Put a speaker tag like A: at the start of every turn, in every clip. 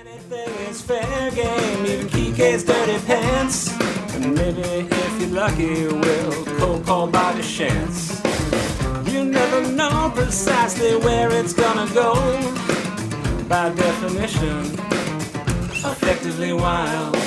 A: Anything is fair game, even Kike's dirty pants. And maybe if you're lucky, we'll cold call by the chance. You never know precisely where it's gonna go. By definition, effectively wild.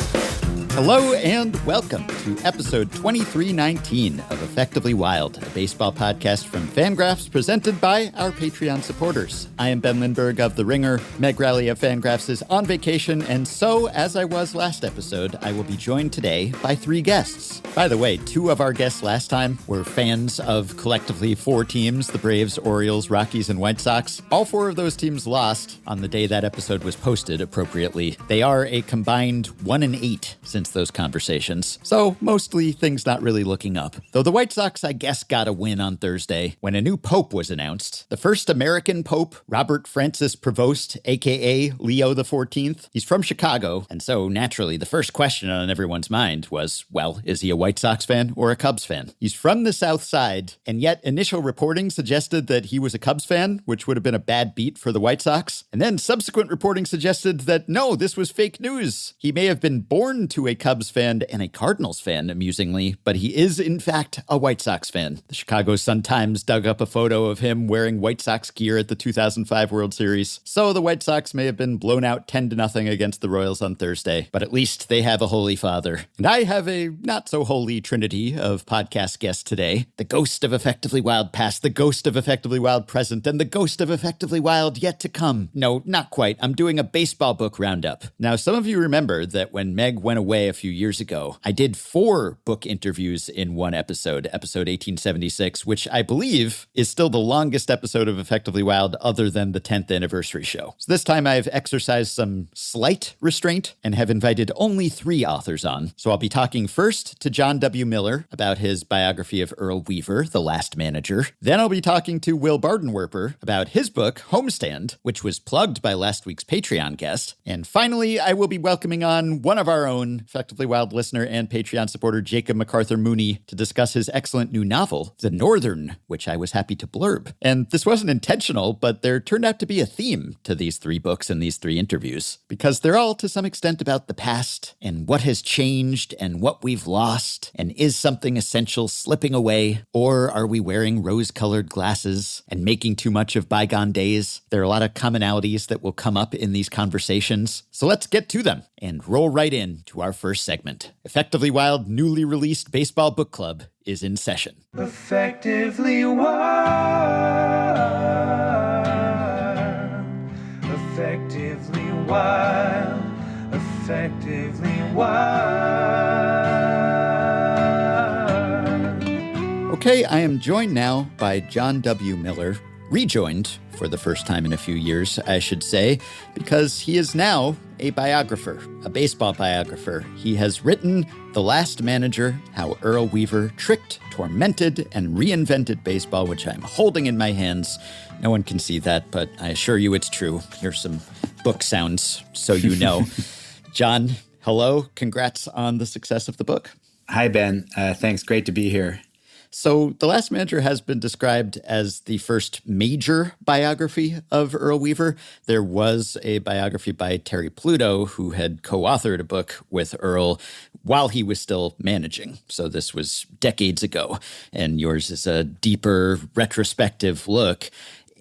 B: Hello and welcome to episode 2319 of Effectively Wild, a baseball podcast from FanGraphs presented by our Patreon supporters. I am Ben Lindbergh of The Ringer. Meg Rowley of FanGraphs is on vacation, and so, as I was last episode, I will be joined today by three guests. By the way, two of our guests last time were fans of collectively four teams, the Braves, Orioles, Rockies, and White Sox. All four of those teams lost on the day that episode was posted appropriately. They are a combined 1-8 since those conversations, so mostly things not really looking up. Though the White Sox, I guess, got a win on Thursday when a new pope was announced. The first American pope, Robert Francis Prevost, aka Leo XIV. He's from Chicago, and so naturally the first question on everyone's mind was, well, is he a White Sox fan or a Cubs fan? He's from the South Side, and yet initial reporting suggested that he was a Cubs fan, which would have been a bad beat for the White Sox. And then subsequent reporting suggested that no, this was fake news. He may have been born to a Cubs fan and a Cardinals fan, amusingly, but he is, in fact, a White Sox fan. The Chicago Sun-Times dug up a photo of him wearing White Sox gear at the 2005 World Series. So the White Sox may have been blown out 10-0 against the Royals on Thursday, but at least they have a Holy Father. And I have a not-so-holy trinity of podcast guests today. The ghost of Effectively Wild past, the ghost of Effectively Wild present, and the ghost of Effectively Wild yet to come. No, not quite. I'm doing a baseball book roundup. Now, some of you remember that when Meg went away a few years ago, I did 4 book interviews in one episode 1876, which I believe is still the longest episode of Effectively Wild other than the 10th anniversary show. So this time I've exercised some slight restraint and have invited only 3 authors on. So I'll be talking first to John W. Miller about his biography of Earl Weaver, The Last Manager. Then I'll be talking to Will Bardenwerper about his book, Homestand, which was plugged by last week's Patreon guest. And finally, I will be welcoming on one of our own Effectively Wild listener and Patreon supporter, Jacob MacArthur Mooney, to discuss his excellent new novel, The Northern, which I was happy to blurb. And this wasn't intentional, but there turned out to be a theme to these 3 books and these 3 interviews, because they're all to some extent about the past and what has changed and what we've lost, and is something essential slipping away, or are we wearing rose-colored glasses and making too much of bygone days? There are a lot of commonalities that will come up in these conversations, so let's get to them and roll right in to our first segment. Effectively Wild newly released baseball book club is in session.
A: Effectively Wild. Effectively Wild. Effectively Wild.
B: Okay, I am joined now by John W. Miller, rejoined for the first time in a few years, I should say, because he is now a biographer, a baseball biographer. He has written The Last Manager, How Earl Weaver Tricked, Tormented, and Reinvented Baseball, which I'm holding in my hands. No one can see that, but I assure you it's true. Here's some book sounds so you know. John, hello. Congrats on the success of the book.
C: Hi, Ben. Thanks. Great to be here.
B: So The Last Manager has been described as the first major biography of Earl Weaver. There was a biography by Terry Pluto, who had co-authored a book with Earl while he was still managing. So this was decades ago, and yours is a deeper retrospective look.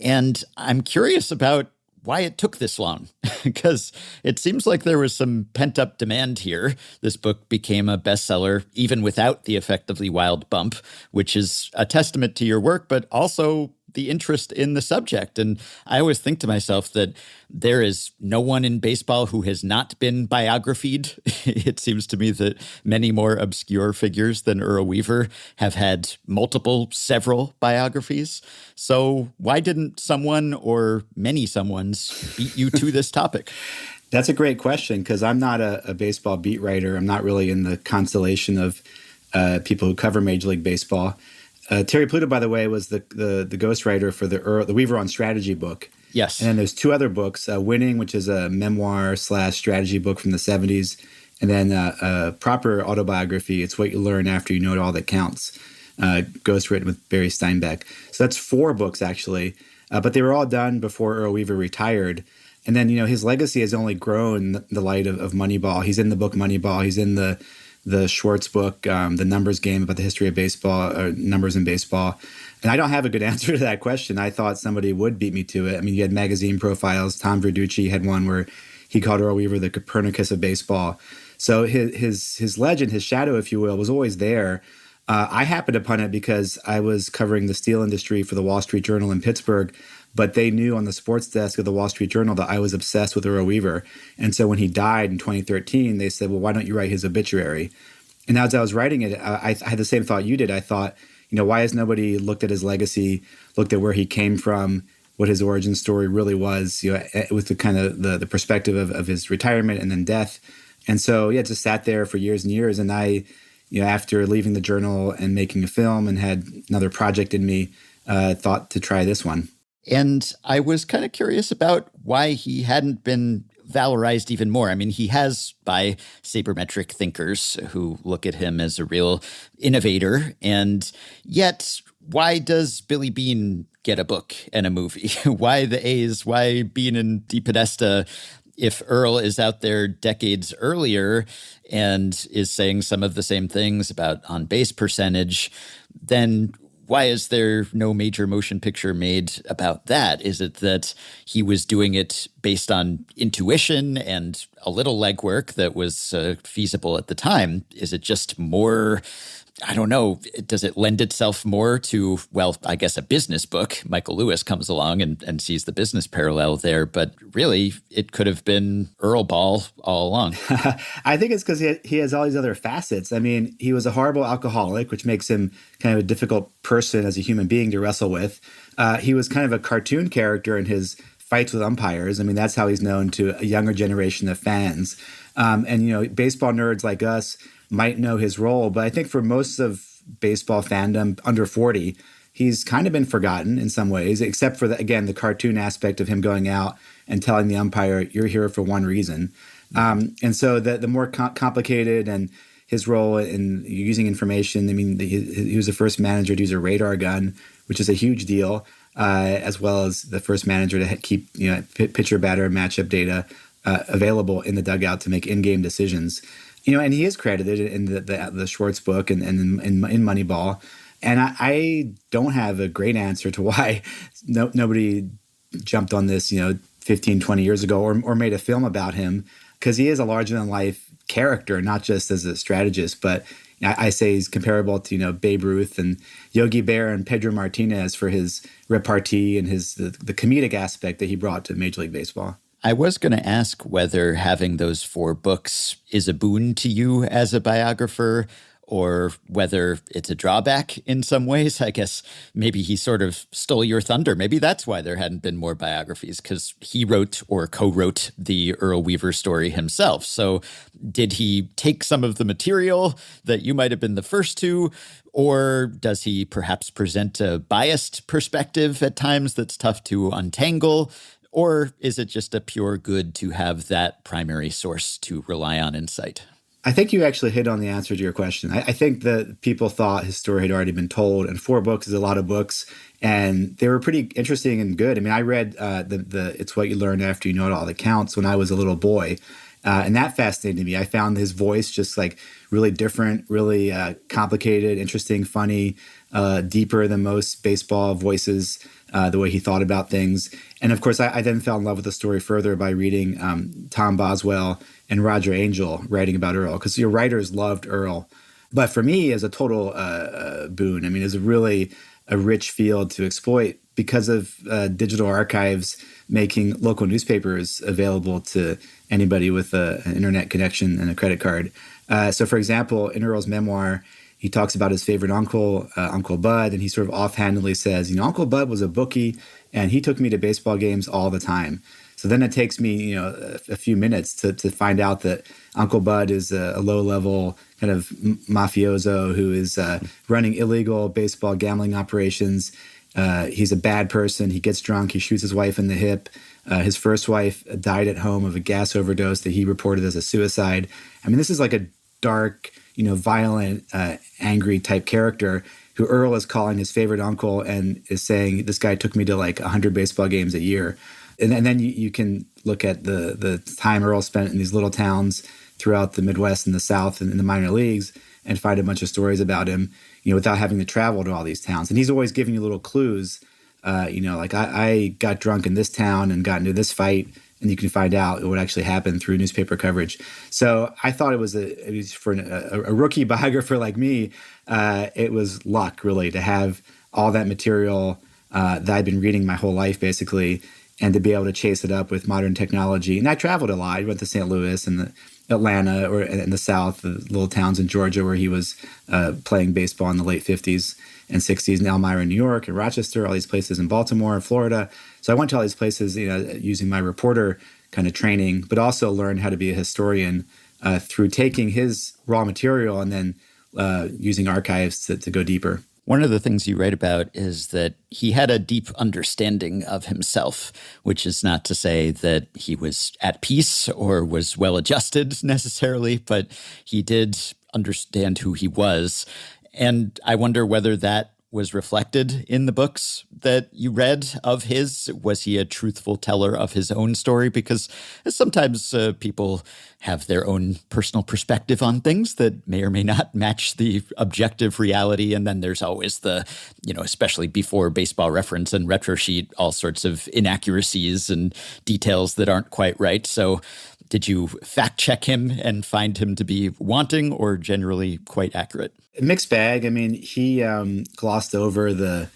B: And I'm curious about why it took this long, because it seems like there was some pent-up demand here. This book became a bestseller even without the Effectively Wild bump, which is a testament to your work, but also the interest in the subject. And I always think to myself that there is no one in baseball who has not been biographied. It seems to me that many more obscure figures than Earl Weaver have had several biographies. So why didn't someone or many someones beat you to this topic?
C: That's a great question, because I'm not a baseball beat writer. I'm not really in the constellation of people who cover Major League Baseball. Terry Pluto, by the way, was the ghostwriter for the Weaver on Strategy book.
B: Yes.
C: And then there's 2 other books, Winning, which is a memoir/strategy book from the 70s, and then a proper autobiography, It's What You Learn After You Know All That Counts, ghostwritten with Barry Steinbeck. So that's 4 books, actually. But they were all done before Earl Weaver retired. And then, his legacy has only grown in the light of Moneyball. He's in the book Moneyball. He's in the Schwartz book, The Numbers Game, about the history of baseball, or numbers in baseball. And I don't have a good answer to that question. I thought somebody would beat me to it. I mean, you had magazine profiles. Tom Verducci had one where he called Earl Weaver the Copernicus of baseball. So his legend, his shadow, if you will, was always there. I happened upon it because I was covering the steel industry for the Wall Street Journal in Pittsburgh, but they knew on the sports desk of the Wall Street Journal that I was obsessed with Earl Weaver. And so when he died in 2013, they said, well, why don't you write his obituary? And as I was writing it, I had the same thought you did. I thought, why has nobody looked at his legacy, looked at where he came from, what his origin story really was, with the kind of the perspective of his retirement and then death. And so, it just sat there for years and years. And I, after leaving the journal and making a film and had another project in me, thought to try this one.
B: And I was kind of curious about why he hadn't been valorized even more. I mean, he has by sabermetric thinkers who look at him as a real innovator. And yet, why does Billy Beane get a book and a movie? Why the A's? Why Beane and DePodesta? If Earl is out there decades earlier and is saying some of the same things about on-base percentage, then why is there no major motion picture made about that? Is it that he was doing it based on intuition and a little legwork that was feasible at the time? Is it just more, I don't know, does it lend itself more to, well, I guess a business book? Michael Lewis comes along and sees the business parallel there, but really it could have been Earl Ball all along.
C: I think it's because he has all these other facets. I mean, he was a horrible alcoholic, which makes him kind of a difficult person as a human being to wrestle with. He was kind of a cartoon character in his fights with umpires. I mean, that's how he's known to a younger generation of fans. And baseball nerds like us might know his role, but I think for most of baseball fandom under 40, he's kind of been forgotten in some ways, except for, the cartoon aspect of him going out and telling the umpire, you're here for one reason. And so the more complicated and his role in using information, I mean, he was the first manager to use a radar gun, which is a huge deal, as well as the first manager to keep pitcher, batter, matchup data available in the dugout to make in-game decisions. And he is credited in the Schwartz book and in Moneyball. And I don't have a great answer to why nobody jumped on this, 15, 20 years ago or made a film about him, because he is a larger-than-life character, not just as a strategist, but I say he's comparable to, Babe Ruth and Yogi Berra and Pedro Martinez for his repartee and the comedic aspect that he brought to Major League Baseball.
B: I was going to ask whether having those 4 books is a boon to you as a biographer or whether it's a drawback in some ways. I guess maybe he sort of stole your thunder. Maybe that's why there hadn't been more biographies, because he wrote or co-wrote the Earl Weaver story himself. So did he take some of the material that you might have been the first to, or does he perhaps present a biased perspective at times that's tough to untangle? Or is it just a pure good to have that primary source to rely on in sight?
C: I think you actually hit on the answer to your question. I think that people thought his story had already been told, and 4 books is a lot of books, and they were pretty interesting and good. I mean, I read the It's What You Learn After You Know It All That Counts when I was a little boy, and that fascinated me. I found his voice just like really different, really complicated, interesting, funny, deeper than most baseball voices, the way he thought about things. And of course, I then fell in love with the story further by reading Tom Boswell and Roger Angell writing about Earl, because your writers loved Earl. But for me, as a total boon, I mean, it's really a rich field to exploit because of digital archives making local newspapers available to anybody with an internet connection and a credit card. So, for example, in Earl's memoir, he talks about his favorite uncle, Uncle Bud, and he sort of offhandedly says, Uncle Bud was a bookie, and he took me to baseball games all the time. So then it takes me, a few minutes to find out that Uncle Bud is a low-level kind of mafioso who is running illegal baseball gambling operations. He's a bad person. He gets drunk. He shoots his wife in the hip. His first wife died at home of a gas overdose that he reported as a suicide. I mean, this is like a dark, violent, angry type character who Earl is calling his favorite uncle and is saying, this guy took me to like 100 baseball games a year. And then you can look at the time Earl spent in these little towns throughout the Midwest and the South and in the minor leagues and find a bunch of stories about him, without having to travel to all these towns. And he's always giving you little clues, like I got drunk in this town and got into this fight, and you can find out what actually happened through newspaper coverage. So I thought it was for a rookie biographer like me, it was luck really to have all that material that I'd been reading my whole life basically, and to be able to chase it up with modern technology. And I traveled a lot. I went to St. Louis and Atlanta, or in the South, the little towns in Georgia where he was playing baseball in the late 50s and 60s, in Elmira, New York, and Rochester, all these places in Baltimore and Florida. So I went to all these places, using my reporter kind of training, but also learned how to be a historian through taking his raw material and then using archives to go deeper.
B: One of the things you write about is that he had a deep understanding of himself, which is not to say that he was at peace or was well-adjusted necessarily, but he did understand who he was. And I wonder whether that was reflected in the books that you read of his. Was he a truthful teller of his own story? Because sometimes people have their own personal perspective on things that may or may not match the objective reality. And then there's always the, especially before Baseball Reference and Retro Sheet, all sorts of inaccuracies and details that aren't quite right. So did you fact check him and find him to be wanting or generally quite accurate?
C: Mixed bag. I mean, he glossed over the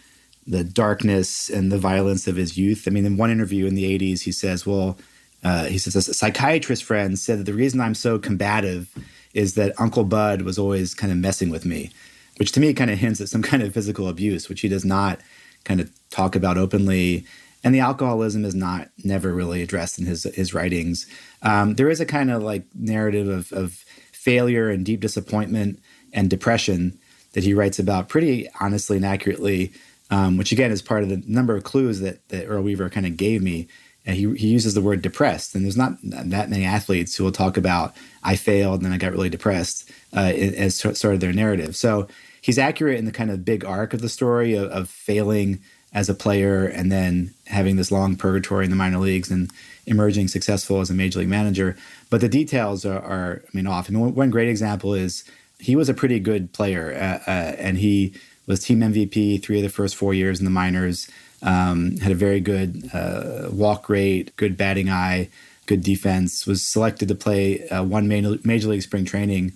C: darkness and the violence of his youth. I mean, in one interview in the 80s, he says, a psychiatrist friend said that the reason I'm so combative is that Uncle Bud was always kind of messing with me, which to me kind of hints at some kind of physical abuse, which he does not kind of talk about openly. And the alcoholism is never really addressed in his writings. There is a kind of like narrative of failure and deep disappointment and depression that he writes about pretty honestly and accurately, which again is part of the number of clues that Earl Weaver kind of gave me. And he uses the word depressed, and there's not that many athletes who will talk about I failed and then I got really depressed as sort of their narrative. So he's accurate in the kind of big arc of the story of failing as a player and then having this long purgatory in the minor leagues and emerging successful as a major league manager. But the details are off. And one great example is he was a pretty good player, and he was team MVP 3 of the first 4 years in the minors, had a very good walk rate, good batting eye, good defense, was selected to play one major league spring training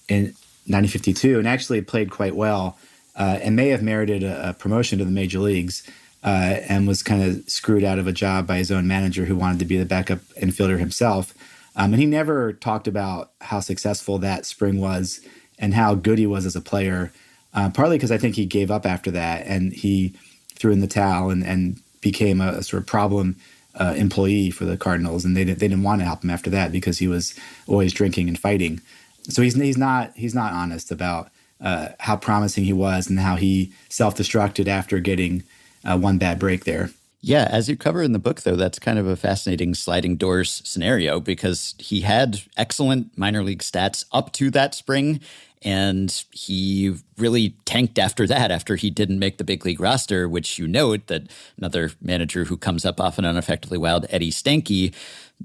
C: in 1952 and actually played quite well. And may have merited a promotion to the major leagues, and was kind of screwed out of a job by his own manager who wanted to be the backup infielder himself. And he never talked about how successful that spring was and how good he was as a player, partly because I think he gave up after that and he threw in the towel and became a sort of problem employee for the Cardinals. And they didn't want to help him after that because he was always drinking and fighting. So he's not honest about how promising he was and how he self-destructed after getting one bad break there.
B: Yeah, as you cover in the book, though, that's kind of a fascinating sliding doors scenario because he had excellent minor league stats up to that spring, and he really tanked after that, after he didn't make the big league roster, which you note that another manager who comes up often on Effectively Wild, Eddie Stanky,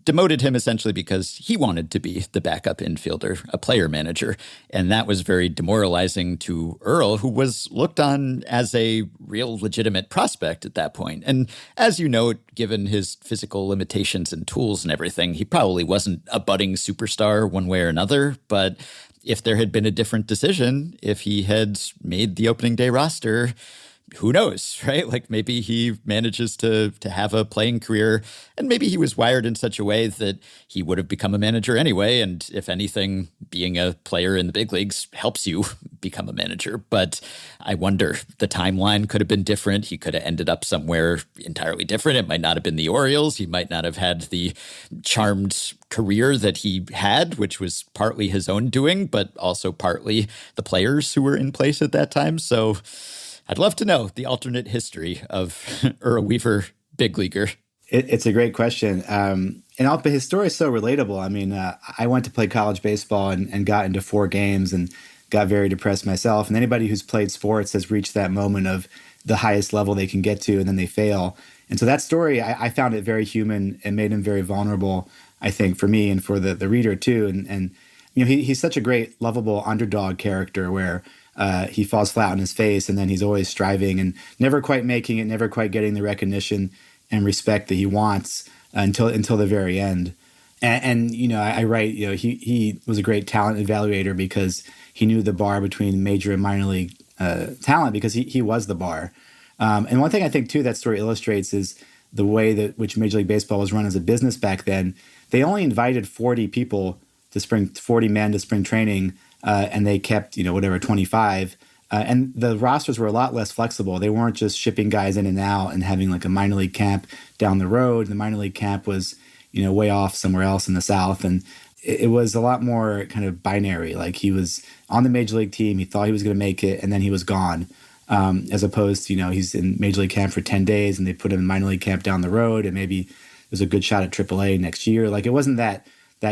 B: demoted him essentially because he wanted to be the backup infielder, a player manager. And that was very demoralizing to Earl, who was looked on as a real legitimate prospect at that point. And as you note, given his physical limitations and tools and everything, he probably wasn't a budding superstar one way or another. But if there had been a different decision, if he had made the opening day roster, who knows, right? Like maybe he manages to have a playing career, and maybe he was wired in such a way that he would have become a manager anyway. And if anything, being a player in the big leagues helps you become a manager. But I wonder, the timeline could have been different. He could have ended up somewhere entirely different. It might not have been the Orioles. He might not have had the charmed career that he had, which was partly his own doing, but also partly the players who were in place at that time. So I'd love to know the alternate history of Earl Weaver, big leaguer.
C: It's a great question. And his story is so relatable. I mean, I went to play college baseball and got into 4 games and got very depressed myself. And anybody who's played sports has reached that moment of the highest level they can get to, and then they fail. And so that story, I found it very human and made him very vulnerable, I think, for me and for the reader too. And he's such a great, lovable underdog character where he falls flat on his face and then he's always striving and never quite making it, never quite getting the recognition and respect that he wants until the very end. And I write, he was a great talent evaluator because he knew the bar between major and minor league talent because he was the bar. And one thing I think, too, that story illustrates is the way that which Major League Baseball was run as a business back then. They only invited 40 men to spring training, and they kept, 25. And the rosters were a lot less flexible. They weren't just shipping guys in and out and having like a minor league camp down the road. The minor league camp was, way off somewhere else in the South. And it was a lot more kind of binary. Like he was on the Major League team. He thought he was going to make it, and then he was gone. As opposed to, he's in Major League camp for 10 days and they put him in minor league camp down the road and maybe there's a good shot at AAA next year. Like it wasn't that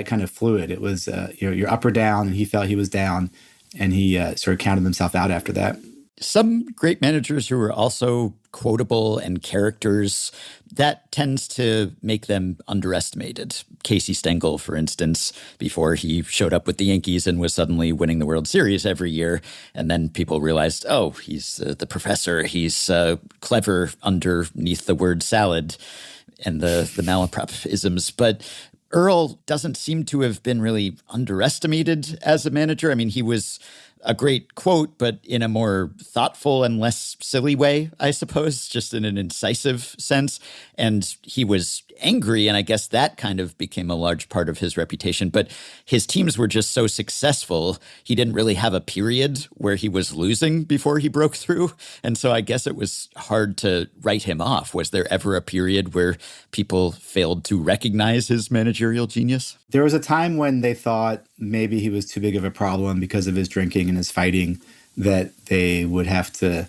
C: kind of fluid. It was, you're up or down, and he felt he was down and he sort of counted himself out after that.
B: Some great managers who are also quotable and characters, that tends to make them underestimated. Casey Stengel, for instance, before he showed up with the Yankees and was suddenly winning the World Series every year. And then people realized, oh, he's the professor. He's clever underneath the word salad and the malapropisms. But Earl doesn't seem to have been really underestimated as a manager. I mean, he was a great quote, but in a more thoughtful and less silly way, I suppose, just in an incisive sense. And he was angry, and I guess that kind of became a large part of his reputation. But his teams were just so successful, he didn't really have a period where he was losing before he broke through. And so I guess it was hard to write him off. Was there ever a period where people failed to recognize his managerial genius?
C: There was a time when they thought maybe he was too big of a problem because of his drinking and his fighting, that they would have to,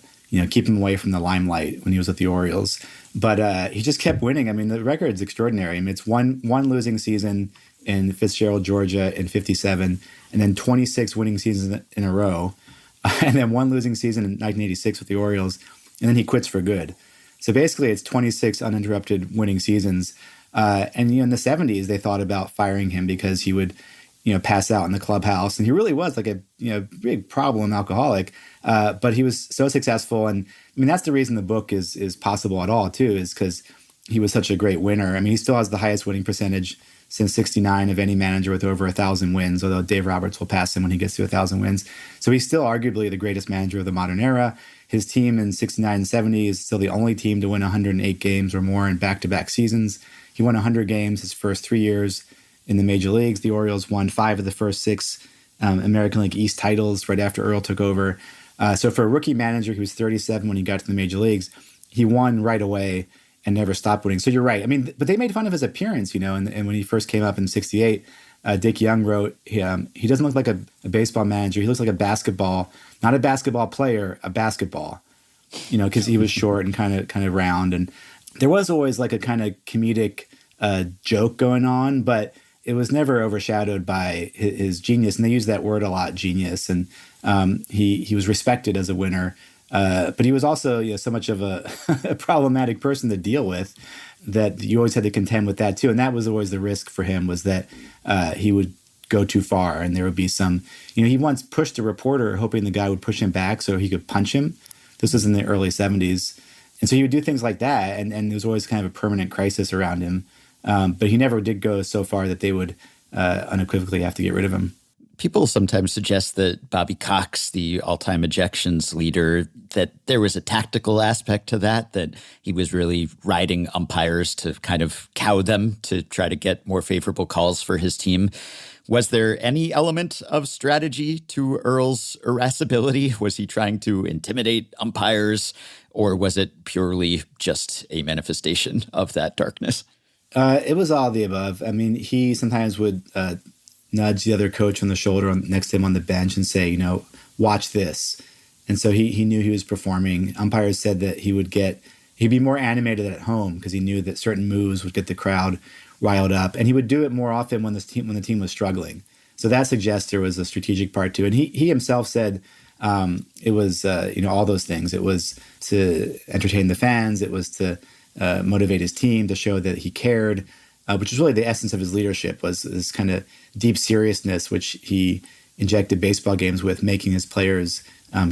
C: keep him away from the limelight when he was with the Orioles. But he just kept winning. I mean, the record's extraordinary. I mean, it's one losing season in Fitzgerald, Georgia in 57, and then 26 winning seasons in a row, and then one losing season in 1986 with the Orioles, and then he quits for good. So basically, it's 26 uninterrupted winning seasons. And in the 70s, they thought about firing him because he would, pass out in the clubhouse, and he really was like a big problem alcoholic. But he was so successful, and I mean that's the reason the book is possible at all too, is because he was such a great winner. I mean, he still has the highest winning percentage since '69 of any manager with over 1,000 wins. Although Dave Roberts will pass him when he gets to 1,000 wins, so he's still arguably the greatest manager of the modern era. His team in '69 and '70 is still the only team to win 108 games or more in back-to-back seasons. He won 100 games his first 3 years in the major leagues. The Orioles won 5 of the first 6 American League East titles right after Earl took over. So for a rookie manager, he was 37 when he got to the major leagues. He won right away and never stopped winning. So you're right. I mean, but they made fun of his appearance, and when he first came up in '68, Dick Young wrote, he doesn't look like a baseball manager. He looks like a basketball, not a basketball player, a basketball, because he was short and kind of round. And there was always like a kind of comedic joke going on, but it was never overshadowed by his genius. And they use that word a lot, genius. And he was respected as a winner. But he was also so much of a, a problematic person to deal with that you always had to contend with that too. And that was always the risk for him, was that he would go too far. And there would be some, he once pushed a reporter hoping the guy would push him back so he could punch him. This was in the early 70s. And so he would do things like that. And there was always kind of a permanent crisis around him. But he never did go so far that they would unequivocally have to get rid of him.
B: People sometimes suggest that Bobby Cox, the all-time ejections leader, that there was a tactical aspect to that he was really riding umpires to kind of cow them to try to get more favorable calls for his team. Was there any element of strategy to Earl's irascibility? Was he trying to intimidate umpires, or was it purely just a manifestation of that darkness?
C: It was all of the above. I mean, he sometimes would nudge the other coach on the shoulder next to him on the bench and say, watch this. And so he knew he was performing. Umpires said that he'd be more animated at home because he knew that certain moves would get the crowd riled up. And he would do it more often when the team was struggling. So that suggests there was a strategic part to it. And he himself said it was, all those things. It was to entertain the fans. It was to motivate his team, to show that he cared, which is really the essence of his leadership, was this kind of deep seriousness, which he injected baseball games with, making his players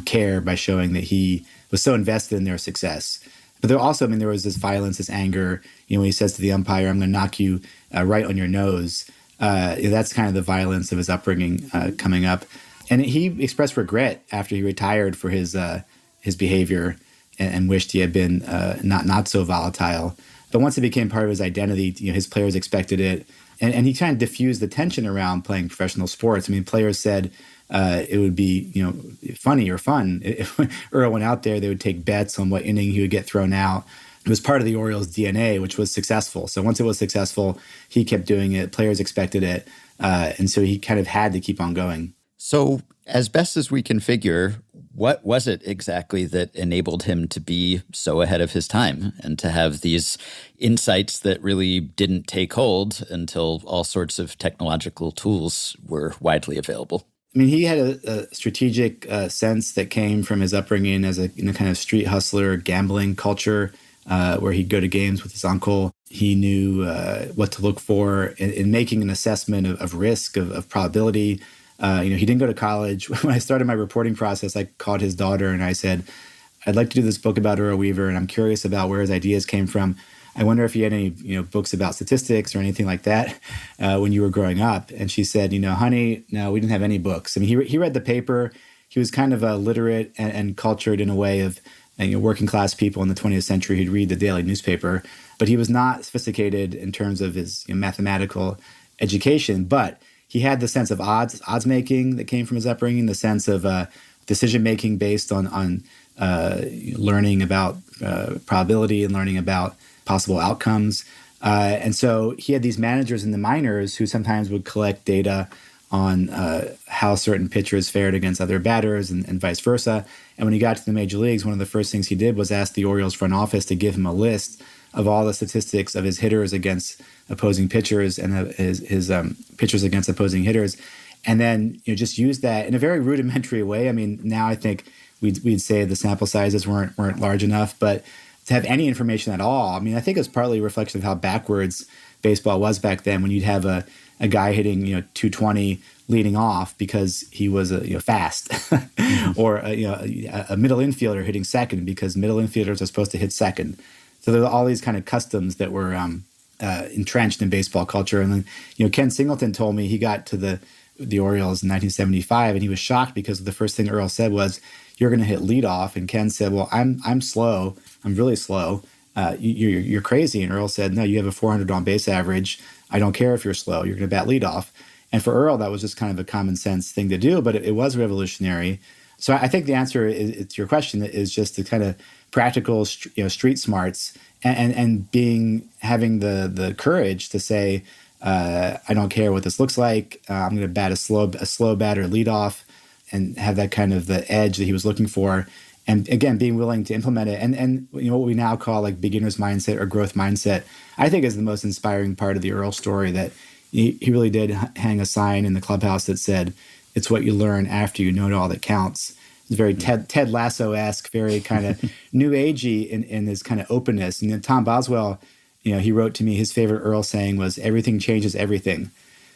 C: care by showing that he was so invested in their success. But there also, there was this violence, this anger, when he says to the umpire, "I'm going to knock you right on your nose." That's kind of the violence of his upbringing coming up. And he expressed regret after he retired for his behavior and wished he had been not so volatile. But once it became part of his identity, his players expected it. And he kind of diffused the tension around playing professional sports. Players said it would be, funny or fun if Earl went out there. They would take bets on what inning he would get thrown out. It was part of the Orioles' DNA, which was successful. So once it was successful, he kept doing it. Players expected it. And so he kind of had to keep on going.
B: So as best as we can figure, what was it exactly that enabled him to be so ahead of his time and to have these insights that really didn't take hold until all sorts of technological tools were widely available?
C: He had a strategic sense that came from his upbringing as a kind of street hustler, gambling culture, where he'd go to games with his uncle. He knew what to look for in making an assessment of risk, of probability. He didn't go to college. When I started my reporting process, I called his daughter and I said, "I'd like to do this book about Earl Weaver, and I'm curious about where his ideas came from. I wonder if you had any, books about statistics or anything like that when you were growing up." And she said, "Honey, no, we didn't have any books." He read the paper. He was kind of literate and cultured in a way of working class people in the 20th century who'd read the daily newspaper, but he was not sophisticated in terms of his mathematical education. But he had the sense of odds making that came from his upbringing, the sense of decision making based on learning about probability and learning about possible outcomes. And so he had these managers in the minors who sometimes would collect data on how certain pitchers fared against other batters and vice versa. And when he got to the major leagues, one of the first things he did was ask the Orioles front office to give him a list of all the statistics of his hitters against opposing pitchers and his pitchers against opposing hitters. And then just use that in a very rudimentary way. Now I think we'd say the sample sizes weren't large enough, but to have any information at all, I think it's partly a reflection of how backwards baseball was back then, when you'd have a guy hitting 220 leading off because he was fast, or a middle infielder hitting second because middle infielders are supposed to hit second. So there were all these kind of customs that were entrenched in baseball culture. And then Ken Singleton told me he got to the Orioles in 1975, and he was shocked because the first thing Earl said was, "You're going to hit leadoff." And Ken said, "Well, I'm slow. I'm really slow. You're crazy." And Earl said, "No, you have a 400 on base average. I don't care if you're slow. You're going to bat leadoff." And for Earl, that was just kind of a common sense thing to do, but it was revolutionary. So I think the answer to your question is just the kind of practical, street smarts and having the courage to say, "I don't care what this looks like. I'm going to bat a slow batter leadoff," and have that kind of the edge that he was looking for. And again, being willing to implement it. And what we now call like beginner's mindset or growth mindset, I think is the most inspiring part of the Earl story, that he really did hang a sign in the clubhouse that said, "It's what you learn after you know all that counts." It's very Ted Lasso-esque, very kind of new agey in his kind of openness. And then Tom Boswell, he wrote to me, his favorite Earl saying was, "Everything changes everything."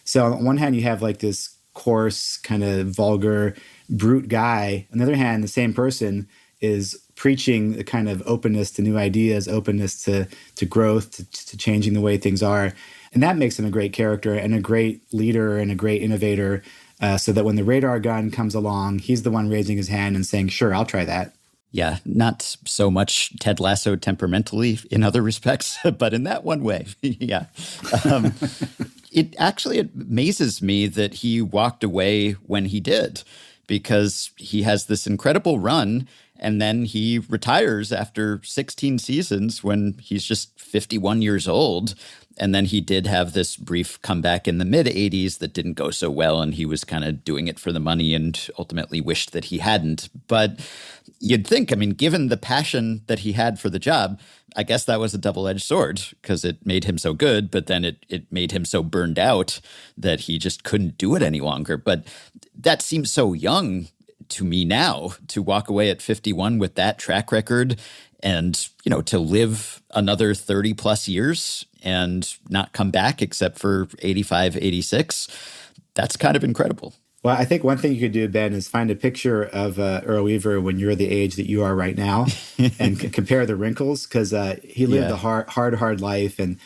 C: So on one hand, you have like this coarse, kind of vulgar, brute guy. On the other hand, the same person is preaching the kind of openness to new ideas, openness to growth, to changing the way things are. And that makes him a great character and a great leader and a great innovator, so that when the radar gun comes along, he's the one raising his hand and saying, "Sure, I'll try that."
B: Yeah, not so much Ted Lasso temperamentally in other respects, but in that one way. Yeah. It amazes me that he walked away when he did, because he has this incredible run and then he retires after 16 seasons when he's just 51 years old. And then he did have this brief comeback in the mid-'80s that didn't go so well, and he was kind of doing it for the money and ultimately wished that he hadn't. But you'd think, given the passion that he had for the job, I guess that was a double-edged sword, because it made him so good, but then it made him so burned out that he just couldn't do it any longer. But that seems so young to me now, to walk away at 51 with that track record And, to live another 30 plus years and not come back except for 85, 86, that's kind of incredible.
C: Well, I think one thing you could do, Ben, is find a picture of Earl Weaver when you're the age that you are right now and compare the wrinkles, because he lived a hard life and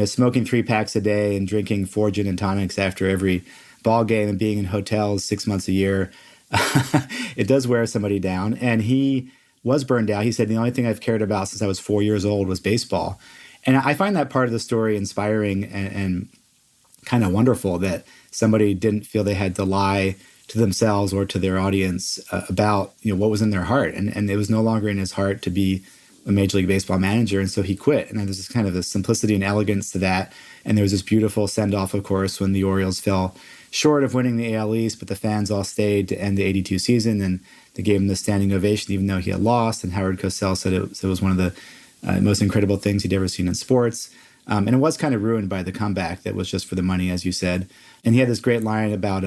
C: smoking 3 packs a day and drinking 4 gin and tonics after every ball game and being in hotels 6 months a year. It does wear somebody down. And he was burned out. He said, the only thing I've cared about since I was 4 years old was baseball. And I find that part of the story inspiring and kind of wonderful, that somebody didn't feel they had to lie to themselves or to their audience about what was in their heart. And it was no longer in his heart to be a Major League Baseball manager. And so he quit. And there's this kind of a simplicity and elegance to that. And there was this beautiful send-off, of course, when the Orioles fell short of winning the AL East, but the fans all stayed to end the 82 season. And they gave him the standing ovation, even though he had lost. And Howard Cosell said it was one of the most incredible things he'd ever seen in sports. And it was kind of ruined by the comeback that was just for the money, as you said. And he had this great line about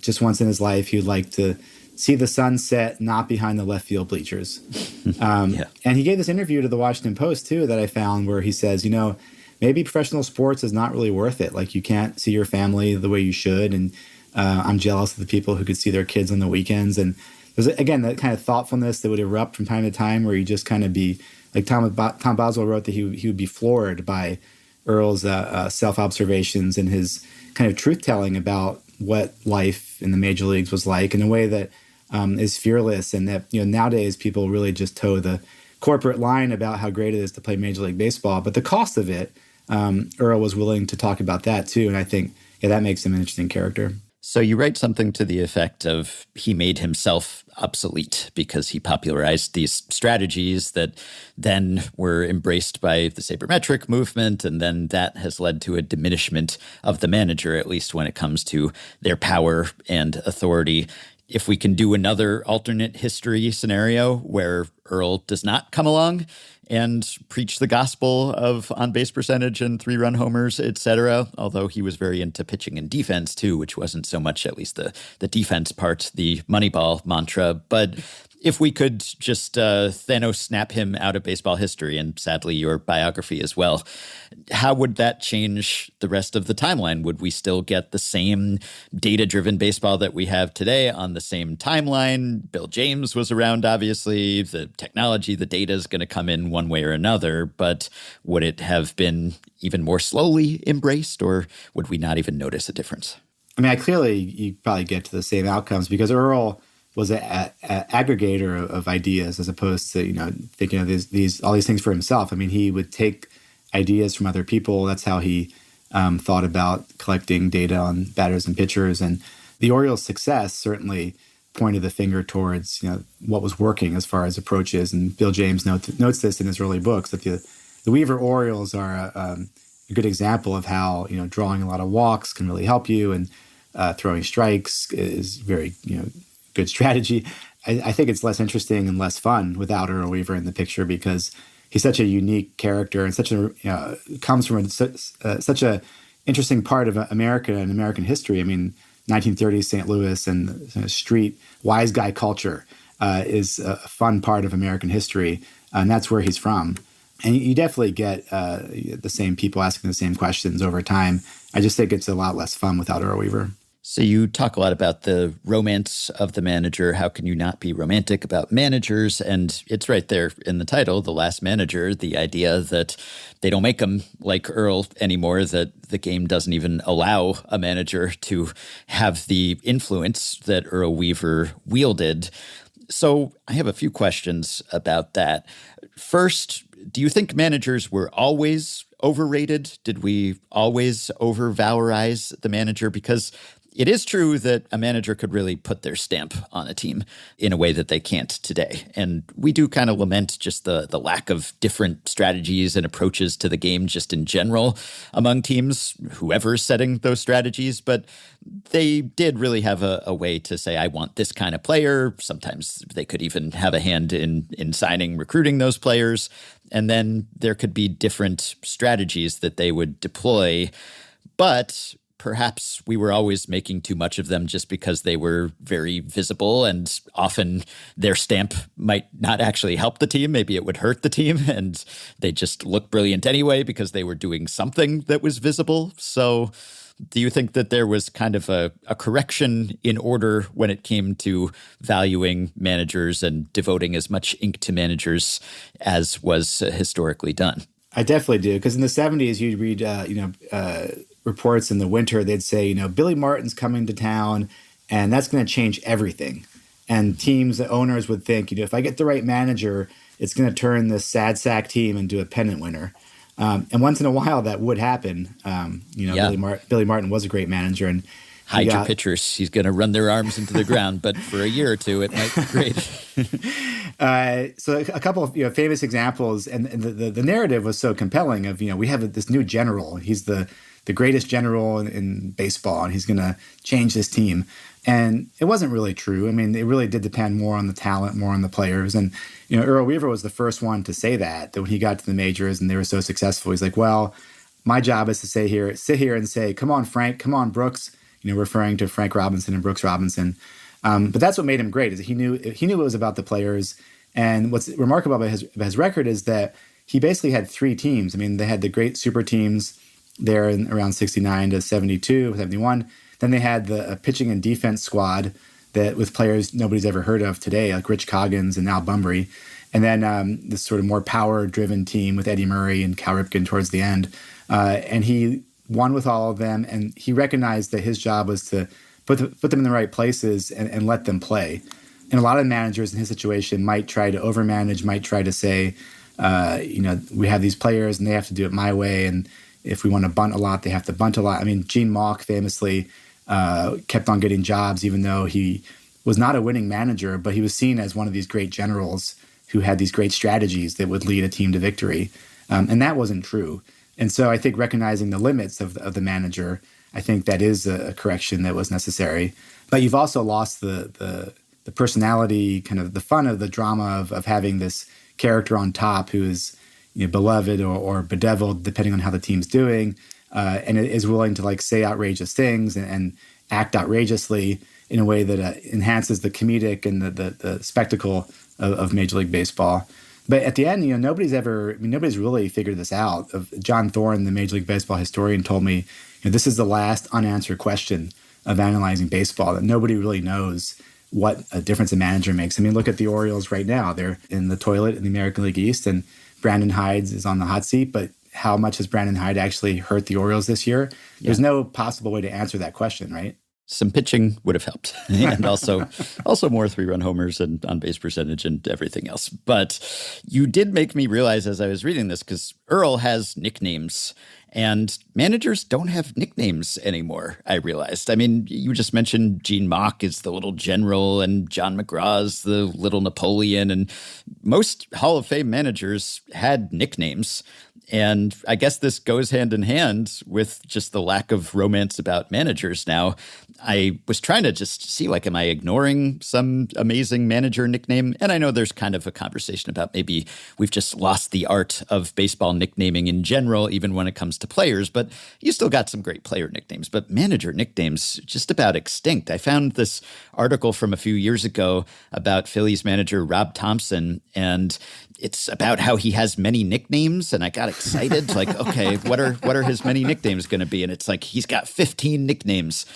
C: just once in his life, he would like to see the sun set not behind the left field bleachers. And he gave this interview to the Washington Post, too, that I found, where he says, maybe professional sports is not really worth it. Like, you can't see your family the way you should. And I'm jealous of the people who could see their kids on the weekends. And there's, again, that kind of thoughtfulness that would erupt from time to time, where you just kind of be like Tom Boswell wrote that he would be floored by Earl's self-observations and his kind of truth-telling about what life in the major leagues was like in a way that is fearless, and that nowadays people really just toe the corporate line about how great it is to play Major League Baseball. But the cost of it, Earl was willing to talk about that too, and I think that makes him an interesting character.
B: So you write something to the effect of he made himself obsolete because he popularized these strategies that then were embraced by the sabermetric movement, and then that has led to a diminishment of the manager, at least when it comes to their power and authority. If we can do another alternate history scenario where Earl does not come along and preach the gospel of on-base percentage and 3-run homers, et cetera, although he was very into pitching and defense too, which wasn't so much, at least the defense part, the Moneyball mantra. But if we could just Thanos snap him out of baseball history, and sadly your biography as well, how would that change the rest of the timeline? Would we still get the same data-driven baseball that we have today on the same timeline? Bill James was around, obviously. The technology, the data is going to come in one way or another, but would it have been even more slowly embraced, or would we not even notice a difference?
C: I mean, you probably get to the same outcomes, because Earl was an aggregator of ideas, as opposed to thinking of all these things for himself. I mean, he would take ideas from other people. That's how he thought about collecting data on batters and pitchers. And the Orioles' success certainly pointed the finger towards what was working as far as approaches. And Bill James notes this in his early books, that the Weaver Orioles are a good example of how drawing a lot of walks can really help you, and throwing strikes is very good strategy. I think it's less interesting and less fun without Earl Weaver in the picture, because he's such a unique character and comes from such a interesting part of America and American history. I mean, 1930s St. Louis and street wise guy culture is a fun part of American history, and that's where he's from. And you definitely get the same people asking the same questions over time. I just think it's a lot less fun without Earl Weaver.
B: So you talk a lot about the romance of the manager. How can you not be romantic about managers? And it's right there in the title, The Last Manager, the idea that they don't make them like Earl anymore, that the game doesn't even allow a manager to have the influence that Earl Weaver wielded. So I have a few questions about that. First, do you think managers were always overrated? Did we always over-valorize the manager? Because it is true that a manager could really put their stamp on a team in a way that they can't today. And we do kind of lament just the lack of different strategies and approaches to the game just in general among teams, whoever's setting those strategies. But they did really have a way to say, I want this kind of player. Sometimes they could even have a hand in signing, recruiting those players. And then there could be different strategies that they would deploy. But perhaps we were always making too much of them just because they were very visible, and often their stamp might not actually help the team. Maybe it would hurt the team, and they just look brilliant anyway because they were doing something that was visible. So do you think that there was kind of a correction in order when it came to valuing managers and devoting as much ink to managers as was historically done?
C: I definitely do, because in the 70s, you'd read, reports in the winter. They'd say, Billy Martin's coming to town, and that's going to change everything. And teams, the owners would think, if I get the right manager, it's going to turn this sad sack team into a pennant winner. And once in a while, that would happen. Billy Martin was a great manager, and
B: hide your pitchers. He's going to run their arms into the ground, but for a year or two, it might be great.
C: So a couple of famous examples, and the narrative was so compelling. Of we have this new general. He's the greatest general in baseball, and he's going to change this team. And it wasn't really true. I mean, it really did depend more on the talent, more on the players. And Earl Weaver was the first one to say that when he got to the majors and they were so successful. He's like, well, my job is to sit here and say, come on, Frank, come on, Brooks. Referring to Frank Robinson and Brooks Robinson. But that's what made him great, is that he knew it was about the players. And what's remarkable about his record is that he basically had three teams. I mean, they had the great super teams there in around 69 to 72, 71. Then they had the pitching and defense squad that with players nobody's ever heard of today, like Rich Coggins and Al Bunbury. And then this sort of more power-driven team with Eddie Murray and Cal Ripken towards the end. And he won with all of them, and he recognized that his job was to put them in the right places and let them play. And a lot of managers in his situation might try to overmanage, might try to say, we have these players and they have to do it my way, and if we want to bunt a lot, they have to bunt a lot. I mean, Gene Mauch famously kept on getting jobs even though he was not a winning manager, but he was seen as one of these great generals who had these great strategies that would lead a team to victory. And that wasn't true. And so I think recognizing the limits of the manager, I think that is a correction that was necessary. But you've also lost the personality, kind of the fun of the drama of having this character on top who is beloved or bedeviled, depending on how the team's doing, and is willing to say outrageous things and act outrageously in a way that enhances the comedic and the spectacle of Major League Baseball. But at the end, nobody's really figured this out. John Thorne, the Major League Baseball historian, told me, this is the last unanswered question of analyzing baseball, that nobody really knows what a difference a manager makes. I mean, look at the Orioles right now. They're in the toilet in the American League East, and Brandon Hyde is on the hot seat. But how much has Brandon Hyde actually hurt the Orioles this year? Yeah. There's no possible way to answer that question, right?
B: Some pitching would have helped, and also more 3-run homers and on-base percentage and everything else. But you did make me realize as I was reading this, because Earl has nicknames, and managers don't have nicknames anymore, I realized. I mean, you just mentioned Gene Mauch is the little general, and John McGraw's the little Napoleon, and most Hall of Fame managers had nicknames. And I guess this goes hand in hand with just the lack of romance about managers now. I was trying to just see, am I ignoring some amazing manager nickname? And I know there's kind of a conversation about maybe we've just lost the art of baseball nicknaming in general, even when it comes to players. But you still got some great player nicknames. But manager nicknames, just about extinct. I found this article from a few years ago about Phillies manager Rob Thompson, and it's about how he has many nicknames, and I got excited. Okay, what are his many nicknames going to be? And it's he's got 15 nicknames.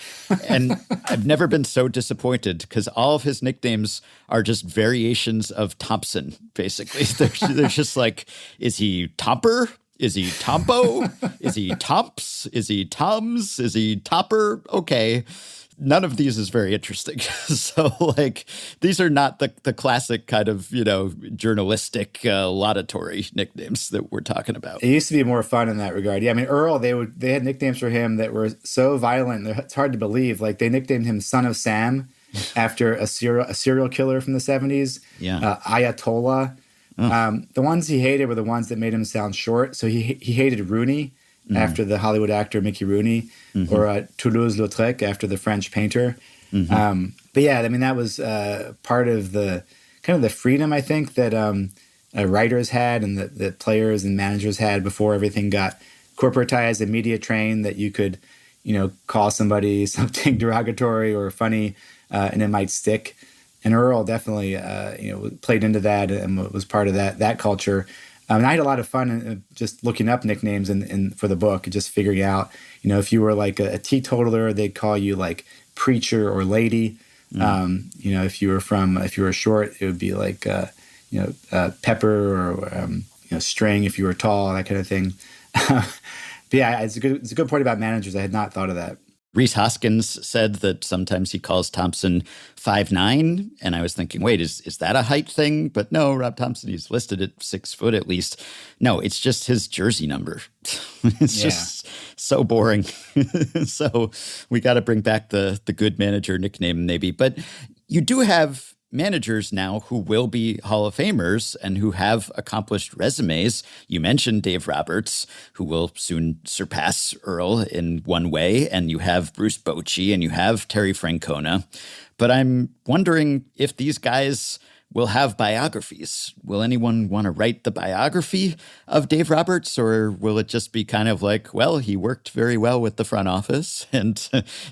B: And I've never been so disappointed, because all of his nicknames are just variations of Thompson, basically. They're just is he Tomper? Is he Tompo? Is he Tomps? Is he Toms? Is he Topper? Okay. None of these is very interesting. So, these are not the classic kind of, journalistic, laudatory nicknames that we're talking about.
C: It used to be more fun in that regard. Yeah, I mean, Earl, they had nicknames for him that were so violent, it's hard to believe. They nicknamed him Son of Sam after a serial killer from the 70s.
B: Yeah.
C: Ayatollah. The ones he hated were the ones that made him sound short. So he hated Rooney. After the Hollywood actor Mickey Rooney, or Toulouse-Lautrec after the French painter. But yeah, I mean, that was part of the kind of the freedom, I think, that writers had and that players and managers had before everything got corporatized and media trained, that you could, call somebody something derogatory or funny, and it might stick. And Earl definitely, played into that and was part of that culture. And I had a lot of fun just looking up nicknames for the book and just figuring out, if you were like a teetotaler, they'd call you like preacher or lady. If you were short, it would be like, pepper or, string if you were tall, that kind of thing. But yeah, it's a good point about managers. I had not thought of that.
B: Reese Hoskins said that sometimes he calls Thompson 5'9", and I was thinking, wait, is that a height thing? But no, Rob Thompson, he's listed at 6 foot at least. No, it's just his jersey number. It's just so boring. So we got to bring back the good manager nickname maybe. But you do have managers now who will be Hall of Famers and who have accomplished resumes. You mentioned Dave Roberts, who will soon surpass Earl in one way, and you have Bruce Bochy and you have Terry Francona. But I'm wondering if these guys will have biographies. Will anyone want to write the biography of Dave Roberts, or will it just be kind of like, well, he worked very well with the front office and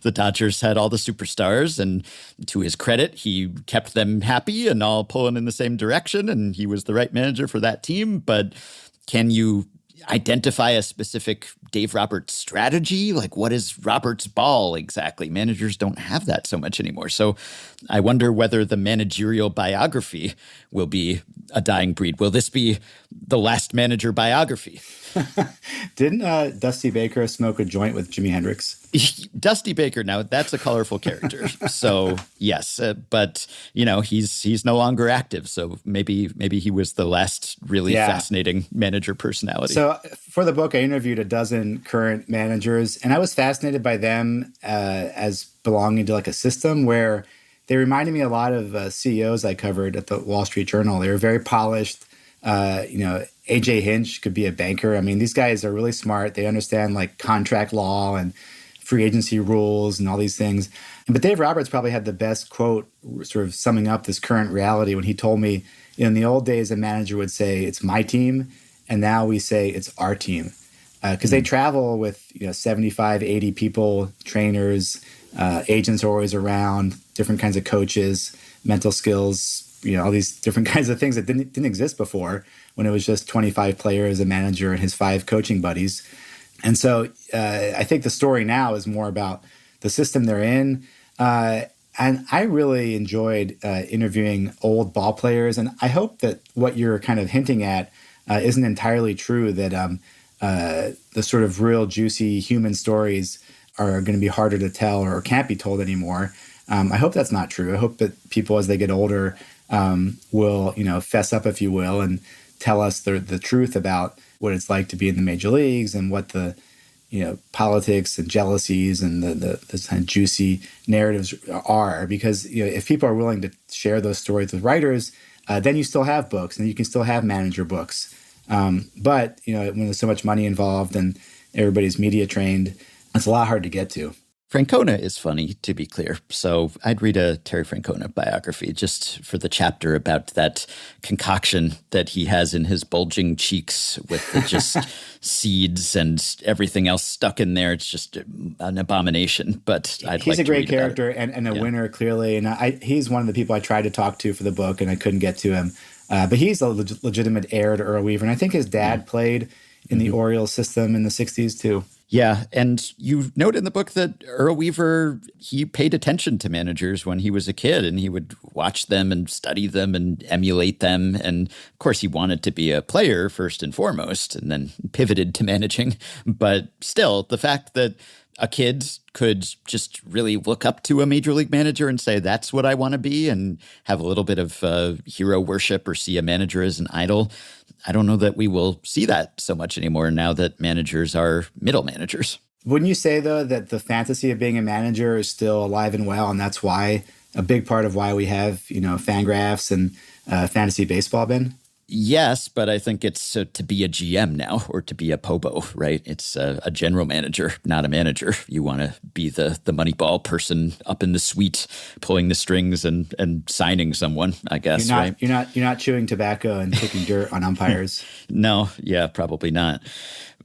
B: the Dodgers had all the superstars, and to his credit, he kept them happy and all pulling in the same direction, and he was the right manager for that team. But can you identify a specific Dave Roberts strategy? Like, what is Roberts' ball exactly? Managers don't have that so much anymore. So I wonder whether the managerial biography will be a dying breed. Will this be the last manager biography?
C: Didn't Dusty Baker smoke a joint with Jimi Hendrix?
B: Dusty Baker, now that's a colorful character. So yes, but he's no longer active. So maybe he was the last really fascinating manager personality.
C: So for the book, I interviewed a dozen current managers, and I was fascinated by them as belonging to like a system where they reminded me a lot of CEOs I covered at the Wall Street Journal. They were very polished. AJ Hinch could be a banker. I mean, these guys are really smart. They understand like contract law and free agency rules and all these things. But Dave Roberts probably had the best quote sort of summing up this current reality when he told me, in the old days, a manager would say, it's my team. And now we say it's our team. Because they travel with 75, 80 people, trainers, agents are always around, different kinds of coaches, mental skills, all these different kinds of things that didn't exist before when it was just 25 players, a manager, and his 5 coaching buddies. And so I think the story now is more about the system they're in. And I really enjoyed interviewing old ball players. And I hope that what you're kind of hinting at isn't entirely true, that the sort of real juicy human stories are going to be harder to tell or can't be told anymore. I hope that's not true. I hope that people, as they get older, will, fess up, if you will, and tell us the truth about what it's like to be in the major leagues and what the, politics and jealousies and the kind of juicy narratives are. Because, if people are willing to share those stories with writers, then you still have books and you can still have manager books. But, when there's so much money involved and everybody's media trained, it's a lot hard to get to.
B: Francona is funny, to be clear. So I'd read a Terry Francona biography just for the chapter about that concoction that he has in his bulging cheeks with the just seeds and everything else stuck in there. It's just an abomination. But
C: he's a great character and a winner, clearly. And he's one of the people I tried to talk to for the book, and I couldn't get to him. But he's a legitimate heir to Earl Weaver. And I think his dad played in the Orioles system in the 60s, too.
B: Yeah, and you note in the book that Earl Weaver, he paid attention to managers when he was a kid, and he would watch them and study them and emulate them. And of course, he wanted to be a player first and foremost, and then pivoted to managing. But still, the fact that a kid could just really look up to a major league manager and say, that's what I want to be, and have a little bit of hero worship or see a manager as an idol. I don't know that we will see that so much anymore now that managers are middle managers.
C: Wouldn't you say, though, that the fantasy of being a manager is still alive and well, and that's why a big part of why we have, FanGraphs and fantasy baseball, Ben?
B: Yes, but I think it's to be a GM now or to be a POBO, right? It's a general manager, not a manager. You want to be the Moneyball person up in the suite, pulling the strings and signing someone, I guess, right?
C: You're not chewing tobacco and kicking dirt on umpires.
B: No, yeah, probably not.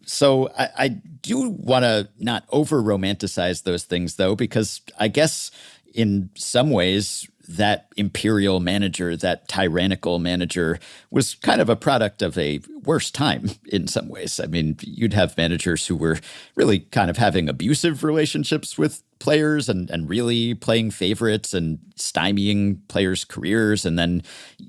B: So I do want to not over-romanticize those things, though, because I guess in some ways that imperial manager, that tyrannical manager, was kind of a product of a worse time in some ways. I mean, you'd have managers who were really kind of having abusive relationships with players and really playing favorites and stymieing players' careers. And then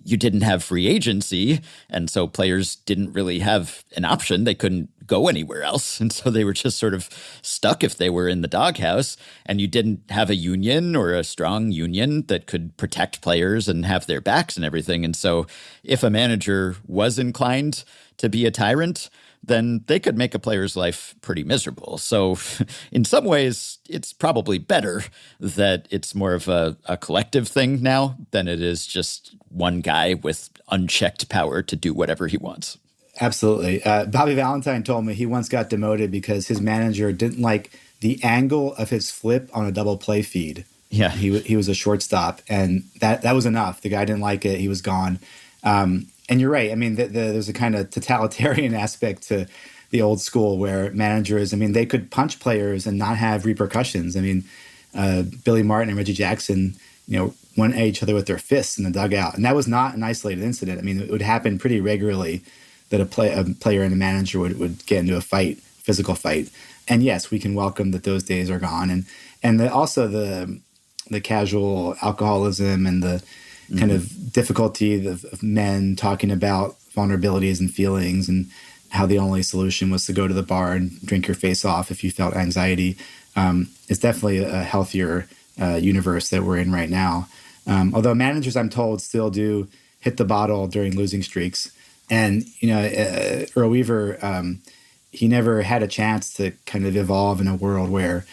B: you didn't have free agency. And so players didn't really have an option. They couldn't go anywhere else. And so they were just sort of stuck if they were in the doghouse. And you didn't have a union or a strong union that could protect players and have their backs and everything. And so if a manager was inclined to be a tyrant, then they could make a player's life pretty miserable. So in some ways, it's probably better that it's more of a collective thing now than it is just one guy with unchecked power to do whatever he wants.
C: Absolutely. Bobby Valentine told me he once got demoted because his manager didn't like the angle of his flip on a double play feed.
B: Yeah.
C: He was a shortstop, and that was enough. The guy didn't like it. He was gone. And you're right. I mean, there's a kind of totalitarian aspect to the old school where managers, I mean, they could punch players and not have repercussions. I mean, Billy Martin and Reggie Jackson, went at each other with their fists in the dugout. And that was not an isolated incident. I mean, it would happen pretty regularly that a player and a manager would get into a fight, physical fight. And yes, we can welcome that those days are gone. And also the casual alcoholism and the kind of difficulty of men talking about vulnerabilities and feelings and how the only solution was to go to the bar and drink your face off if you felt anxiety. It's definitely a healthier universe that we're in right now. Although managers, I'm told, still do hit the bottle during losing streaks. And, Earl Weaver, he never had a chance to kind of evolve in a world where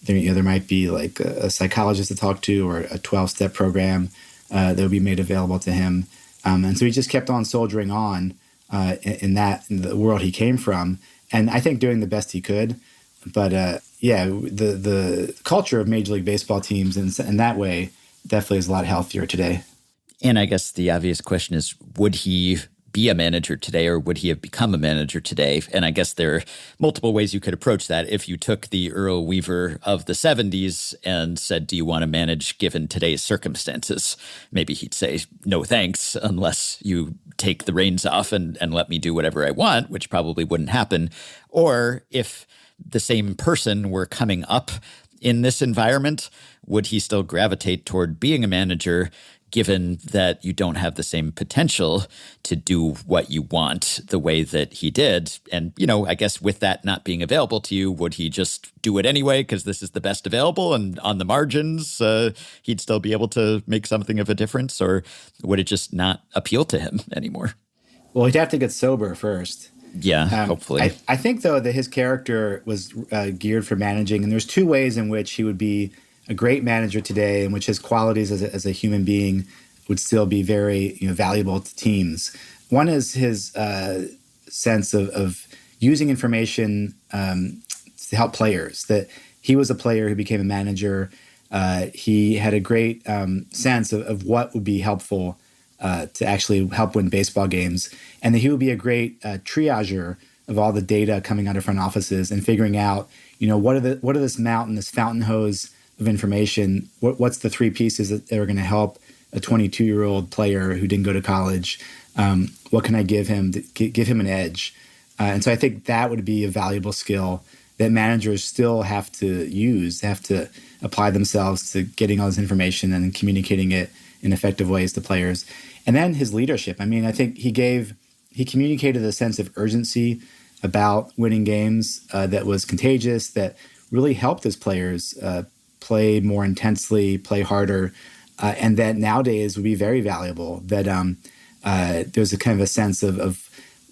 C: there might be like a psychologist to talk to or a 12-step program that would be made available to him. And so he just kept on soldiering on in the world he came from. And I think doing the best he could. But the culture of Major League Baseball teams in that way definitely is a lot healthier today.
B: And I guess the obvious question is, would he be a manager today or would he have become a manager today? And I guess there are multiple ways you could approach that. If you took the Earl Weaver of the 70s and said, do you want to manage given today's circumstances? Maybe he'd say, no thanks, unless you take the reins off and let me do whatever I want, which probably wouldn't happen. Or if the same person were coming up in this environment, would he still gravitate toward being a manager given that you don't have the same potential to do what you want the way that he did? And, I guess with that not being available to you, would he just do it anyway because this is the best available and on the margins he'd still be able to make something of a difference? Or would it just not appeal to him anymore?
C: Well, he'd have to get sober first.
B: Yeah, hopefully.
C: I think, though, that his character was geared for managing. And there's two ways in which he would be a great manager today, in which his qualities as a human being would still be very valuable to teams. One is his sense of using information to help players. That he was a player who became a manager. He had a great sense of what would be helpful to actually help win baseball games, and that he would be a great triager of all the data coming out of front offices and figuring out, what are this fountain hose of information. What's the three pieces that are going to help a 22-year-old player who didn't go to college? What can I give him to give him an edge? And so I think that would be a valuable skill that managers still have to use, have to apply themselves to getting all this information and communicating it in effective ways to players. And then his leadership. I mean, I think he communicated a sense of urgency about winning games that was contagious, that really helped his players play more intensely, play harder, and that nowadays would be very valuable. That there's a kind of a sense of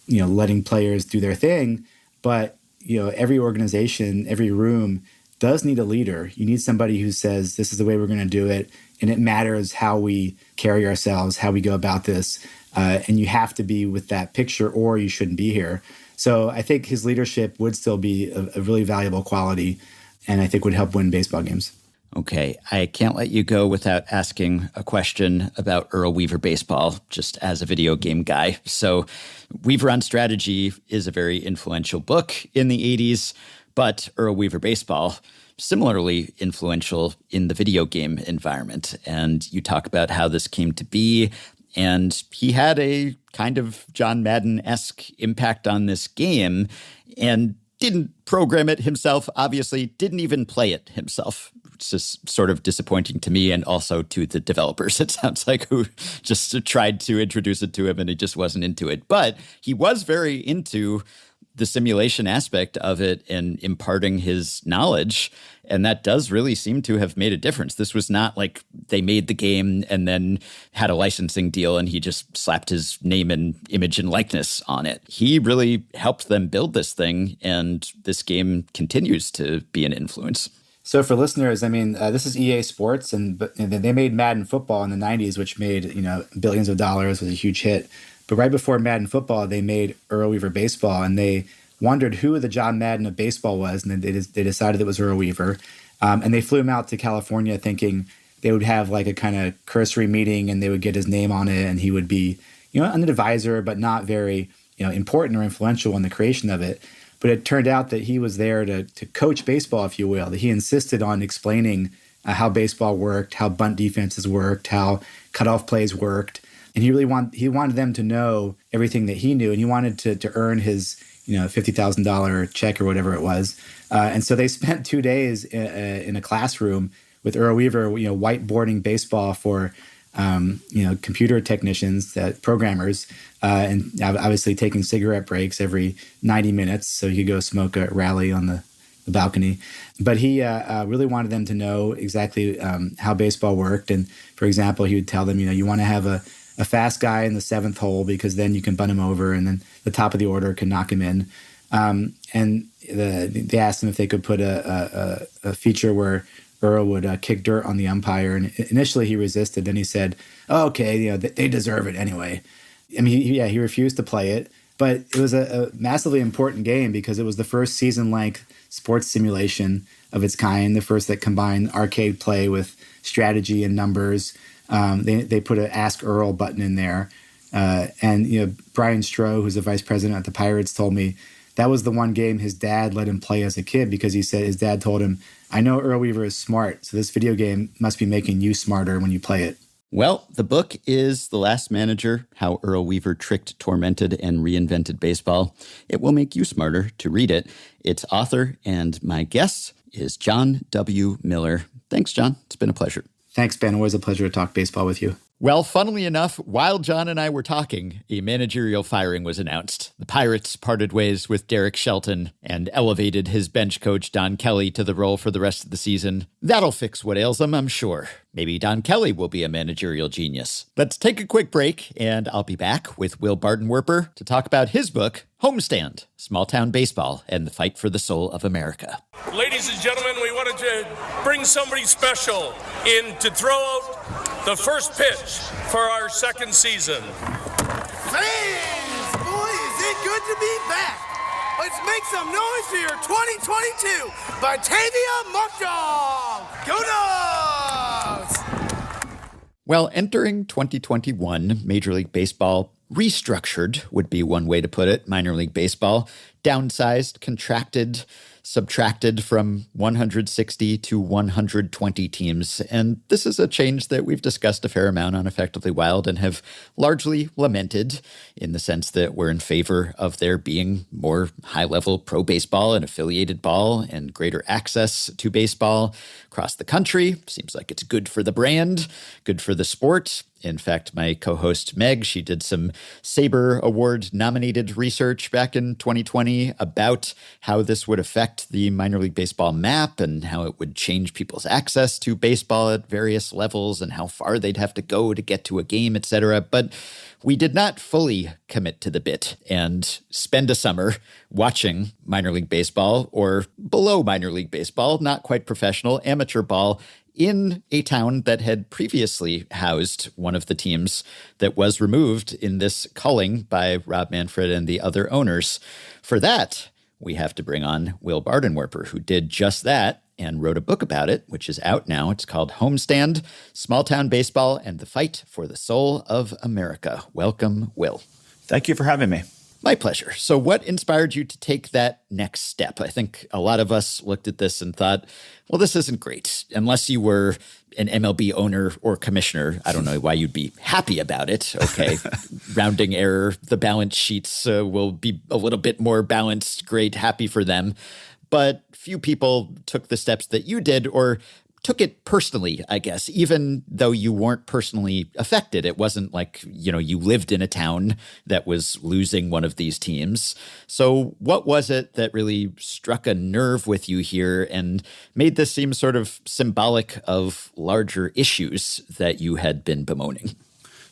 C: letting players do their thing, but every organization, every room does need a leader. You need somebody who says, this is the way we're going to do it, and it matters how we carry ourselves, how we go about this. and you have to be with that picture or you shouldn't be here. So I think his leadership would still be a really valuable quality, and I think would help win baseball games.
B: Okay, I can't let you go without asking a question about Earl Weaver baseball, just as a video game guy. So Weaver on Strategy is a very influential book in the 80s, but Earl Weaver baseball, similarly influential in the video game environment. And you talk about how this came to be, and he had a kind of John Madden-esque impact on this game, and didn't program it himself, obviously, didn't even play it himself. It's just sort of disappointing to me and also to the developers, it sounds like, who just tried to introduce it to him and he just wasn't into it. But he was very into the simulation aspect of it and imparting his knowledge. And that does really seem to have made a difference. This was not like they made the game and then had a licensing deal and he just slapped his name and image and likeness on it. He really helped them build this thing, and this game continues to be an influence.
C: So for listeners, I mean, this is EA Sports, and they made Madden Football in the 90s, which made, billions of dollars, was a huge hit. But right before Madden Football, they made Earl Weaver Baseball, and they wondered who the John Madden of baseball was, and then they decided it was Earl Weaver. And they flew him out to California thinking they would have like a kind of cursory meeting and they would get his name on it, and he would be, an advisor, but not very, important or influential in the creation of it. But it turned out that he was there to coach baseball, if you will, that he insisted on explaining how baseball worked, how bunt defenses worked, how cutoff plays worked. And he wanted them to know everything that he knew, and he wanted to earn his $50,000 check or whatever it was. And so they spent 2 days in a classroom with Earl Weaver, whiteboarding baseball for computer technicians, programmers, and obviously taking cigarette breaks every 90 minutes so he could go smoke a rally on the balcony. But he really wanted them to know exactly how baseball worked. And for example, he would tell them, you want to have a fast guy in the seventh hole because then you can bunt him over and then the top of the order can knock him in. And they asked him if they could put a feature where Earl would kick dirt on the umpire. And initially he resisted. Then he said, oh, okay, they deserve it anyway. I mean, he refused to play it. But it was a massively important game because it was the first season-length sports simulation of its kind, the first that combined arcade play with strategy and numbers. They put an Ask Earl button in there. And Brian Stroh, who's the vice president at the Pirates, told me that was the one game his dad let him play as a kid because he said his dad told him, I know Earl Weaver is smart, so this video game must be making you smarter when you play it.
B: Well, the book is The Last Manager, How Earl Weaver Tricked, Tormented, and Reinvented Baseball. It will make you smarter to read it. Its author and my guest is John W. Miller. Thanks, John. It's been a pleasure.
C: Thanks, Ben. Always a pleasure to talk baseball with you.
B: Well, funnily enough, while John and I were talking, a managerial firing was announced. The Pirates parted ways with Derek Shelton and elevated his bench coach, Don Kelly, to the role for the rest of the season. That'll fix what ails him, I'm sure. Maybe Don Kelly will be a managerial genius. Let's take a quick break, and I'll be back with Will Barton-Werper to talk about his book, Homestand, Small Town Baseball and the Fight for the Soul of America.
D: Ladies and gentlemen, we wanted to bring somebody special in to throw out the first pitch for our second season.
E: Fans, boy, is it good to be back. Let's make some noise for your 2022 Batavia Muckdog. Go Dogs!
B: Well, entering 2021, Major League Baseball restructured would be one way to put it. Minor League Baseball downsized, contracted, subtracted from 160 to 120 teams. And this is a change that we've discussed a fair amount on Effectively Wild and have largely lamented in the sense that we're in favor of there being more high-level pro baseball and affiliated ball and greater access to baseball across the country. Seems like it's good for the brand, good for the sport. In fact, my co-host Meg, she did some Saber Award-nominated research back in 2020 about how this would affect the minor league baseball map and how it would change people's access to baseball at various levels and how far they'd have to go to get to a game, etc. But we did not fully commit to the bit and spend a summer watching minor league baseball or below minor league baseball, not quite professional, amateur ball in a town that had previously housed one of the teams that was removed in this culling by Rob Manfred and the other owners. For that, we have to bring on Will Bardenwerper, who did just that and wrote a book about it, which is out now. It's called Homestand, Small Town Baseball and the Fight for the Soul of America. Welcome, Will.
F: Thank you for having me.
B: My pleasure. So what inspired you to take that next step? I think a lot of us looked at this and thought, well, this isn't great. Unless you were an MLB owner or commissioner, I don't know why you'd be happy about it. Okay, rounding error, the balance sheets will be a little bit more balanced. Great, happy for them. But few people took the steps that you did or took it personally, I guess, even though you weren't personally affected. It wasn't like, you lived in a town that was losing one of these teams. So what was it that really struck a nerve with you here and made this seem sort of symbolic of larger issues that you had been bemoaning?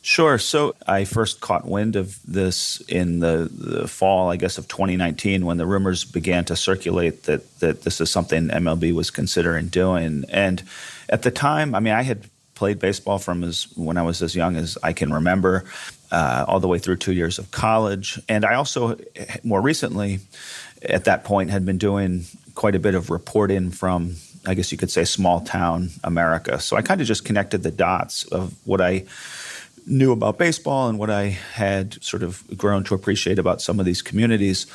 F: Sure. So I first caught wind of this in the fall, I guess, of 2019 when the rumors began to circulate that this is something MLB was considering doing. And at the time, I had played baseball from when I was as young as I can remember, all the way through 2 years of college. And I also, more recently, at that point, had been doing quite a bit of reporting from, I guess you could say, small town America. So I kind of just connected the dots of what I knew about baseball and what I had sort of grown to appreciate about some of these communities,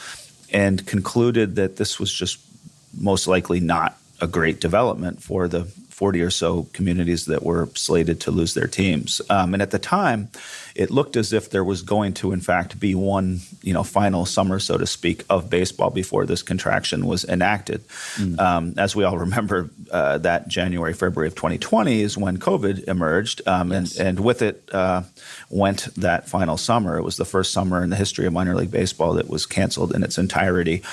F: and concluded that this was just most likely not a great development for the 40 or so communities that were slated to lose their teams. And at the time, it looked as if there was going to, in fact, be one, final summer, so to speak, of baseball before this contraction was enacted. As we all remember, that January, February of 2020 is when COVID emerged,
B: Yes.
F: and with it went that final summer. It was the first summer in the history of minor league baseball that was canceled in its entirety.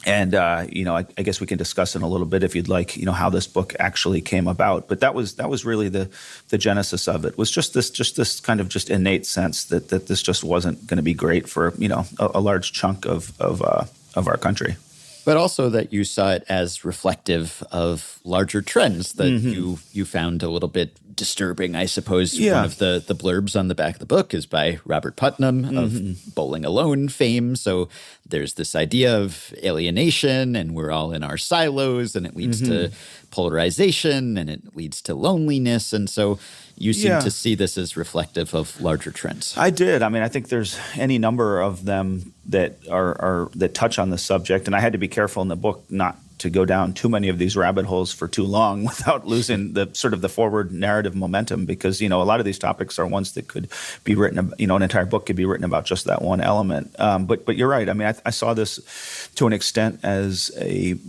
F: And, I guess we can discuss in a little bit if you'd like, how this book actually came about. But that was really the genesis of it, was just this kind of just innate sense that this just wasn't going to be great for, a large chunk of our country.
B: But also that you saw it as reflective of larger trends that you found a little bit disturbing, I suppose.
F: Yeah.
B: One of the blurbs on the back of the book is by Robert Putnam of Bowling Alone fame. So there's this idea of alienation and we're all in our silos and it leads to polarization and it leads to loneliness. And so you seem to see this as reflective of larger trends.
F: I did. I think there's any number of them that are that touch on the subject, and I had to be careful in the book not to go down too many of these rabbit holes for too long without losing the sort of the forward narrative momentum, because a lot of these topics are ones that could be written, an entire book could be written about just that one element. But you're right. I saw this to an extent as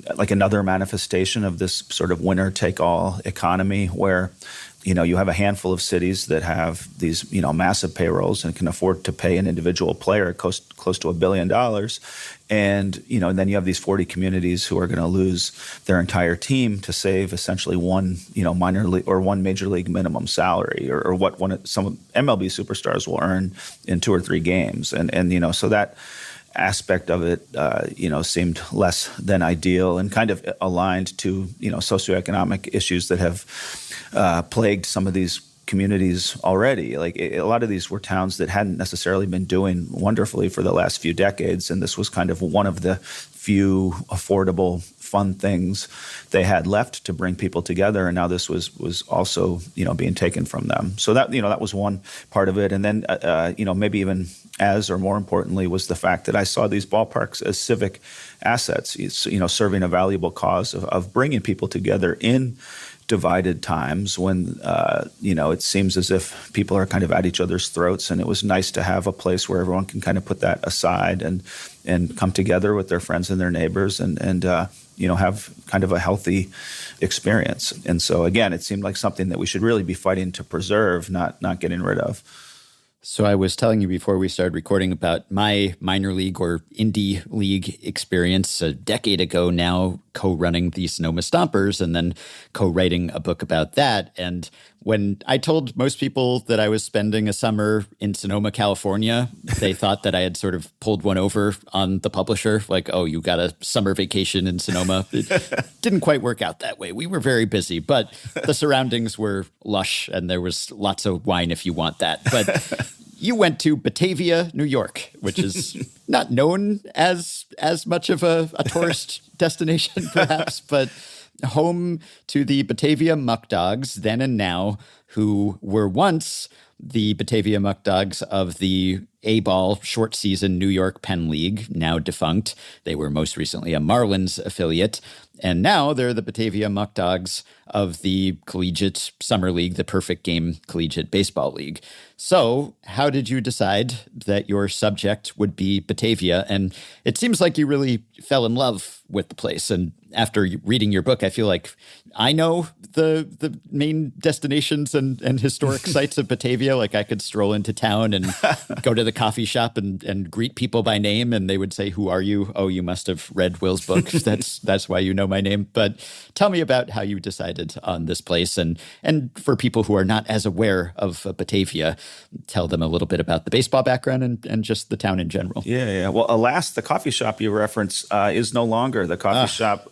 F: another manifestation of this sort of winner take all economy where you have a handful of cities that have these, massive payrolls and can afford to pay an individual player close to $1 billion. And, then you have these 40 communities who are going to lose their entire team to save essentially one, minor league or one major league minimum salary or what some MLB superstars will earn in 2 or 3 games. And so that aspect of it, seemed less than ideal and kind of aligned to, socioeconomic issues that have plagued some of these communities already. Like a lot of these were towns that hadn't necessarily been doing wonderfully for the last few decades, and this was kind of one of the few affordable, fun things they had left to bring people together, and now this was also being taken from them. So that that was one part of it, and then maybe even as or more importantly was the fact that I saw these ballparks as civic assets, serving a valuable cause of bringing people together in divided times when, it seems as if people are kind of at each other's throats. And it was nice to have a place where everyone can kind of put that aside and come together with their friends and their neighbors and have kind of a healthy experience. And so, again, it seemed like something that we should really be fighting to preserve, not getting rid of.
B: So I was telling you before we started recording about my minor league or indie league experience a decade ago now, co-running the Sonoma Stompers and then co-writing a book about that. And when I told most people that I was spending a summer in Sonoma, California, they thought that I had sort of pulled one over on the publisher, like, oh, you got a summer vacation in Sonoma. It didn't quite work out that way. We were very busy, but the surroundings were lush and there was lots of wine if you want that. But you went to Batavia, New York, which is not known as much of a tourist destination, perhaps, but home to the Batavia Muck Dogs, then and now, who were once the Batavia Muck Dogs of the A-ball short season New York Penn League, now defunct. They were most recently a Marlins affiliate. And now they're the Batavia Muck Dogs of the Collegiate Summer League, the Perfect Game Collegiate Baseball League. So how did you decide that your subject would be Batavia? And it seems like you really fell in love with the place. And after reading your book, I feel like I know the main destinations and historic sites of Batavia. Like I could stroll into town and go to the coffee shop and greet people by name, and they would say, "Who are you?" "Oh, you must have read Will's book. That's why you know my name." But tell me about how you decided on this place, and for people who are not as aware of Batavia, tell them a little bit about the baseball background and just the town in general.
F: Yeah. Well, alas, the coffee shop you reference is no longer. The coffee shop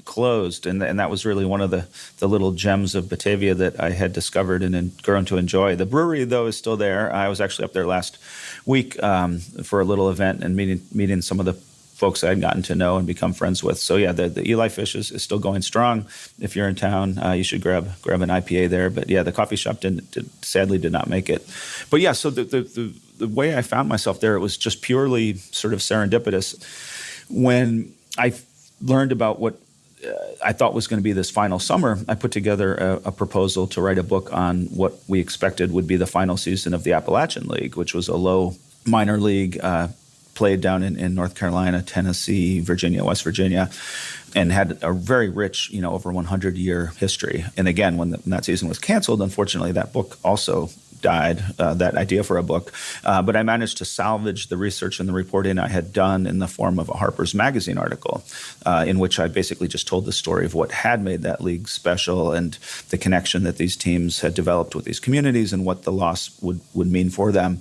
F: closed, and that was really one of the little gems of Batavia that I had discovered and grown to enjoy. The brewery, though, is still there. I was actually up there last week for a little event and meeting some of the folks I had gotten to know and become friends with. So yeah, the Eli Fish is still going strong. If you're in town, you should grab an IPA there. But yeah, the coffee shop sadly did not make it. But yeah, so the way I found myself there, it was just purely sort of serendipitous. When I learned about what I thought was going to be this final summer, I put together a proposal to write a book on what we expected would be the final season of the Appalachian League, which was a low minor league played down in North Carolina, Tennessee, Virginia, West Virginia, and had a very rich, over 100-year history. And again, when that season was canceled, unfortunately, that book also died, that idea for a book. But I managed to salvage the research and the reporting I had done in the form of a Harper's Magazine article, in which I basically just told the story of what had made that league special and the connection that these teams had developed with these communities and what the loss would mean for them.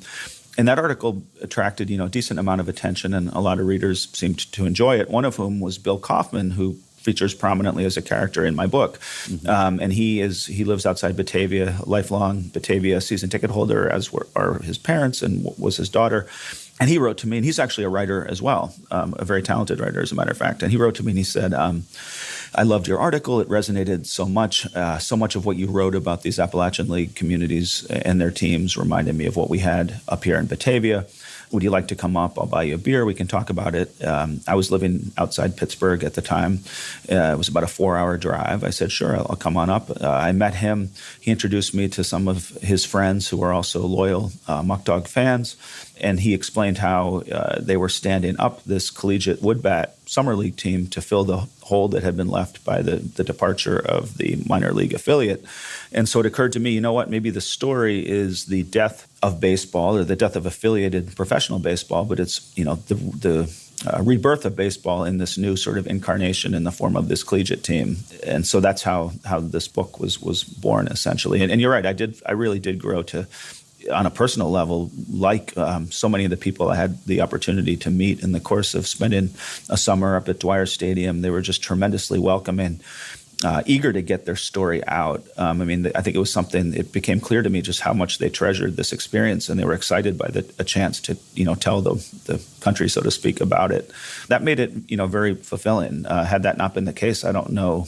F: And that article attracted, a decent amount of attention, and a lot of readers seemed to enjoy it, one of whom was Bill Kaufman, who features prominently as a character in my book. Mm-hmm. And he lives outside Batavia, lifelong Batavia season ticket holder, as are his parents and was his daughter. And he wrote to me, and he's actually a writer as well, a very talented writer, as a matter of fact. And he wrote to me and he said, I loved your article. It resonated so much. So much of what you wrote about these Appalachian League communities and their teams reminded me of what we had up here in Batavia. Would you like to come up? I'll buy you a beer. We can talk about it. I was living outside Pittsburgh at the time. It was about a 4-hour drive. I said, sure, I'll come on up. I met him. He introduced me to some of his friends who are also loyal Muck Dog fans. And he explained how they were standing up this collegiate woodbat summer league team to fill the hole that had been left by the departure of the minor league affiliate. And so it occurred to me, you know what, maybe the story is the death of baseball or the death of affiliated professional baseball, but it's, the rebirth of baseball in this new sort of incarnation in the form of this collegiate team. And so that's how this book was born, essentially. And you're right, I really did grow to, on a personal level, like so many of the people I had the opportunity to meet in the course of spending a summer up at Dwyer Stadium. They were just tremendously welcoming, eager to get their story out. I think it became clear to me just how much they treasured this experience, and they were excited by a chance to, tell the country, so to speak, about it. That made it, very fulfilling. Had that not been the case, I don't know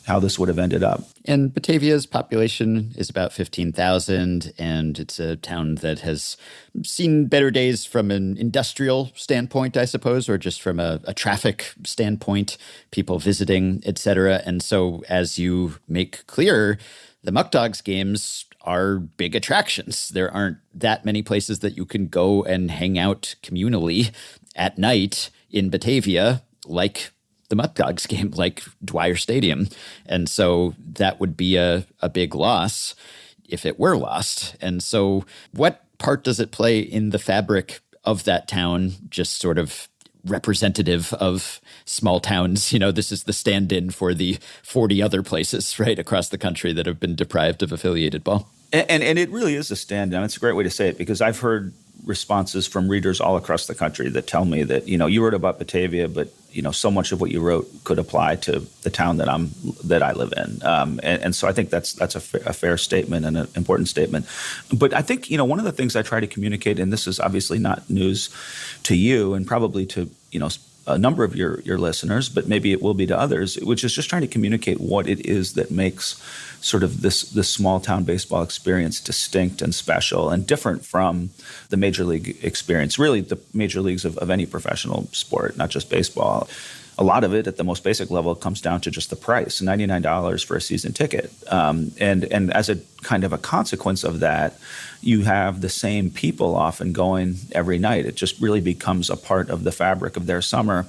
F: how this would have ended up.
B: And Batavia's population is about 15,000, and it's a town that has seen better days from an industrial standpoint, I suppose, or just from a traffic standpoint, people visiting, et cetera. And so, as you make clear, the Muck Dogs games are big attractions. There aren't that many places that you can go and hang out communally at night in Batavia, like the Muck Dogs game, like Dwyer Stadium. And so that would be a big loss if it were lost. And so what part does it play in the fabric of that town, just sort of representative of small towns. This is the stand-in for the 40 other places right across the country that have been deprived of affiliated ball.
F: And it really is a stand-in. It's a great way to say it, because I've heard responses from readers all across the country that tell me that, you wrote about Batavia, but, so much of what you wrote could apply to the town that I live in. And so I think that's a fair statement and an important statement. But I think, one of the things I try to communicate, and this is obviously not news to you and probably to, a number of your listeners, but maybe it will be to others, which is just trying to communicate what it is that makes sort of this small town baseball experience distinct and special and different from the major league experience, really the major leagues of any professional sport, not just baseball. A lot of it at the most basic level comes down to just the price, $99 for a season ticket. And as a kind of a consequence of that, you have the same people often going every night. It just really becomes a part of the fabric of their summer.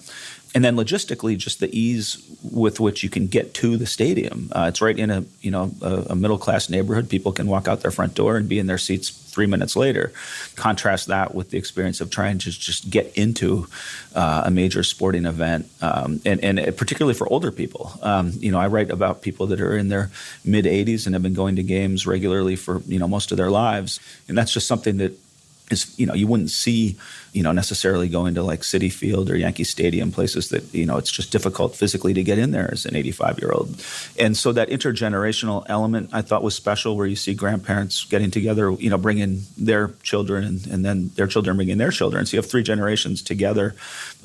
F: And then logistically, just the ease with which you can get to the stadium. It's right in a middle-class neighborhood. People can walk out their front door and be in their seats 3 minutes later. Contrast that with the experience of trying to just get into a major sporting event, and particularly for older people. I write about people that are in their mid-80s and have been going to games regularly for most of their lives, and that's just something that is you wouldn't see necessarily going to like Citi Field or Yankee Stadium, places that it's just difficult physically to get in there as an 85-year-old. And so that intergenerational element I thought was special, where you see grandparents getting together, bringing their children and then their children bringing their children. So you have 3 generations together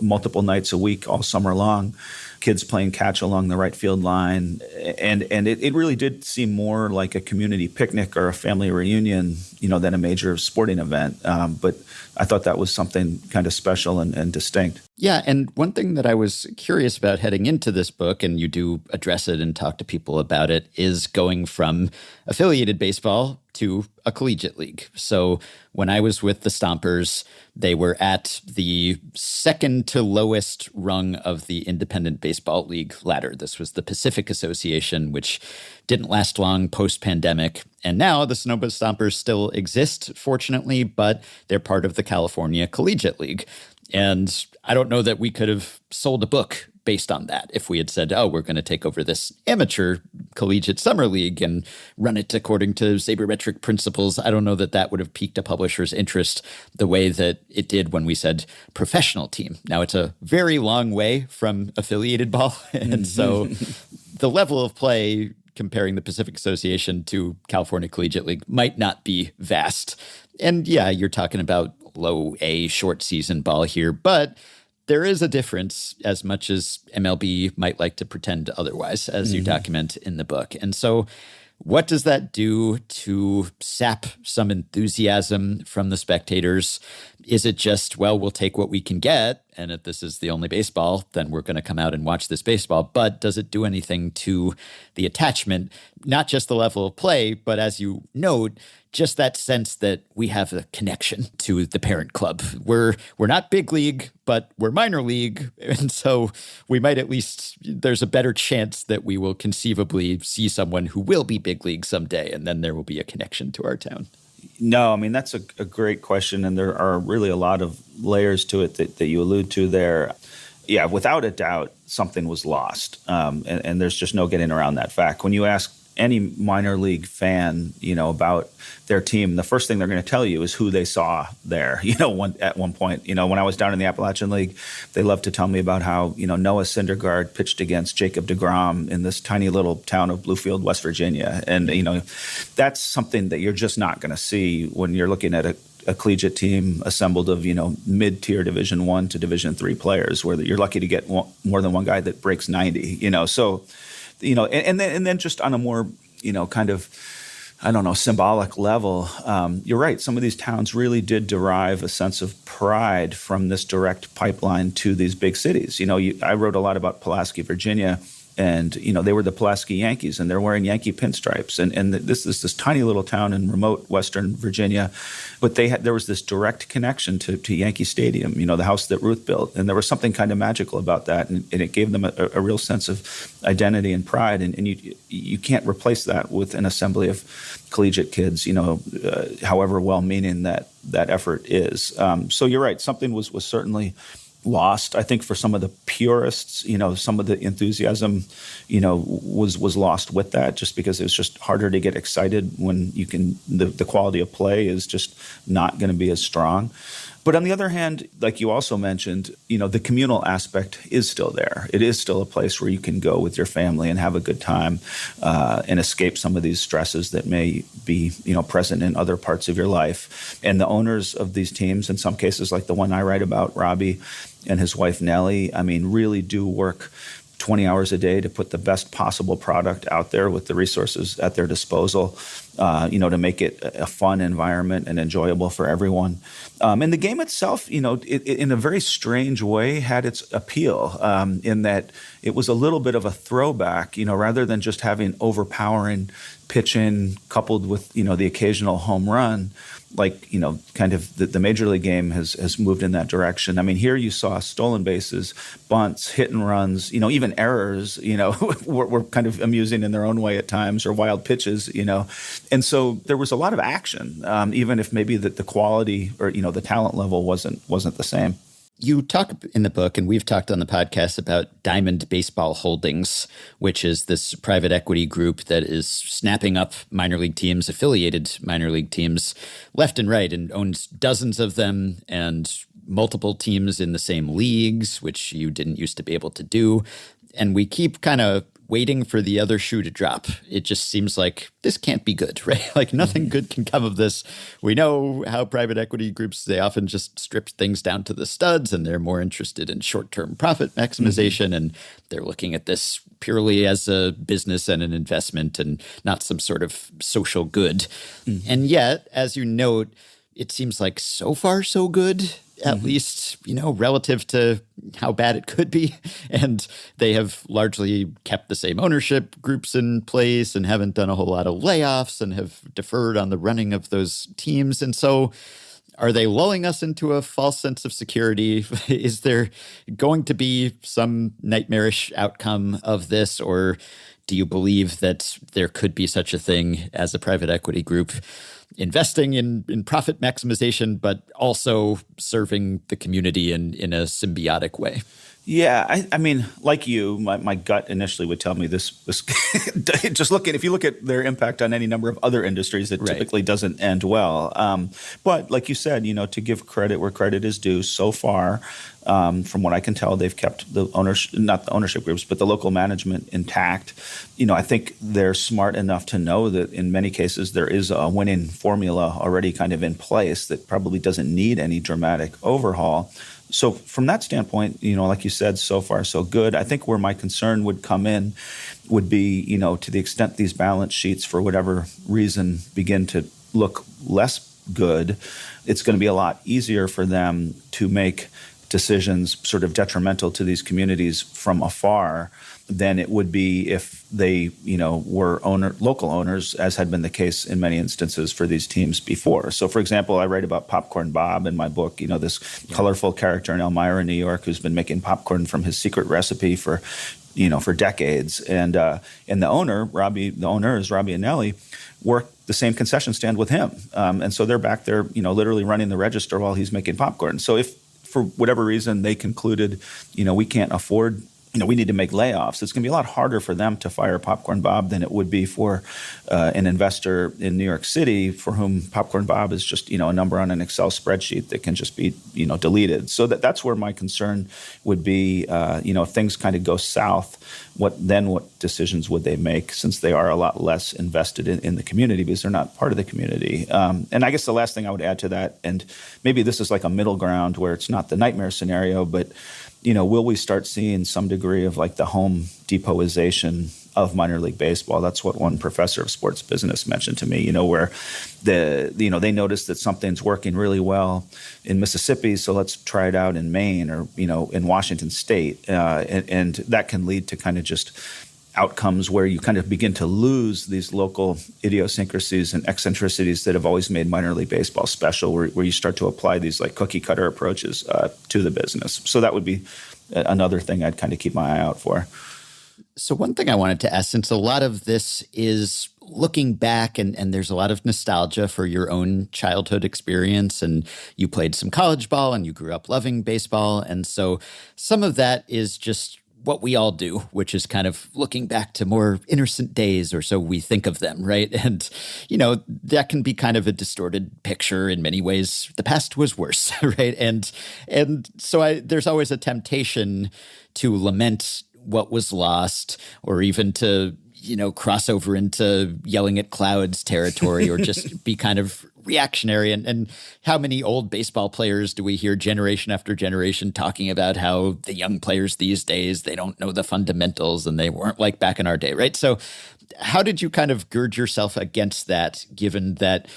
F: multiple nights a week all summer long. Kids playing catch along the right field line. And it really did seem more like a community picnic or a family reunion, than a major sporting event. But I thought that was something kind of special and distinct.
B: Yeah, and one thing that I was curious about heading into this book, and you do address it and talk to people about it, is going from affiliated baseball to a collegiate league. So when I was with the Stompers, they were at the second to lowest rung of the Independent Baseball League ladder. This was the Pacific Association, which didn't last long post-pandemic. And now the Sonoma Stompers still exist, fortunately, but they're part of the California Collegiate League. And I don't know that we could have sold a book based on that if we had said, oh, we're going to take over this amateur collegiate summer league and run it according to sabermetric principles. I don't know that that would have piqued a publisher's interest the way that it did when we said professional team. Now, it's a very long way from affiliated ball. And so the level of play comparing the Pacific Association to California Collegiate League might not be vast. And yeah, you're talking about low A short season ball here, but there is a difference, as much as MLB might like to pretend otherwise, as you document in the book. And so what does that do to sap some enthusiasm from the spectators? Is it just, well, we'll take what we can get, and if this is the only baseball, then we're going to come out and watch this baseball? But does it do anything to the attachment, not just the level of play, but as you note, just that sense that we have a connection to the parent club? We're not big league, but we're minor league. And so we might at least, there's a better chance that we will conceivably see someone who will be big league someday, and then there will be a connection to our town.
F: No, I mean, that's a great question, and there are really a lot of layers to it that you allude to there. Yeah, without a doubt, something was lost, and there's just no getting around that fact. When you ask any minor league fan, about their team, the first thing they're going to tell you is who they saw there. At one point, when I was down in the Appalachian League, they loved to tell me about how, Noah Syndergaard pitched against Jacob deGrom in this tiny little town of Bluefield, West Virginia. And, that's something that you're just not going to see when you're looking at a collegiate team assembled of, mid-tier Division I to Division III players, where you're lucky to get more than one guy that breaks 90, So, and then just on a more, kind of, symbolic level, you're right. Some of these towns really did derive a sense of pride from this direct pipeline to these big cities. I wrote a lot about Pulaski, Virginia, and, they were the Pulaski Yankees, and they're wearing Yankee pinstripes. And this is this tiny little town in remote Western Virginia, but there was this direct connection to Yankee Stadium, the house that Ruth built. And there was something kind of magical about that, and it gave them a real sense of identity and pride. And you can't replace that with an assembly of collegiate kids, however well-meaning that effort is. So you're right, something was certainly lost. I think for some of the purists, some of the enthusiasm, was lost with that, just because it was just harder to get excited when the quality of play is just not going to be as strong. But on the other hand, like you also mentioned, the communal aspect is still there. It is still a place where you can go with your family and have a good time and escape some of these stresses that may be, present in other parts of your life. And the owners of these teams, in some cases like the one I write about, Robbie and his wife Nellie, really do work 20 hours a day to put the best possible product out there with the resources at their disposal, to make it a fun environment and enjoyable for everyone. And the game itself, it in a very strange way had its appeal in that it was a little bit of a throwback, rather than just having overpowering pitching coupled with, the occasional home run. Kind of the Major League game has moved in that direction. Here you saw stolen bases, bunts, hit and runs, even errors, were kind of amusing in their own way at times, or wild pitches, And so there was a lot of action, even if maybe the quality or, the talent level wasn't the same.
B: You talk in the book, and we've talked on the podcast, about Diamond Baseball Holdings, which is this private equity group that is snapping up minor league teams, affiliated minor league teams, left and right, and owns dozens of them and multiple teams in the same leagues, which you didn't used to be able to do. And we keep kind of waiting for the other shoe to drop. It just seems like this can't be good, right? Like nothing good can come of this. We know how private equity groups, they often just strip things down to the studs, and they're more interested in short-term profit maximization. And they're looking at this purely as a business and an investment and not some sort of social good. And yet, as you note, it seems like so far so good, at least, relative to how bad it could be. And they have largely kept the same ownership groups in place and haven't done a whole lot of layoffs and have deferred on the running of those teams. And so are they lulling us into a false sense of security? Is there going to be some nightmarish outcome of this? Or do you believe that there could be such a thing as a private equity group investing in profit maximization, but also serving the community in a symbiotic way?
F: Yeah, I mean, like you, my gut initially would tell me this just if you look at their impact on any number of other industries, it typically doesn't end well. But like you said, to give credit where credit is due, so far, from what I can tell, they've kept the not the ownership groups, but the local management intact. I think they're smart enough to know that in many cases there is a winning formula already kind of in place that probably doesn't need any dramatic overhaul. So from that standpoint, like you said, so far so good. I think where my concern would come in would be, to the extent these balance sheets for whatever reason begin to look less good, it's going to be a lot easier for them to make decisions sort of detrimental to these communities from afar than it would be if they, were local owners, as had been the case in many instances for these teams before. So, for example, I write about Popcorn Bob in my book, this colorful character in Elmira, New York, who's been making popcorn from his secret recipe for decades. And the owners, Robbie and Nellie, work the same concession stand with him. And so they're back there, literally running the register while he's making popcorn. So if for whatever reason they concluded, we can't afford, we need to make layoffs, it's going to be a lot harder for them to fire Popcorn Bob than it would be for an investor in New York City for whom Popcorn Bob is just, a number on an Excel spreadsheet that can just be, deleted. So that's where my concern would be, if things kind of go south, what decisions would they make, since they are a lot less invested in the community because they're not part of the community. And I guess the last thing I would add to that, and maybe this is like a middle ground where it's not the nightmare scenario, but will we start seeing some degree of like the Home Depotization of minor league baseball? That's what one professor of sports business mentioned to me, where they noticed that something's working really well in Mississippi, so let's try it out in Maine or, in Washington State. And that can lead to kind of just outcomes where you kind of begin to lose these local idiosyncrasies and eccentricities that have always made minor league baseball special, where you start to apply these like cookie cutter approaches to the business. So that would be another thing I'd kind of keep my eye out for.
B: So one thing I wanted to ask, since a lot of this is looking back and there's a lot of nostalgia for your own childhood experience, and you played some college ball and you grew up loving baseball. And so some of that is just what we all do, which is kind of looking back to more innocent days, or so we think of them, right? And, that can be kind of a distorted picture in many ways. The past was worse, right? And so there's always a temptation to lament what was lost, or even to, cross over into yelling at clouds territory, or just be kind of reactionary. And how many old baseball players do we hear generation after generation talking about how the young players these days, they don't know the fundamentals and they weren't like back in our day, right? So how did you kind of gird yourself against that, given that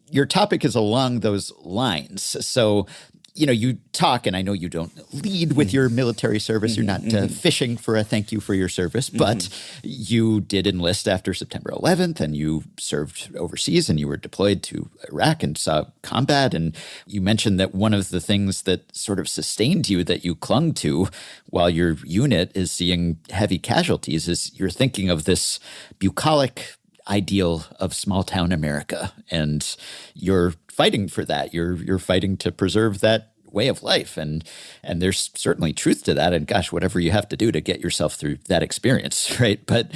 B: your topic is along those lines? So you talk, and I know you don't lead with your military service. You're not fishing for a thank you for your service, but you did enlist after September 11th, and you served overseas, and you were deployed to Iraq and saw combat. And you mentioned that one of the things that sort of sustained you, that you clung to while your unit is seeing heavy casualties, is you're thinking of this bucolic ideal of small town America, and you're fighting for that. You're fighting to preserve that way of life, and there's certainly truth to that. And gosh, whatever you have to do to get yourself through that experience, right? But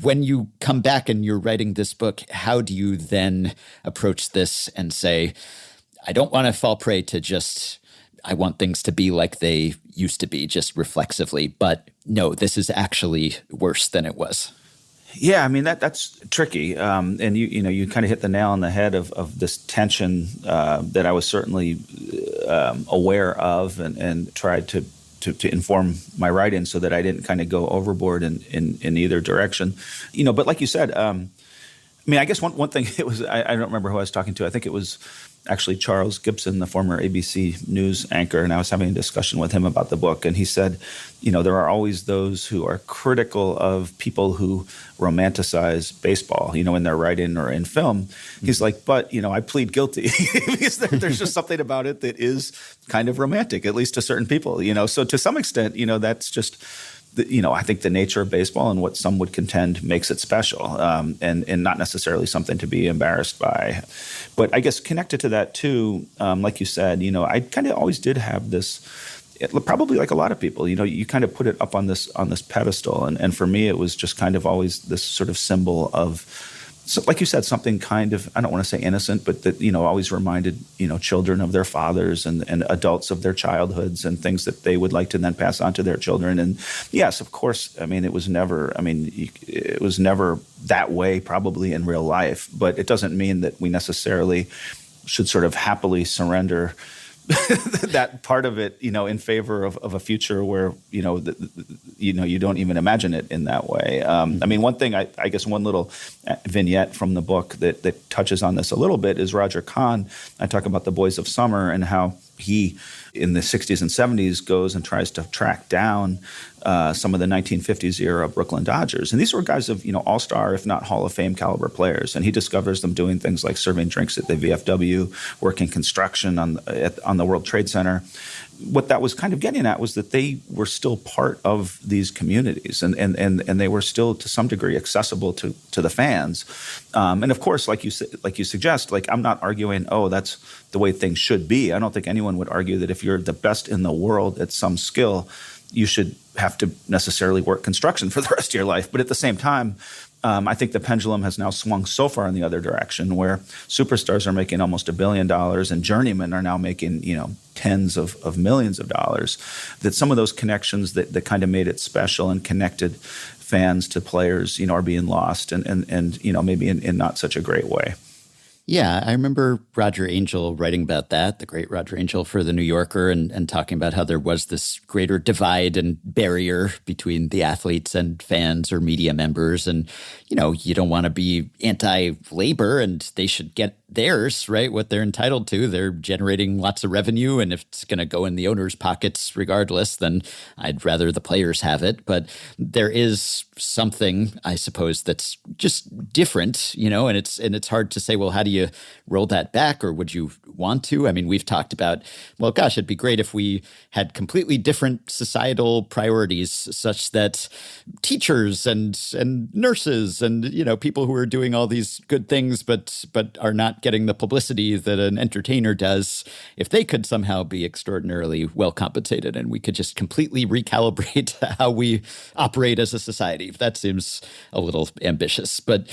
B: when you come back and you're writing this book, how do you then approach this and say, I don't want to fall prey to just, I want things to be like they used to be, just reflexively, but no, this is actually worse than it was?
F: Yeah, I mean, that's tricky. And you kind of hit the nail on the head of this tension that I was certainly aware of, and tried to inform my writing so that I didn't kind of go overboard in either direction. But like you said, I guess one thing, it was, I don't remember who I was talking to. I think it was actually Charles Gibson, the former ABC News anchor, and I was having a discussion with him about the book, and he said, there are always those who are critical of people who romanticize baseball, in their writing or in film. He's like, but, I plead guilty because there's just something about it that is kind of romantic, at least to certain people, So to some extent, that's just, I think the nature of baseball and what some would contend makes it special, and not necessarily something to be embarrassed by. But I guess connected to that too, like you said, I kind of always did have this, probably like a lot of people, you kind of put it up on this pedestal, and for me it was just kind of always this sort of symbol of, so, like you said, something kind of, I don't want to say innocent, but that, always reminded, children of their fathers, and adults of their childhoods, and things that they would like to then pass on to their children. And yes, of course, it was never that way probably in real life, but it doesn't mean that we necessarily should sort of happily surrender that part of it, in favor of a future where, you don't even imagine it in that way. One thing, I guess one little vignette from the book that touches on this a little bit is Roger Kahn. I talk about the Boys of Summer and how he, in the 60s and 70s, goes and tries to track down some of the 1950s era Brooklyn Dodgers. And these were guys of, all-star, if not Hall of Fame caliber players. And he discovers them doing things like serving drinks at the VFW, working construction on the World Trade Center. What that was kind of getting at was that they were still part of these communities, and they were still to some degree accessible to the fans. And of course, like you suggest, I'm not arguing, that's the way things should be. I don't think anyone would argue that if you're the best in the world at some skill, you should have to necessarily work construction for the rest of your life. But at the same time, I think the pendulum has now swung so far in the other direction, where superstars are making almost $1 billion and journeymen are now making, tens of millions of dollars, that some of those connections that kind of made it special and connected fans to players, are being lost, and maybe in not such a great way.
B: Yeah, I remember Roger Angell writing about that, the great Roger Angell for The New Yorker, and talking about how there was this greater divide and barrier between the athletes and fans or media members. And, you don't want to be anti-labor, and they should get theirs, right? What they're entitled to. They're generating lots of revenue, and if it's going to go in the owner's pockets regardless, then I'd rather the players have it. But there is something, I suppose, that's just different, and it's hard to say, well, how do you roll that back, or would you want to. I mean, we've talked about, well, gosh, it'd be great if we had completely different societal priorities such that teachers and nurses and, people who are doing all these good things but are not getting the publicity that an entertainer does, if they could somehow be extraordinarily well compensated and we could just completely recalibrate how we operate as a society. That seems a little ambitious. But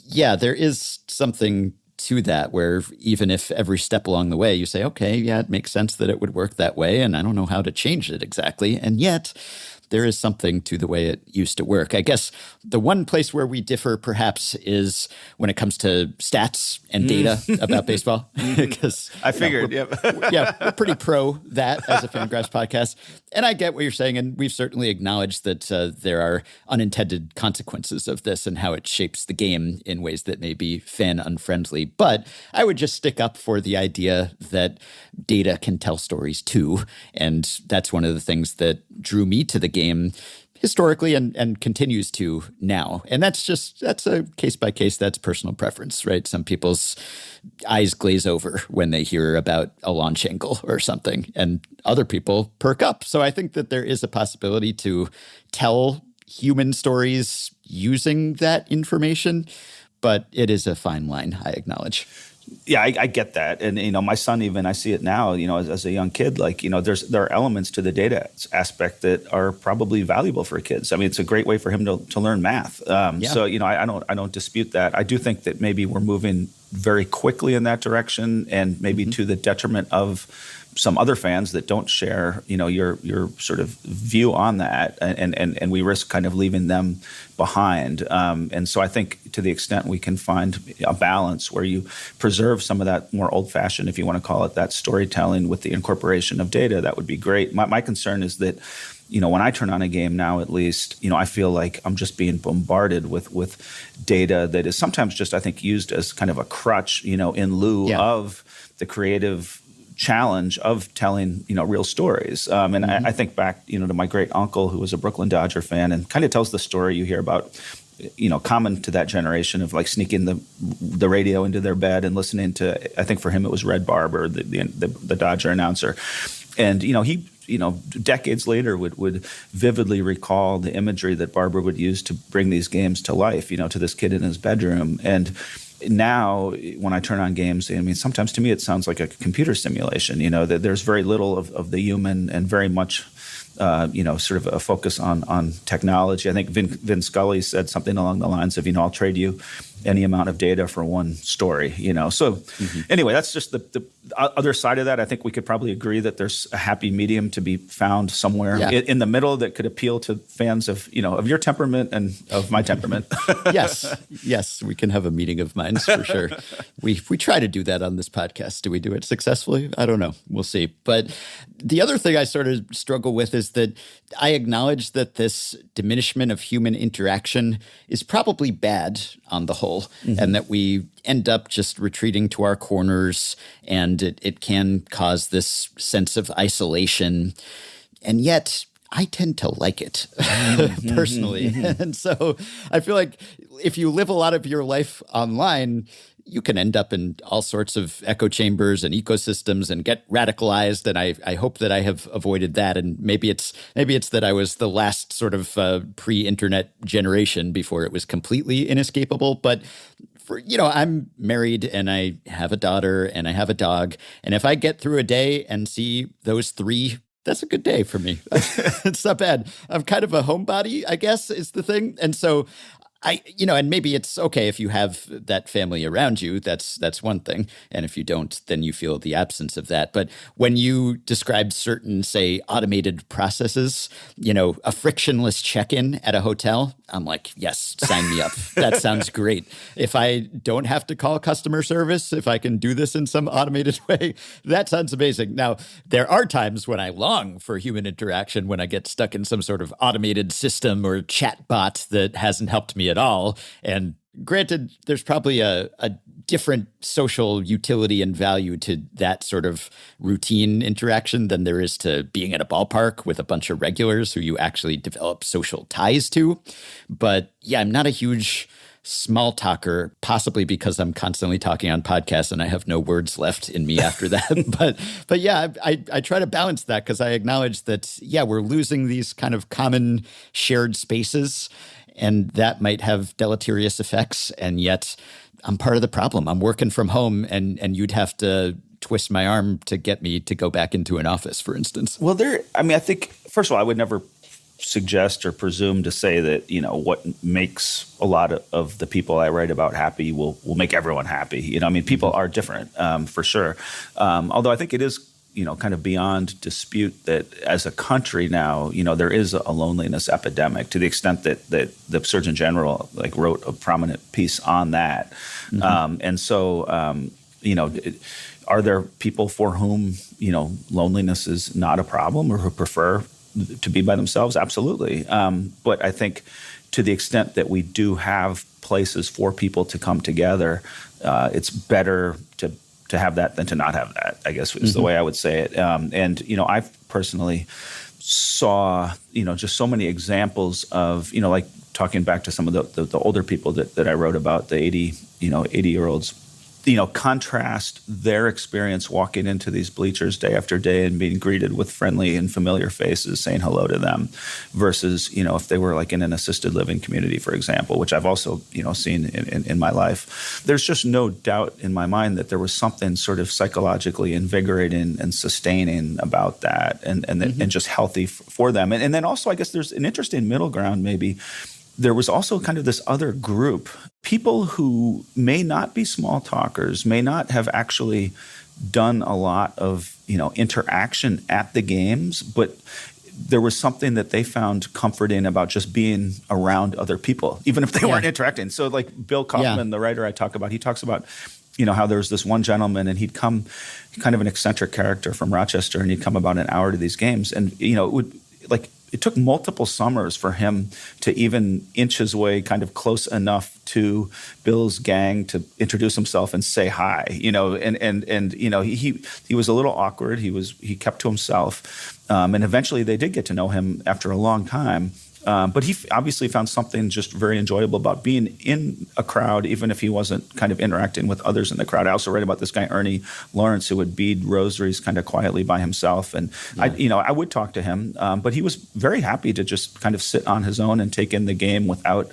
B: yeah, there is something to that where even if every step along the way you say, okay, yeah, it makes sense that it would work that way, and I don't know how to change it exactly. And yet there is something to the way it used to work. I guess the one place where we differ perhaps is when it comes to stats and data about baseball. Because
F: I figured,
B: we're pretty pro that as a FanGraphs podcast. And I get what you're saying, and we've certainly acknowledged that there are unintended consequences of this and how it shapes the game in ways that may be fan unfriendly. But I would just stick up for the idea that data can tell stories too. And that's one of the things that drew me to the game historically and continues to now. And that's a case by case, that's personal preference, right? Some people's eyes glaze over when they hear about a launch angle or something, and other people perk up. So I think that there is a possibility to tell human stories using that information, but it is a fine line, I acknowledge.
F: Yeah, I get that. And, my son, even I see it now, as a young kid, there are elements to the data aspect that are probably valuable for kids. I mean, it's a great way for him to learn math. So, I don't dispute that. I do think that maybe we're moving very quickly in that direction, and maybe to the detriment of some other fans that don't share, your sort of view on that, and we risk kind of leaving them behind. And so I think to the extent we can find a balance where you preserve some of that more old-fashioned, if you want to call it that, storytelling with the incorporation of data, that would be great. My concern is that, when I turn on a game now, at least, I feel like I'm just being bombarded with data that is sometimes just, I think, used as kind of a crutch, in lieu of the creative challenge of telling, real stories. And I think back, to my great uncle who was a Brooklyn Dodger fan and kind of tells the story you hear about, common to that generation of like sneaking the radio into their bed and listening to, I think for him it was Red Barber, the Dodger announcer. And, he, decades later would vividly recall the imagery that Barber would use to bring these games to life, to this kid in his bedroom. And now, when I turn on games, I mean, sometimes to me it sounds like a computer simulation. That there's very little of the human and very much, sort of a focus on technology. I think Vin Scully said something along the lines of, I'll trade you any amount of data for one story. So anyway, that's just the other side of that. I think we could probably agree that there's a happy medium to be found somewhere in the middle that could appeal to fans of your temperament and of my temperament.
B: Yes, we can have a meeting of minds for sure. We try to do that on this podcast. Do we do it successfully? I don't know. We'll see. But the other thing I sort of struggle with is that I acknowledge that this diminishment of human interaction is probably bad on the whole, and that we end up just retreating to our corners, and it can cause this sense of isolation. And yet I tend to like it personally. And so I feel like if you live a lot of your life online, you can end up in all sorts of echo chambers and ecosystems and get radicalized. And I hope that I have avoided that. And maybe it's that I was the last sort of pre-internet generation before it was completely inescapable. But I'm married and I have a daughter and I have a dog. And if I get through a day and see those three, that's a good day for me. It's not bad. I'm kind of a homebody, I guess, is the thing. And so and maybe it's okay if you have that family around you, that's one thing. And if you don't, then you feel the absence of that. But when you describe certain, say, automated processes, a frictionless check-in at a hotel, I'm like, yes, sign me up. That sounds great. If I don't have to call customer service, if I can do this in some automated way, that sounds amazing. Now, there are times when I long for human interaction, when I get stuck in some sort of automated system or chat bot that hasn't helped me at all. And granted, there's probably a different social utility and value to that sort of routine interaction than there is to being at a ballpark with a bunch of regulars who you actually develop social ties to. But yeah, I'm not a huge small talker, possibly because I'm constantly talking on podcasts and I have no words left in me after that. But yeah, I try to balance that because I acknowledge that, yeah, we're losing these kind of common shared spaces, and that might have deleterious effects. And yet I'm part of the problem. I'm working from home, and you'd have to twist my arm to get me to go back into an office, for instance.
F: Well, I think, first of all, I would never suggest or presume to say that, what makes a lot of the people I write about happy will make everyone happy. People are different, for sure. Although I think it is, kind of beyond dispute that as a country now, there is a loneliness epidemic, to the extent that the Surgeon General wrote a prominent piece on that. And so, are there people for whom, loneliness is not a problem, or who prefer to be by themselves? Absolutely. But I think to the extent that we do have places for people to come together, it's better to have that than to not have that, I guess is the way I would say it. And I personally saw, just so many examples of, like talking back to some of the older people that I wrote about, the 80-year-olds, contrast their experience walking into these bleachers day after day and being greeted with friendly and familiar faces saying hello to them versus, if they were in an assisted living community, for example, which I've also, seen in my life. There's just no doubt in my mind that there was something sort of psychologically invigorating and sustaining about that and just healthy for them. And then also, I guess there's an interesting middle ground maybe. There was also kind of this other group, people who may not be small talkers, may not have actually done a lot of, interaction at the games, but there was something that they found comfort in about just being around other people, even if they weren't interacting. So Bill Kaufman, the writer I talk about, he talks about, how there was this one gentleman and he'd come, kind of an eccentric character from Rochester, and he'd come about an hour to these games. And, it took multiple summers for him to even inch his way kind of close enough to Bill's gang to introduce himself and say hi, he was a little awkward. He kept to himself. And eventually they did get to know him after a long time. But he obviously found something just very enjoyable about being in a crowd, even if he wasn't kind of interacting with others in the crowd. I also read about this guy, Ernie Lawrence, who would bead rosaries kind of quietly by himself. And I would talk to him, but he was very happy to just kind of sit on his own and take in the game without,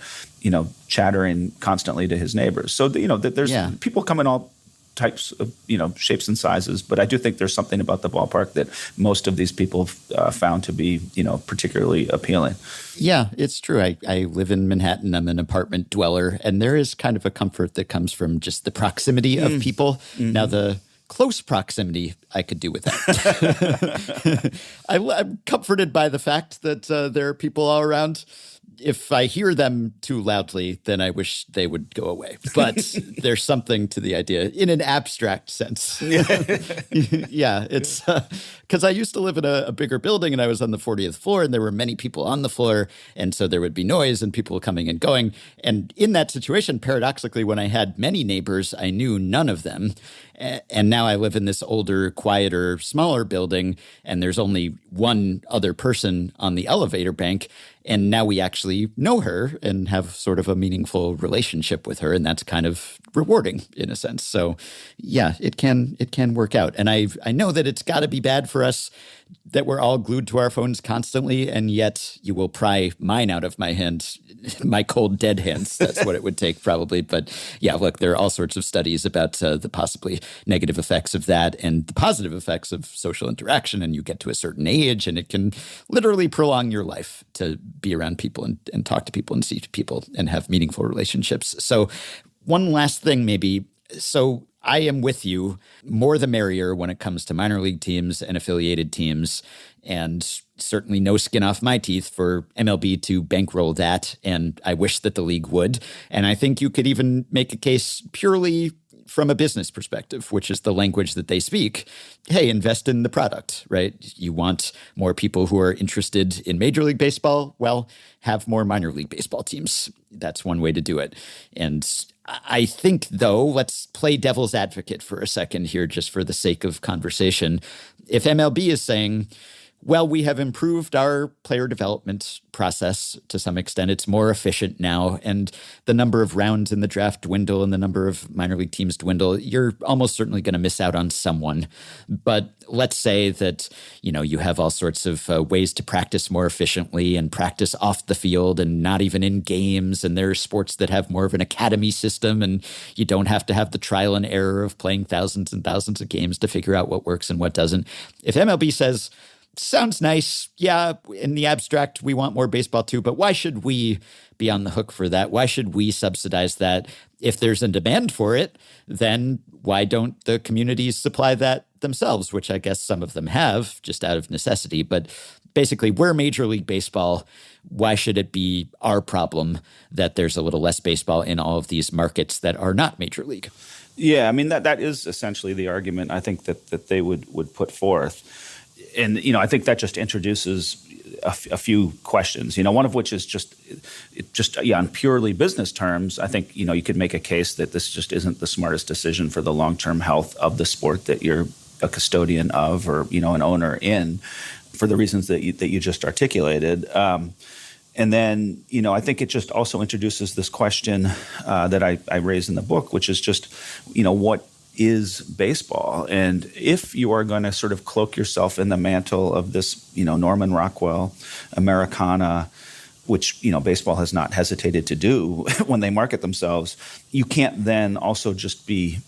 F: chattering constantly to his neighbors. So, there's people come in all types of, shapes and sizes. But I do think there's something about the ballpark that most of these people found to be, particularly appealing.
B: Yeah, it's true. I live in Manhattan. I'm an apartment dweller, and there is kind of a comfort that comes from just the proximity of people. Now, the close proximity, I could do without. I'm comforted by the fact that there are people all around. If I hear them too loudly, then I wish they would go away. But there's something to the idea in an abstract sense. Yeah, it's because I used to live in a bigger building and I was on the 40th floor and there were many people on the floor. And so there would be noise and people coming and going. And in that situation, paradoxically, when I had many neighbors, I knew none of them. And now I live in this older, quieter, smaller building, and there's only one other person on the elevator bank. And now we actually know her and have sort of a meaningful relationship with her. And that's kind of rewarding in a sense. So yeah, it can work out. And I know that it's got to be bad for us that we're all glued to our phones constantly. And yet you will pry mine out of my hand, my cold, dead hands. That's what it would take probably. But yeah, look, there are all sorts of studies about the possibly negative effects of that and the positive effects of social interaction. And you get to a certain age and it can literally prolong your life to be around people and talk to people and see people and have meaningful relationships. So one last thing maybe. So I am with you, more the merrier when it comes to minor league teams and affiliated teams, and certainly no skin off my teeth for MLB to bankroll that, and I wish that the league would. And I think you could even make a case purely from a business perspective, which is the language that they speak. Hey, invest in the product, right? You want more people who are interested in Major League Baseball? Well, have more minor league baseball teams. That's one way to do it. And I think, though, let's play devil's advocate for a second here, just for the sake of conversation. If MLB is saying, Well, we have improved our player development process to some extent. It's more efficient now, and the number of rounds in the draft dwindle and the number of minor league teams dwindle. You're almost certainly going to miss out on someone. But let's say that, you have all sorts of ways to practice more efficiently and practice off the field and not even in games. And there are sports that have more of an academy system, and you don't have to have the trial and error of playing thousands and thousands of games to figure out what works and what doesn't. If MLB says, sounds nice. Yeah, in the abstract, we want more baseball too, but why should we be on the hook for that? Why should we subsidize that? If there's a demand for it, then why don't the communities supply that themselves, which I guess some of them have just out of necessity. But basically, we're Major League Baseball. Why should it be our problem that there's a little less baseball in all of these markets that are not Major League?
F: Yeah, I mean, that is essentially the argument I think that they would put forth. And, I think that just introduces a few questions, one of which is just on purely business terms. I think, you could make a case that this just isn't the smartest decision for the long-term health of the sport that you're a custodian of or, an owner in, for the reasons that you just articulated. And then, I think it just also introduces this question that I raised in the book, which is just, what is baseball? And if you are going to sort of cloak yourself in the mantle of this, Norman Rockwell Americana, which, baseball has not hesitated to do when they market themselves, you can't then also just be,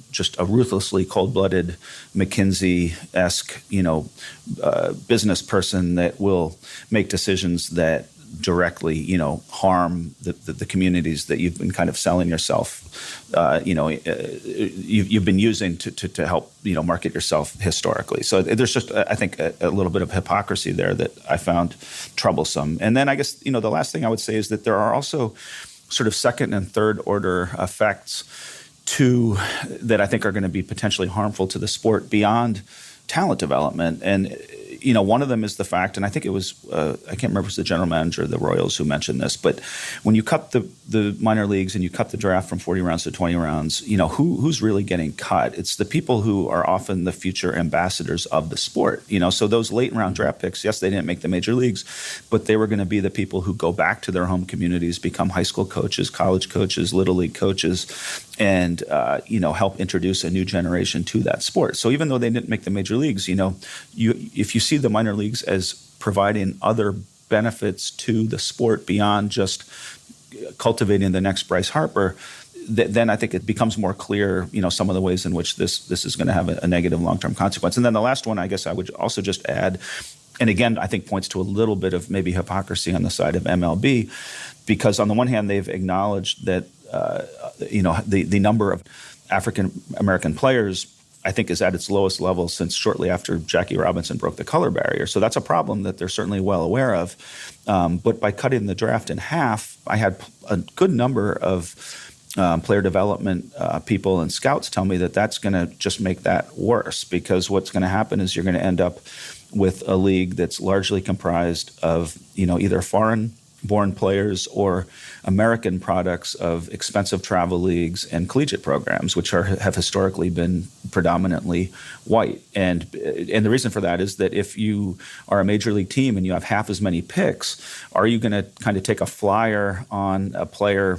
F: just a ruthlessly cold-blooded McKinsey-esque, business person that will make decisions that directly, harm the communities that you've been kind of selling yourself, you've been using to help, market yourself historically. So there's just, I think, a little bit of hypocrisy there that I found troublesome. And then I guess, the last thing I would say is that there are also sort of second and third order effects that I think are going to be potentially harmful to the sport beyond talent development. And one of them is the fact, and I think it was, I can't remember if it was the general manager of the Royals who mentioned this, but when you cut the minor leagues and you cut the draft from 40 rounds to 20 rounds, who's really getting cut? It's the people who are often the future ambassadors of the sport. So those late round draft picks, yes, they didn't make the major leagues, but they were going to be the people who go back to their home communities, become high school coaches, college coaches, little league coaches, and help introduce a new generation to that sport. So even though they didn't make the major leagues, if you see the minor leagues as providing other benefits to the sport beyond just cultivating the next Bryce Harper, then I think it becomes more clear, some of the ways in which this is going to have a negative long-term consequence. And then the last one, I guess I would also just add, and again, I think points to a little bit of maybe hypocrisy on the side of MLB, because on the one hand, they've acknowledged that, the number of African-American players, I think, is at its lowest level since shortly after Jackie Robinson broke the color barrier. So that's a problem that they're certainly well aware of. But by cutting the draft in half, I had a good number of player development people and scouts tell me that that's going to just make that worse, because what's going to happen is you're going to end up with a league that's largely comprised of, either foreign-born players or American products of expensive travel leagues and collegiate programs, which have historically been predominantly white. And the reason for that is that if you are a major league team and you have half as many picks, are you going to kind of take a flyer on a player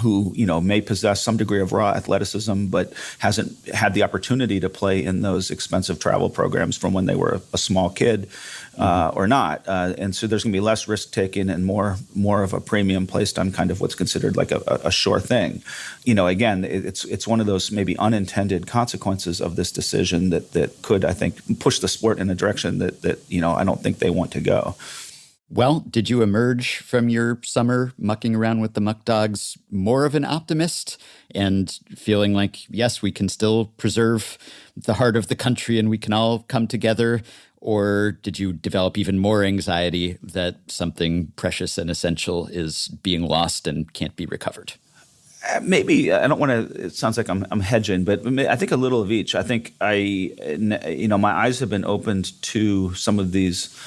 F: who may possess some degree of raw athleticism but hasn't had the opportunity to play in those expensive travel programs from when they were a small kid or not? And so there's going to be less risk taking and more of a premium placed on kind of what's considered like a sure thing. Again, it's one of those maybe unintended consequences of this decision that could, I think, push the sport in a direction that I don't think they want to go.
B: Well, did you emerge from your summer mucking around with the muck dogs more of an optimist and feeling like, yes, we can still preserve the heart of the country and we can all come together? Or did you develop even more anxiety that something precious and essential is being lost and can't be recovered?
F: Maybe. I don't want to, it sounds like I'm hedging, but I think a little of each. I think my eyes have been opened to some of these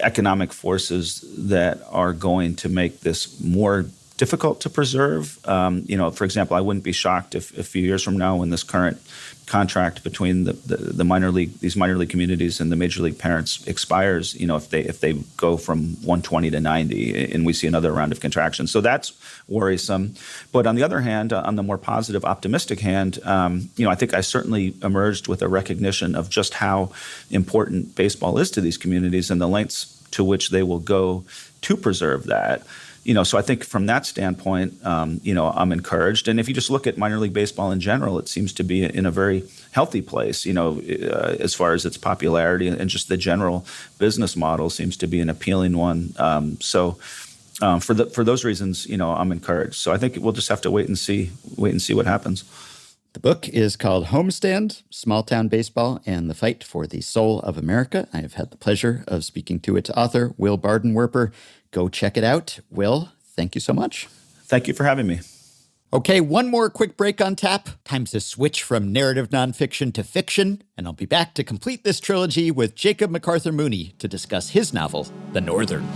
F: economic forces that are going to make this more difficult to preserve. For example, I wouldn't be shocked if a few years from now, when this current contract between the minor league, these minor league communities and the major league parents expires, if they go from 120 to 90 and we see another round of contraction. So that's worrisome. But on the other hand, on the more positive, optimistic hand, I think I certainly emerged with a recognition of just how important baseball is to these communities and the lengths to which they will go to preserve that. So I think from that standpoint, I'm encouraged. And if you just look at minor league baseball in general, it seems to be in a very healthy place, as far as its popularity and just the general business model seems to be an appealing one. For those reasons, I'm encouraged. So I think we'll just have to wait and see what happens.
B: The book is called Homestand, Small Town Baseball and the Fight for the Soul of America. I have had the pleasure of speaking to its author, Will Bardenwerper. Go check it out. Will, thank you so much.
F: Thank you for having me.
B: Okay, one more quick break on tap. Time to switch from narrative nonfiction to fiction, and I'll be back to complete this trilogy with Jacob MacArthur Mooney to discuss his novel, The Northern.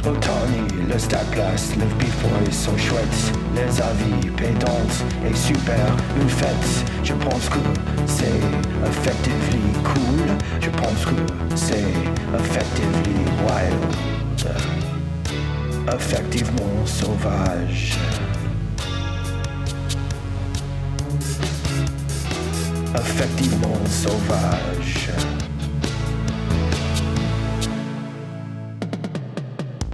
G: Automne, le Staplas, lève before ils sont chouettes. Les avis pédantes et super une fête. Je pense que c'est effectively cool. Je pense que c'est effectively wild. Effectivement sauvage. Effectivement sauvage.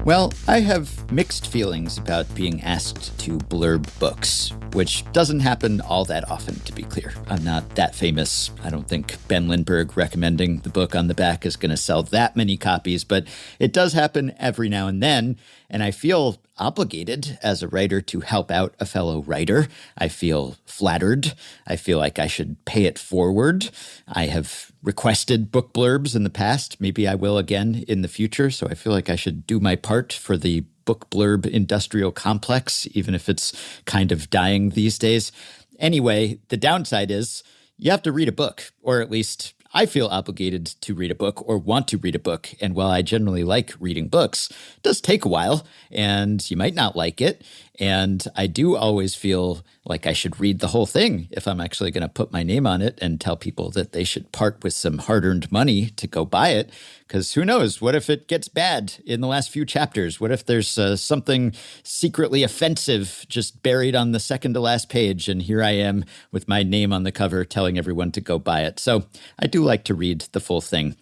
B: Well, I have mixed feelings about being asked to blurb books, which doesn't happen all that often, to be clear. I'm not that famous. I don't think Ben Lindbergh recommending the book on the back is going to sell that many copies, but it does happen every now and then, and I feel obligated as a writer to help out a fellow writer. I feel flattered. I feel like I should pay it forward. I have requested book blurbs in the past. Maybe I will again in the future. So I feel like I should do my part for the book blurb industrial complex, even if it's kind of dying these days. Anyway, the downside is you have to read a book, or at least I feel obligated to read a book or want to read a book. And while I generally like reading books, it does take a while and you might not like it. And I do always feel like I should read the whole thing if I'm actually going to put my name on it and tell people that they should part with some hard-earned money to go buy it. Because who knows? What if it gets bad in the last few chapters? What if there's something secretly offensive just buried on the second to last page? And here I am with my name on the cover telling everyone to go buy it. So I do like to read the full thing.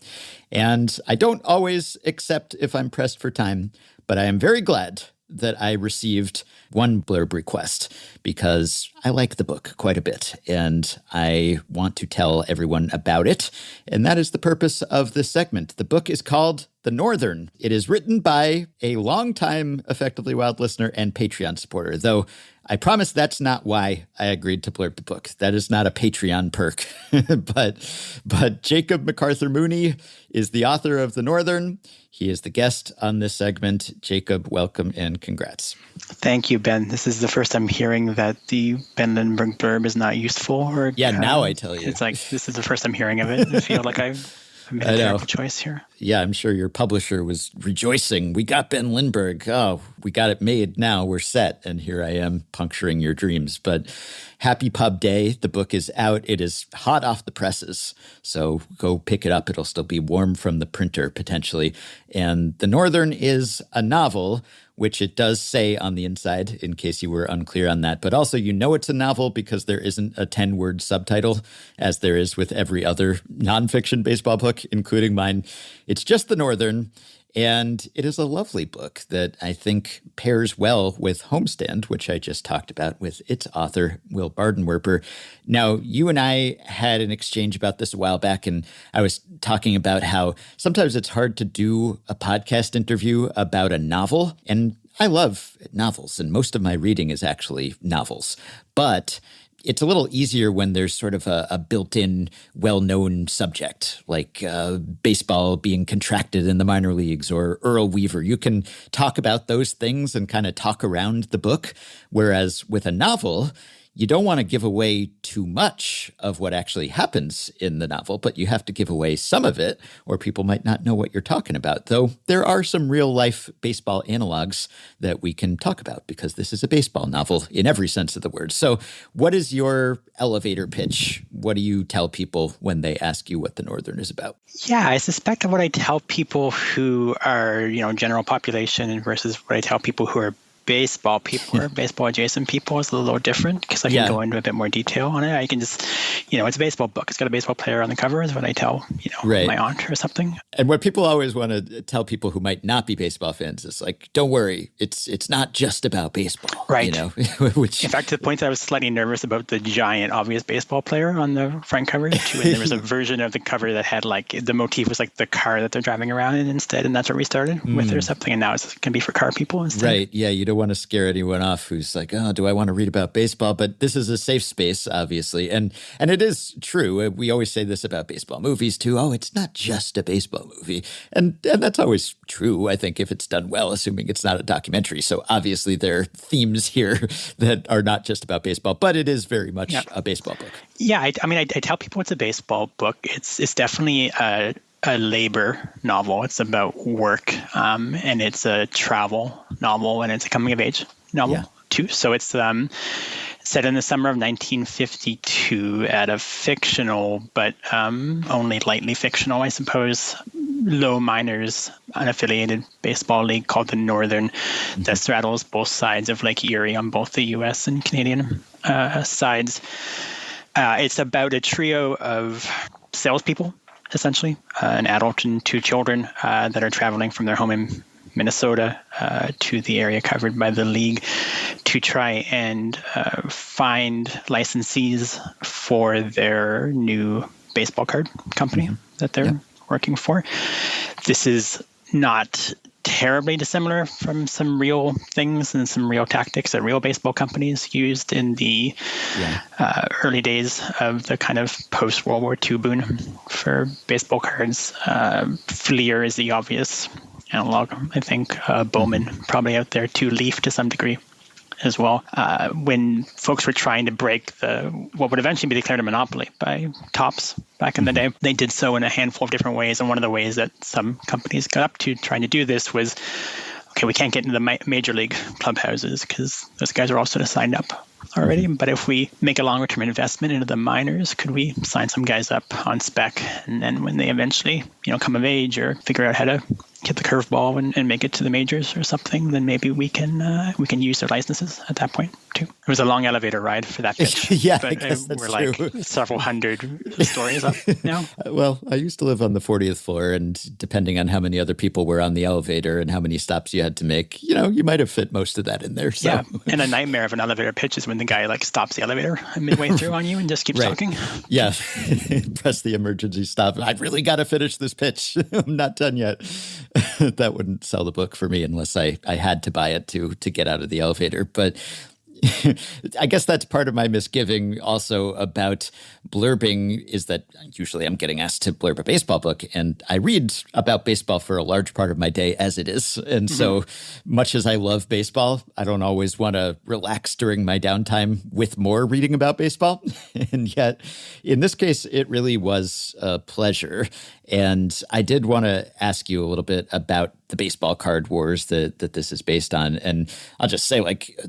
B: And I don't always accept if I'm pressed for time, but I am very glad that I received one blurb request because I like the book quite a bit and I want to tell everyone about it. And that is the purpose of this segment. The book is called The Northern. It is written by a longtime Effectively Wild listener and Patreon supporter, though I promise that's not why I agreed to blurb the book. That is not a Patreon perk. But Jacob MacArthur Mooney is the author of The Northern. He is the guest on this segment. Jacob, welcome and congrats.
H: Thank you, Ben. This is the first time hearing that the Ben Lindbergh blurb is not useful.
B: Now I tell you.
H: It's like, this is the first I'm hearing of it. I feel like I made a terrible choice here.
B: Yeah, I'm sure your publisher was rejoicing. We got Ben Lindbergh. Oh, we got it made. Now we're set. And here I am puncturing your dreams. But happy pub day. The book is out. It is hot off the presses. So go pick it up. It'll still be warm from the printer potentially. And The Northern is a novel, which it does say on the inside, in case you were unclear on that. But also, you know it's a novel because there isn't a 10-word subtitle, as there is with every other nonfiction baseball book, including mine. It's just The Northern, and it is a lovely book that I think pairs well with Homestand, which I just talked about with its author, Will Bardenwerper. Now, you and I had an exchange about this a while back, and I was talking about how sometimes it's hard to do a podcast interview about a novel, and I love novels, and most of my reading is actually novels. But it's a little easier when there's sort of a built-in, well-known subject, like baseball being contracted in the minor leagues or Earl Weaver. You can talk about those things and kind of talk around the book, whereas with a novel, you don't want to give away too much of what actually happens in the novel, but you have to give away some of it or people might not know what you're talking about. Though there are some real life baseball analogs that we can talk about because this is a baseball novel in every sense of the word. So what is your elevator pitch? What do you tell people when they ask you what The Northern is about?
H: Yeah, I suspect what I tell people who are, general population versus what I tell people who are baseball people or baseball adjacent people is a little different because I can go into a bit more detail on it. I can just, it's a baseball book. It's got a baseball player on the cover is what I tell, my aunt or something.
B: And what people always want to tell people who might not be baseball fans is like, don't worry, it's not just about baseball.
H: Right.
B: Which,
H: in fact, to the point that I was slightly nervous about the giant obvious baseball player on the front cover too. And there was a version of the cover that had like the motif was like the car that they're driving around in instead. And that's where we started with or something. And now it's going to be for car people instead.
B: Right. Yeah. You don't want to scare anyone off who's like, oh, do I want to read about baseball? But this is a safe space, obviously. And it is true. We always say this about baseball movies too. Oh, it's not just a baseball movie. And that's always true, I think, if it's done well, assuming it's not a documentary. So obviously there are themes here that are not just about baseball, but it is very much a baseball book.
H: Yeah. I tell people it's a baseball book. It's definitely a labor novel. It's about work, and it's a travel novel, and it's a coming-of-age novel too. So it's set in the summer of 1952 at a fictional, but only lightly fictional, I suppose, low minors unaffiliated baseball league called the Northern that straddles both sides of Lake Erie on both the U.S. and Canadian sides. It's about a trio of salespeople, essentially, an adult and two children that are traveling from their home in Minnesota to the area covered by the league to try and find licensees for their new baseball card company that they're working for. This is not terribly dissimilar from some real things and some real tactics that real baseball companies used in the early days of the kind of post-World War II boom for baseball cards. Fleer is the obvious analog, I think. Bowman probably out there too. Leaf to some degree as well. When folks were trying to break what would eventually be declared a monopoly by Topps back in the day, they did so in a handful of different ways. And one of the ways that some companies got up to trying to do this was, okay, we can't get into the major league clubhouses because those guys are all sort of signed up already. But if we make a longer term investment into the minors, could we sign some guys up on spec? And then when they eventually, come of age or figure out how to hit the curveball and make it to the majors or something, then maybe we can use their licenses at that point too. It was a long elevator ride for that pitch.
B: But
H: I guess we're like several hundred stories up now.
B: Well, I used to live on the 40th floor, and depending on how many other people were on the elevator and how many stops you had to make, you might have fit most of that in there. So.
H: Yeah, and a nightmare of an elevator pitch is when the guy stops the elevator midway through on you and just keeps talking.
B: Yeah, press the emergency stop. I've really got to finish this pitch. I'm not done yet. That wouldn't sell the book for me unless I had to buy it to get out of the elevator. But I guess that's part of my misgiving also about blurbing is that usually I'm getting asked to blurb a baseball book, and I read about baseball for a large part of my day as it is. And so much as I love baseball, I don't always want to relax during my downtime with more reading about baseball. And yet in this case, it really was a pleasure. And I did want to ask you a little bit about the baseball card wars that this is based on. And I'll just say,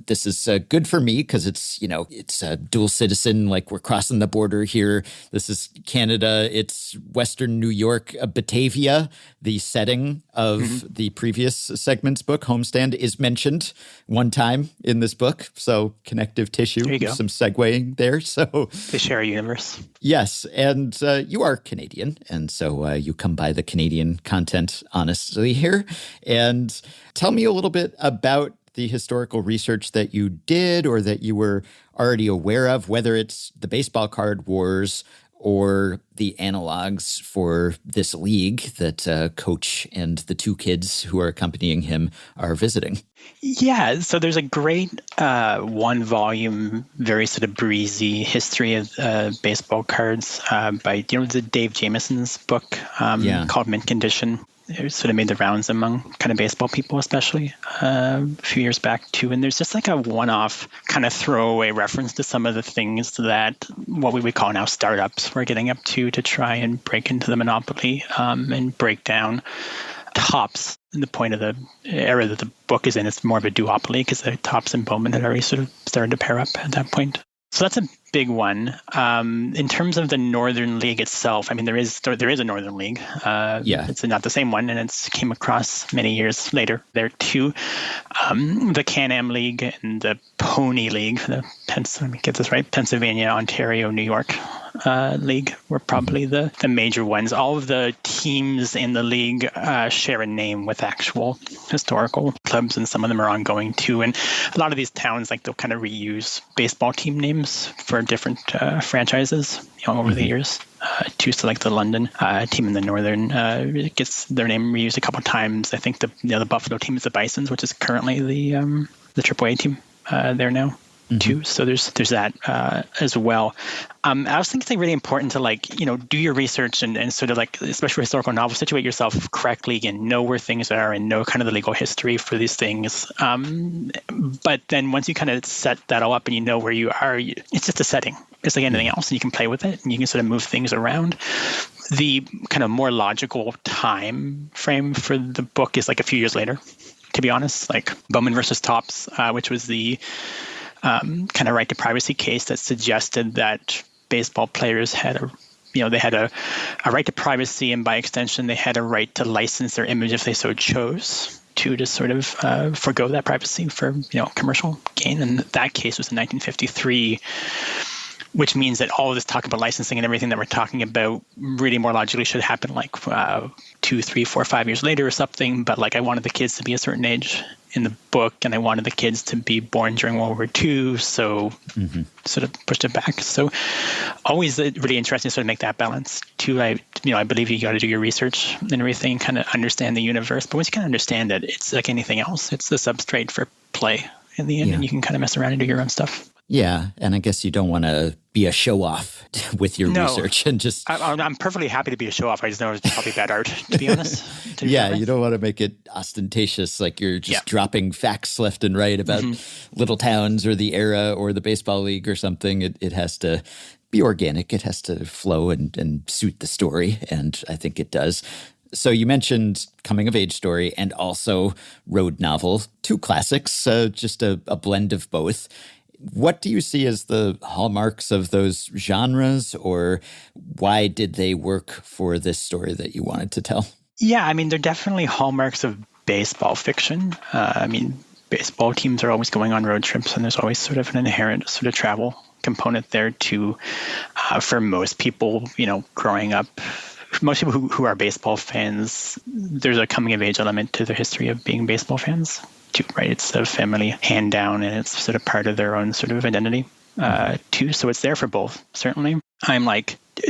B: this is good for me because it's, it's a dual citizen, we're crossing the border here. This is Canada. It's Western New York, Batavia. The setting of the previous segment's book, Homestand, is mentioned one time in this book. So connective tissue, some segueing there. So
H: they share a universe.
B: Yes. And you are Canadian. And so you come by the Canadian content honestly here. And tell me a little bit about the historical research that you did or that you were already aware of, whether it's the baseball card wars or the analogs for this league that Coach and the two kids who are accompanying him are visiting.
H: Yeah, so there's a great one-volume, very sort of breezy history of baseball cards by, the Dave Jamison's book called Mint Condition. It sort of made the rounds among kind of baseball people, especially a few years back too. And there's just like a one-off kind of throwaway reference to some of the things that what we would call now startups were getting up to try and break into the monopoly and break down Topps. And the point of the era that the book is in, it's more of a duopoly because the Topps and Bowman had already sort of started to pair up at that point. So that's a big one. In terms of the Northern League itself, I mean, there is a Northern League. It's not the same one, and it came across many years later. There too, the Can-Am League and the Pony League, let me get this right, Pennsylvania, Ontario, New York League were probably the major ones. All of the teams in the league share a name with actual historical clubs, and some of them are ongoing too. And a lot of these towns, like, they'll kind of reuse baseball team names for different franchises, over the years. Too, so like the London team in the Northern gets their name reused a couple of times. I think the Buffalo team is the Bisons, which is currently the AAA team there now. Too. So there's that as well. I was thinking it's like really important to do your research and sort of especially for historical novels, situate yourself correctly and know where things are and know kind of the legal history for these things. But then once you kind of set that all up and you know where you are, it's just a setting. It's like anything else, and you can play with it and you can sort of move things around. The kind of more logical time frame for the book is like a few years later, to be honest, like Bowman versus Topps, which was the kind of right to privacy case that suggested that baseball players had a right to privacy, and by extension, they had a right to license their image if they so chose to sort of forgo that privacy for commercial gain. And that case was in 1953. Which means that all of this talk about licensing and everything that we're talking about really more logically should happen 2, 3, 4, 5 years later or something. But I wanted the kids to be a certain age in the book, and I wanted the kids to be born during World War II, so sort of pushed it back. So always really interesting to sort of make that balance too. I believe you got to do your research and everything, kind of understand the universe. But once you kind of understand it, it's like anything else. It's the substrate for play in the end, and you can kind of mess around and do your own stuff.
B: Yeah, and I guess you don't want to be a show-off with your research and just...
H: I'm perfectly happy to be a show-off. I just know it's probably bad art, to be honest.
B: You don't want to make it ostentatious, like you're just dropping facts left and right about little towns or the era or the baseball league or something. It has to be organic. It has to flow and suit the story, and I think it does. So you mentioned coming-of-age story and also road novel, two classics, just a blend of both. What do you see as the hallmarks of those genres, or why did they work for this story that you wanted to tell?
H: Yeah, I mean, they're definitely hallmarks of baseball fiction. Baseball teams are always going on road trips, and there's always sort of an inherent sort of travel component there too. For most people, growing up, most people who are baseball fans, there's a coming-of-age element to their history of being baseball fans. Too, right? It's a family hand down, and it's sort of part of their own sort of identity too. So it's there for both, certainly. I'm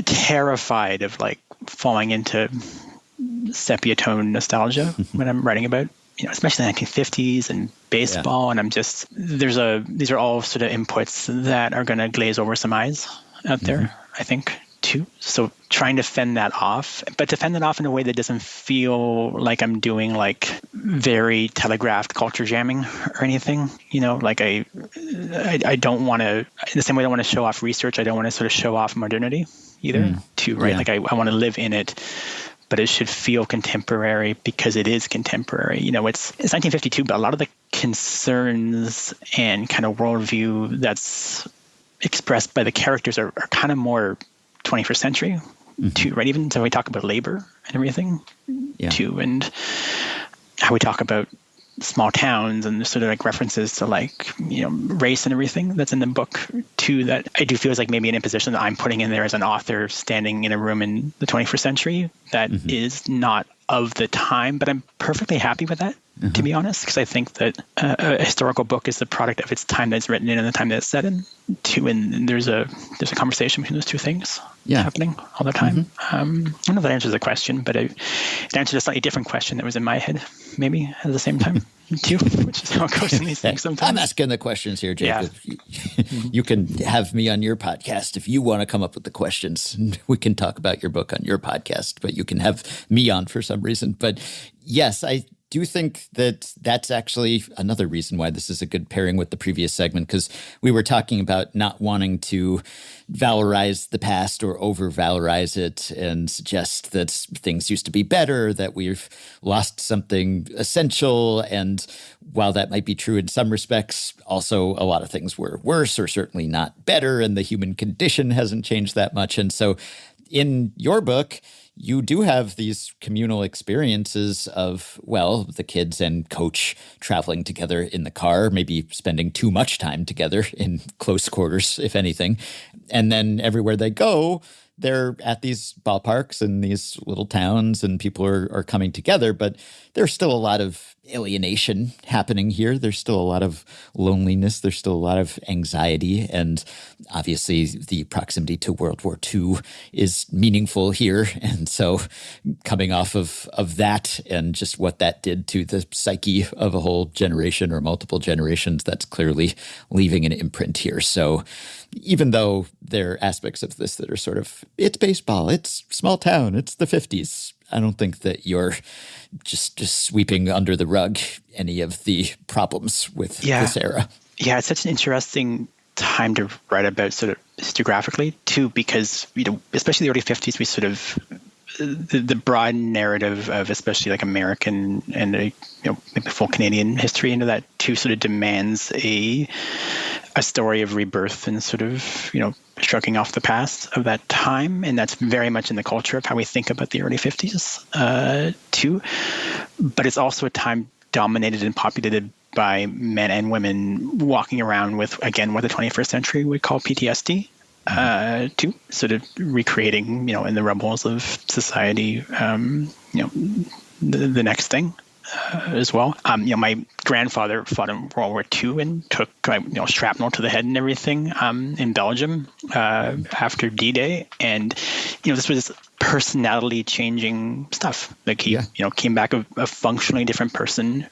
H: terrified of falling into sepia tone nostalgia when I'm writing about, especially the 1950s and baseball. And these are all sort of inputs that are going to glaze over some eyes out there, I think, too. So trying to fend that off, but to fend it off in a way that doesn't feel like I'm doing very telegraphed culture jamming or anything. I don't want to, in the same way I don't want to show off research, I don't want to sort of show off modernity either too, right? Yeah. I want to live in it, but it should feel contemporary because it is contemporary. It's 1952, but a lot of the concerns and kind of worldview that's expressed by the characters are kind of more 21st century too, right? Even so we talk about labor and everything too, and how we talk about small towns and sort of references to race and everything that's in the book too, that I do feel is maybe an imposition that I'm putting in there as an author standing in a room in the 21st century that is not of the time, but I'm perfectly happy with that to be honest, because I think that a historical book is the product of its time that it's written in and the time that it's set in. And there's a conversation between those two things happening all the time. I don't know if that answers the question, but it answered a slightly different question that was in my head, maybe at the same time. Too, which is how it goes in these things sometimes.
B: I'm asking the questions here, Jacob. Yeah. You can have me on your podcast if you want to come up with the questions. We can talk about your book on your podcast, but you can have me on for some reason. But yes, I do think that that's actually another reason why this is a good pairing with the previous segment, because we were talking about not wanting to valorize the past or over-valorize it and suggest that things used to be better, that we've lost something essential. And while that might be true in some respects, also a lot of things were worse or certainly not better, and the human condition hasn't changed that much. And so in your book, you do have these communal experiences of, well, the kids and coach traveling together in the car, maybe spending too much time together in close quarters, if anything. And then everywhere they go, they're at these ballparks and these little towns and people are coming together, but there's still a lot of alienation happening here. There's still a lot of loneliness. There's still a lot of anxiety. And obviously the proximity to World War II is meaningful here. And so coming off of that and just what that did to the psyche of a whole generation or multiple generations, that's clearly leaving an imprint here. So even though there are aspects of this that are sort of, it's baseball, it's small town, it's the 50s, I don't think that you're just sweeping under the rug any of the problems with this era. Yeah,
H: it's such an interesting time to write about sort of historiographically too, because, especially the early 50s, we sort of, the broad narrative of especially like American and maybe full Canadian history into that too sort of demands a story of rebirth and sort of, shrugging off the past of that time. And that's very much in the culture of how we think about the early 50s too. But it's also a time dominated and populated by men and women walking around with, again, what the 21st century would call PTSD. To sort of recreating, in the rubbles of society, the next thing as well. My grandfather fought in World War II and took, shrapnel to the head and everything in Belgium after D-Day. And, this was personality-changing stuff. Like he, came back a functionally different person,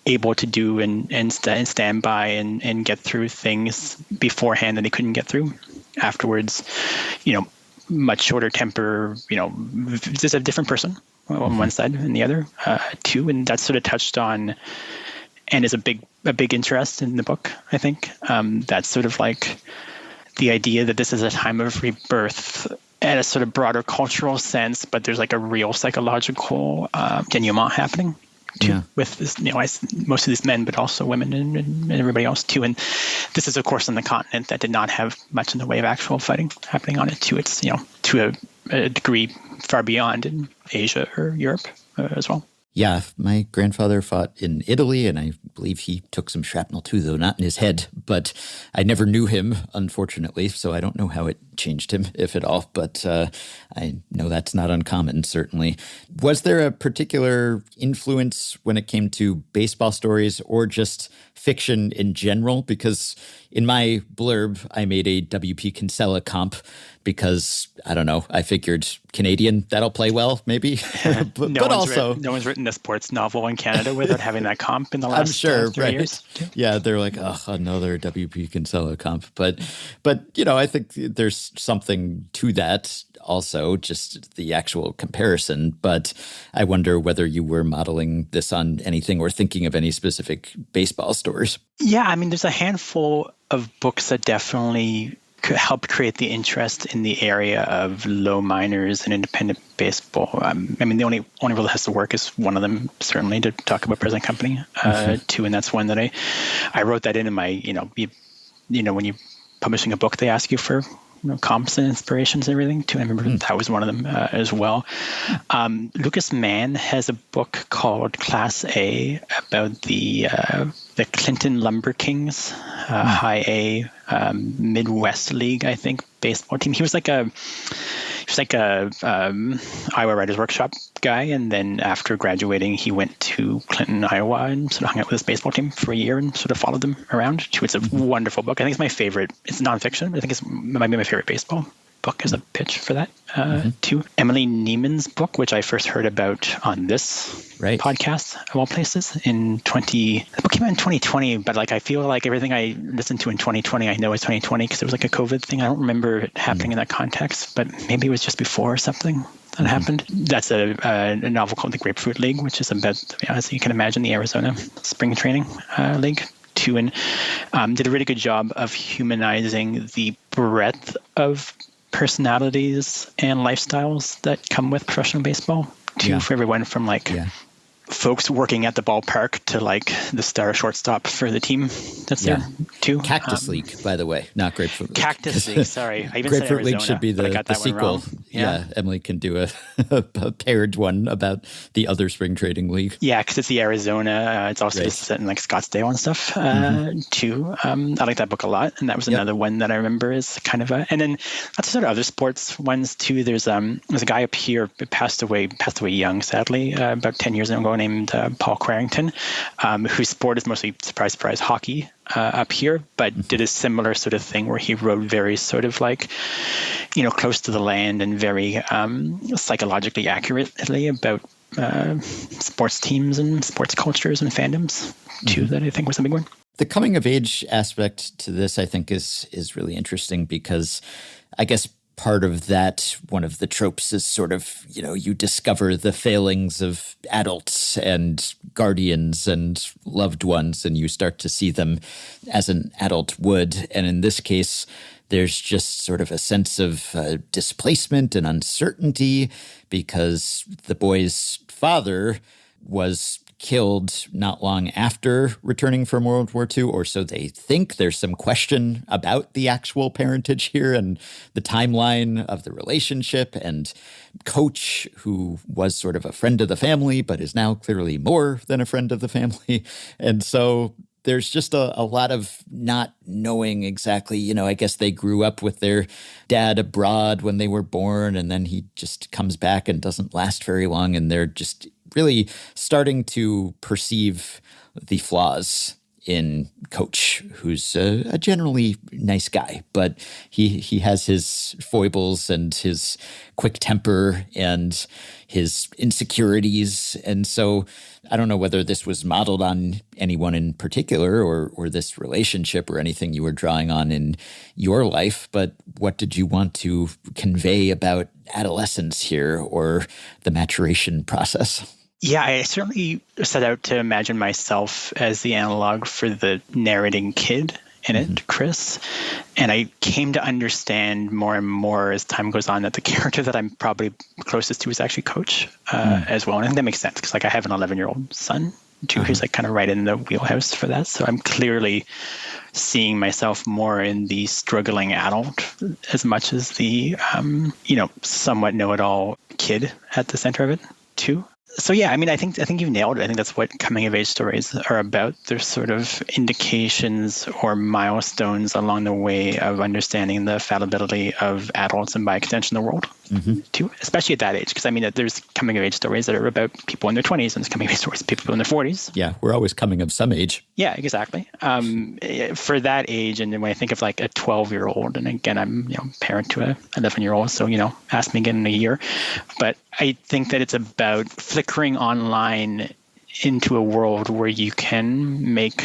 H: able to do and stand by and get through things beforehand that he couldn't get through afterwards. Much shorter temper, just a different person on one side and the other too. And that's sort of touched on and is a big interest in the book, I think. That's sort of like the idea that this is a time of rebirth at a sort of broader cultural sense, but there's like a real psychological denouement happening too, with this, most of these men, but also women and everybody else too. And this is, of course, on the continent that did not have much in the way of actual fighting happening on it too. It's, to a degree far beyond in Asia or Europe as well.
B: Yeah, my grandfather fought in Italy, and I believe he took some shrapnel too, though not in his head. But I never knew him, unfortunately, so I don't know how it changed him, if at all. But I know that's not uncommon, certainly. Was there a particular influence when it came to baseball stories or just fiction in general? Because in my blurb, I made a W.P. Kinsella comp because, I don't know, I figured Canadian, that'll play well, maybe. but also...
H: no one's written a sports novel in Canada without having that comp in the last 3 years.
B: Yeah, they're like, another W.P. Kinsella comp. But I think there's something to that also, just the actual comparison. But I wonder whether you were modeling this on anything or thinking of any specific baseball stories.
H: Yeah, I mean, there's a handful of books that definitely could help create the interest in the area of low minors and independent baseball. I mean, the only rule that has to work is one of them, certainly, to talk about Present Company, too. And that's one that I wrote that in my, when you're publishing a book, they ask you for comps and inspirations and everything too. I remember that was one of them as well. Lucas Mann has a book called Class A about the Clinton Lumber Kings, High A Midwest League, I think, baseball team. He was like He's like a Iowa Writers Workshop guy, and then after graduating, he went to Clinton, Iowa, and sort of hung out with his baseball team for a year and sort of followed them around. It's a wonderful book. I think it's my favorite. It's nonfiction. I think it might be my favorite baseball book as a pitch for that. Too. Emily Neiman's book, which I first heard about on this podcast of all places the book came out in 2020, but like I feel like everything I listened to in 2020 I know is 2020 because it was like a COVID thing. I don't remember it happening in that context, but maybe it was just before or something that happened. That's a novel called The Grapefruit League, which is about, as you can imagine, the Arizona spring training league too, and did a really good job of humanizing the breadth of personalities and lifestyles that come with professional baseball too, for everyone from like folks working at the ballpark to like the star shortstop for the team that's there too.
B: Cactus League, by the way, not Grapefruit League.
H: Cactus League, sorry. I even
B: Grapefruit
H: said Arizona,
B: League should be the sequel. Yeah, Emily can do a paired one about the other spring trading league.
H: Yeah, because it's the Arizona. It's also just set in like Scottsdale and stuff too. I like that book a lot, and that was another one that I remember is kind of and then lots of sort of other sports ones too. There's a guy up here who passed away young, sadly, about 10 years ago, named Paul Quarrington, whose sport is mostly, surprise, surprise, hockey up here, but did a similar sort of thing where he wrote very sort of like, close to the land and very psychologically accurately about sports teams and sports cultures and fandoms too, that I think was a big one.
B: The coming of age aspect to this, I think, is really interesting because I guess part of that, one of the tropes is sort of, you discover the failings of adults and guardians and loved ones, and you start to see them as an adult would. And in this case, there's just sort of a sense of displacement and uncertainty because the boy's father was killed not long after returning from World War II, or so they think. There's some question about the actual parentage here and the timeline of the relationship, and Coach, who was sort of a friend of the family, but is now clearly more than a friend of the family. And so there's just a lot of not knowing exactly, I guess they grew up with their dad abroad when they were born, and then he just comes back and doesn't last very long, and they're just really starting to perceive the flaws in Coach, who's a generally nice guy, but he has his foibles and his quick temper and his insecurities. And so I don't know whether this was modeled on anyone in particular or this relationship or anything you were drawing on in your life, but what did you want to convey about adolescence here or the maturation process?
H: Yeah, I certainly set out to imagine myself as the analog for the narrating kid in it, Chris. And I came to understand more and more as time goes on that the character that I'm probably closest to is actually Coach as well. And I think that makes sense because I have an 11-year-old son too, who's like kind of right in the wheelhouse for that. So I'm clearly seeing myself more in the struggling adult as much as the, somewhat know-it-all kid at the center of it too. So yeah, I mean, I think you've nailed it. I think that's what coming of age stories are about. They're sort of indications or milestones along the way of understanding the fallibility of adults and by extension the world too, especially at that age. Because I mean, there's coming of age stories that are about people in their 20s, and there's coming of age stories people in their 40s.
B: Yeah, we're always coming of some age.
H: Yeah, exactly. For that age, and then when I think of like a 12-year-old, and again, I'm parent to a 11-year-old, so ask me again in a year. But I think that it's about flickering online into a world where you can make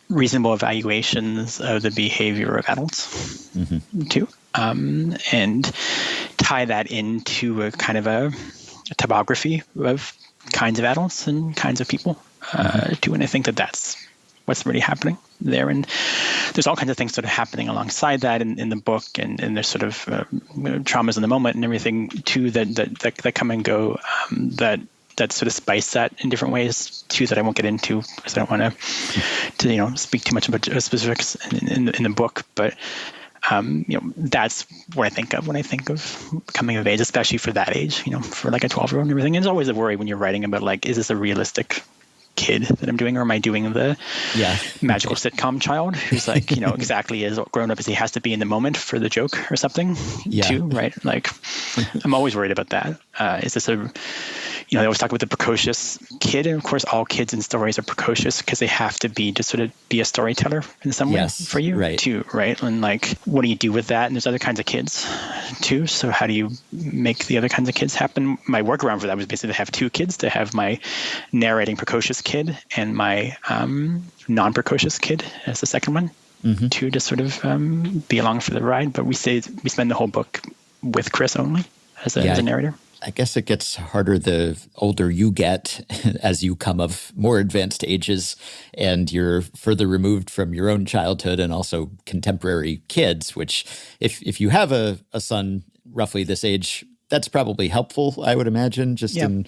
H: reasonable evaluations of the behavior of adults too, and tie that into a kind of a topography of kinds of adults and kinds of people too. And I think that that's what's really happening there. And there's all kinds of things that are happening alongside that in the book, and there's sort of traumas in the moment and everything too that come and go that sort of spice that in different ways too, that I won't get into because I don't want to speak too much about specifics in the book. But that's what I think of when I think of coming of age, especially for that age, for like a 12-year-old and everything. And there's always a worry when you're writing about like, is this a realistic kid that I'm doing, or am I doing the magical sitcom child who's like, exactly as grown up as he has to be in the moment for the joke or something too, right? Like, I'm always worried about that. Is this they always talk about the precocious kid, and of course all kids in stories are precocious because they have to be to sort of be a storyteller in some way for you too, right? And like, what do you do with that? And there's other kinds of kids too. So how do you make the other kinds of kids happen? My workaround for that was basically to have two kids, to have my narrating precocious kid and my non-precocious kid as the second one, to just sort of be along for the ride. But we spend the whole book with Chris only as a narrator.
B: I guess it gets harder the older you get as you come of more advanced ages and you're further removed from your own childhood and also contemporary kids, which if you have a son roughly this age, that's probably helpful, I would imagine, just in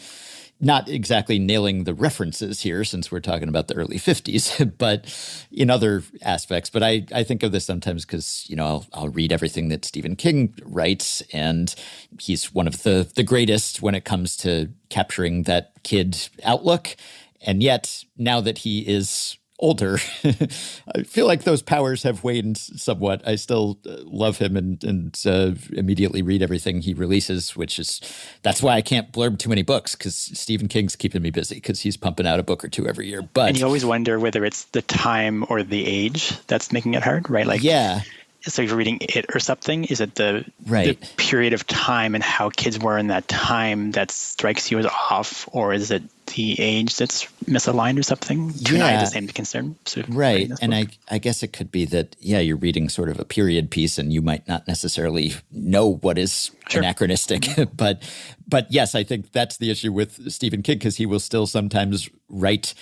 B: not exactly nailing the references here since we're talking about the early 50s, but in other aspects. But I think of this sometimes because, I'll read everything that Stephen King writes, and he's one of the greatest when it comes to capturing that kid outlook. And yet, now that he is older, I feel like those powers have waned somewhat. I still love him and immediately read everything he releases, that's why I can't blurb too many books, because Stephen King's keeping me busy because he's pumping out a book or two every year. But
H: and you always wonder whether it's the time or the age that's making it hard, right? Like, so if you're reading it or something, is it the period of time and how kids were in that time that strikes you as off, or is it the age that's misaligned or something? And I have the same concern.
B: Right. And I guess it could be that, you're reading sort of a period piece and you might not necessarily know what is anachronistic. But yes, I think that's the issue with Stephen King, because he will still sometimes write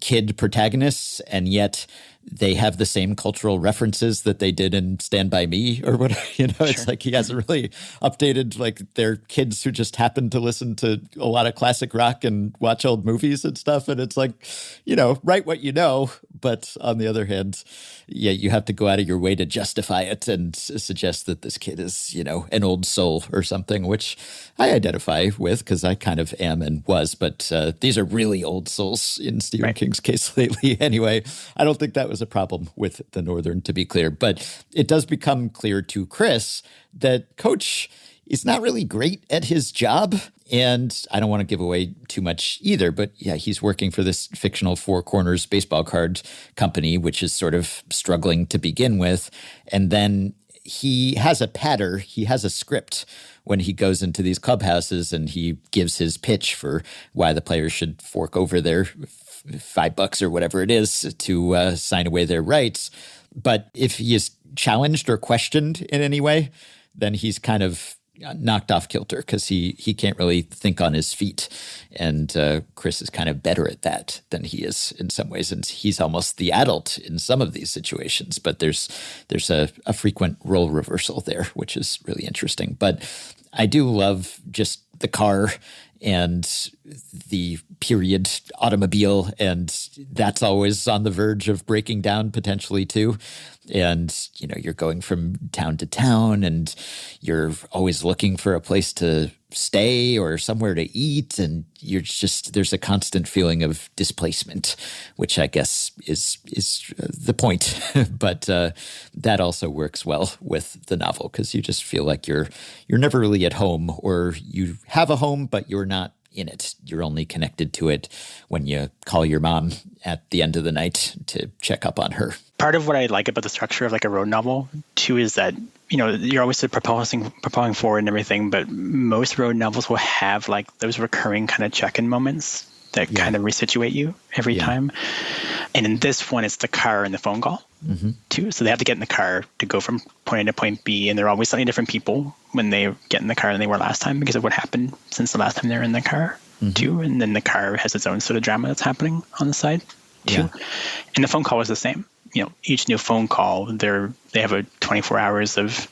B: kid protagonists, and yet they have the same cultural references that they did in Stand By Me or whatever. It's like he hasn't really updated, like, they're kids who just happen to listen to a lot of classic rock and watch old movies and stuff. And it's like, write what you know. But on the other hand, you have to go out of your way to justify it and suggest that this kid is, an old soul or something, which I identify with because I kind of am and was. But these are really old souls in Stephen King's case lately. Anyway, I don't think that was a problem with The Northern, to be clear. But it does become clear to Chris that Coach is not really great at his job. And I don't want to give away too much either, but he's working for this fictional Four Corners baseball card company, which is sort of struggling to begin with. And then he has a patter, he has a script when he goes into these clubhouses and he gives his pitch for why the players should fork over their $5 or whatever it is to sign away their rights. But if he is challenged or questioned in any way, then he's kind of knocked off kilter because he can't really think on his feet. And Chris is kind of better at that than he is in some ways. And he's almost the adult in some of these situations. But there's a frequent role reversal there, which is really interesting. But I do love just the car and the period automobile, and that's always on the verge of breaking down potentially too. And, you're going from town to town and you're always looking for a place to stay or somewhere to eat. And there's a constant feeling of displacement, which I guess is the point. But that also works well with the novel because you just feel like you're never really at home, or you have a home, but you're not in it. You're only connected to it when you call your mom at the end of the night to check up on her.
H: Part of what I like about the structure of like a road novel too is that, you're always sort of propelling forward and everything, but most road novels will have like those recurring kind of check-in moments that kind of resituate you every time. And in this one, it's the car and the phone call too. So they have to get in the car to go from point A to point B, and they're always slightly different people when they get in the car than they were last time because of what happened since the last time they were in the car too. And then the car has its own sort of drama that's happening on the side too. And the phone call is the same. Each new phone call, they have a 24 hours of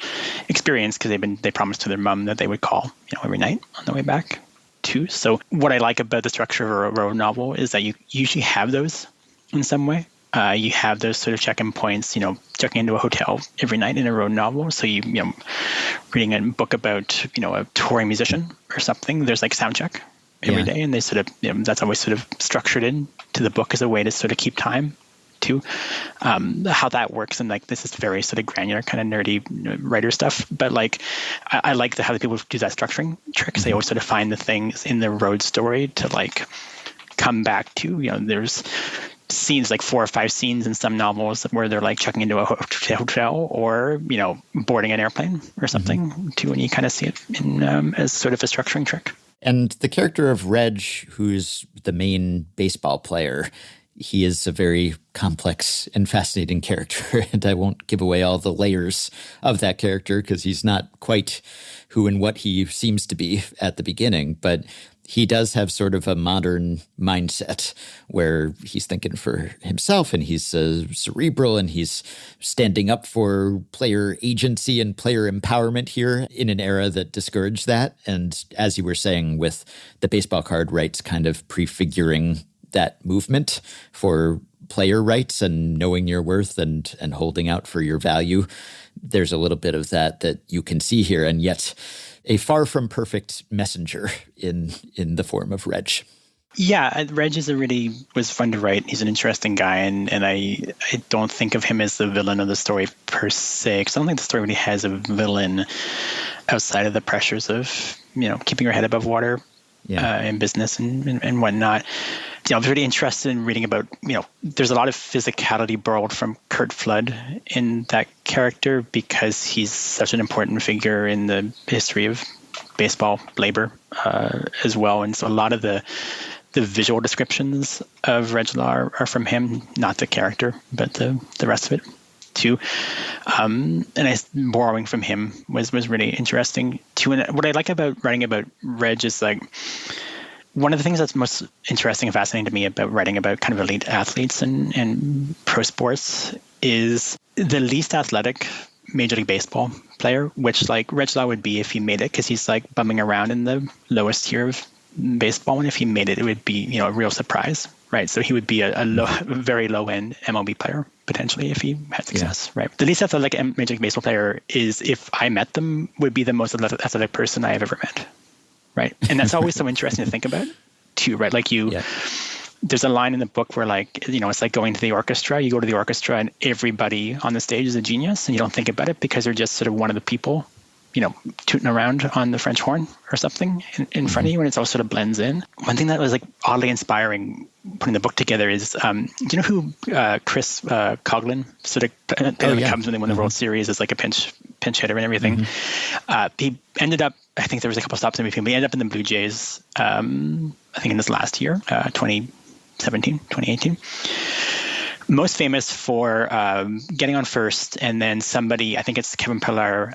H: experience because they promised to their mom that they would call, every night on the way back too. So what I like about the structure of a road novel is that you usually have those in some way. You have those sort of check-in points, checking into a hotel every night in a road novel. So reading a book about, a touring musician or something, there's like sound check every day. And they sort of, that's always sort of structured into the book as a way to sort of keep time too. How that works, and like this is very sort of granular, kind of nerdy writer stuff. But like, I like how the people do that structuring tricks. They always sort of find the things in the road story to like come back to. There's scenes, like 4 or 5 scenes in some novels where they're like checking into a hotel or boarding an airplane or something too, and you kind of see it in as sort of a structuring trick.
B: And the character of Reg, who's the main baseball player, he is a very complex and fascinating character, and I won't give away all the layers of that character because he's not quite who and what he seems to be at the beginning, but he does have sort of a modern mindset where he's thinking for himself, and he's cerebral, and he's standing up for player agency and player empowerment here in an era that discouraged that. And as you were saying, with the baseball card rights kind of prefiguring that movement for player rights and knowing your worth and holding out for your value, there's a little bit of that you can see here, and yet a far from perfect messenger in the form of Reg.
H: Yeah, Reg was fun to write. He's an interesting guy, and I don't think of him as the villain of the story per se, because I don't think the story really has a villain outside of the pressures of keeping your head above water in business and whatnot. I was really interested in reading about, there's a lot of physicality borrowed from Curt Flood in that character because he's such an important figure in the history of baseball labor as well. And so a lot of the visual descriptions of Reg Law are from him, not the character, but the rest of it too. And borrowing from him was really interesting too. And what I like about writing about Reg is like, one of the things that's most interesting and fascinating to me about writing about kind of elite athletes and pro sports is the least athletic Major League Baseball player, which like Reg Law would be if he made it, because he's like bumming around in the lowest tier of baseball, and if he made it, it would be a real surprise, right? So he would be a very low end MLB player potentially if he had success, right? The least athletic Major League Baseball player is, if I met them, would be the most athletic person I have ever met. Right. And that's always so interesting to think about too, right? Like there's a line in the book where like, it's like going to the orchestra. You go to the orchestra and everybody on the stage is a genius, and you don't think about it because they're just sort of one of the people, tooting around on the French horn or something in front of you, and it all sort of blends in. One thing that was like oddly inspiring putting the book together is, do you know who Chris Coughlin sort of comes when they won the World Series as like a pinch hitter and everything. He ended up, I think there was a couple stops in between, but he ended up in the Blue Jays, I think in this last year, 2017, 2018. Most famous for getting on first, and then somebody, I think it's Kevin Pillar,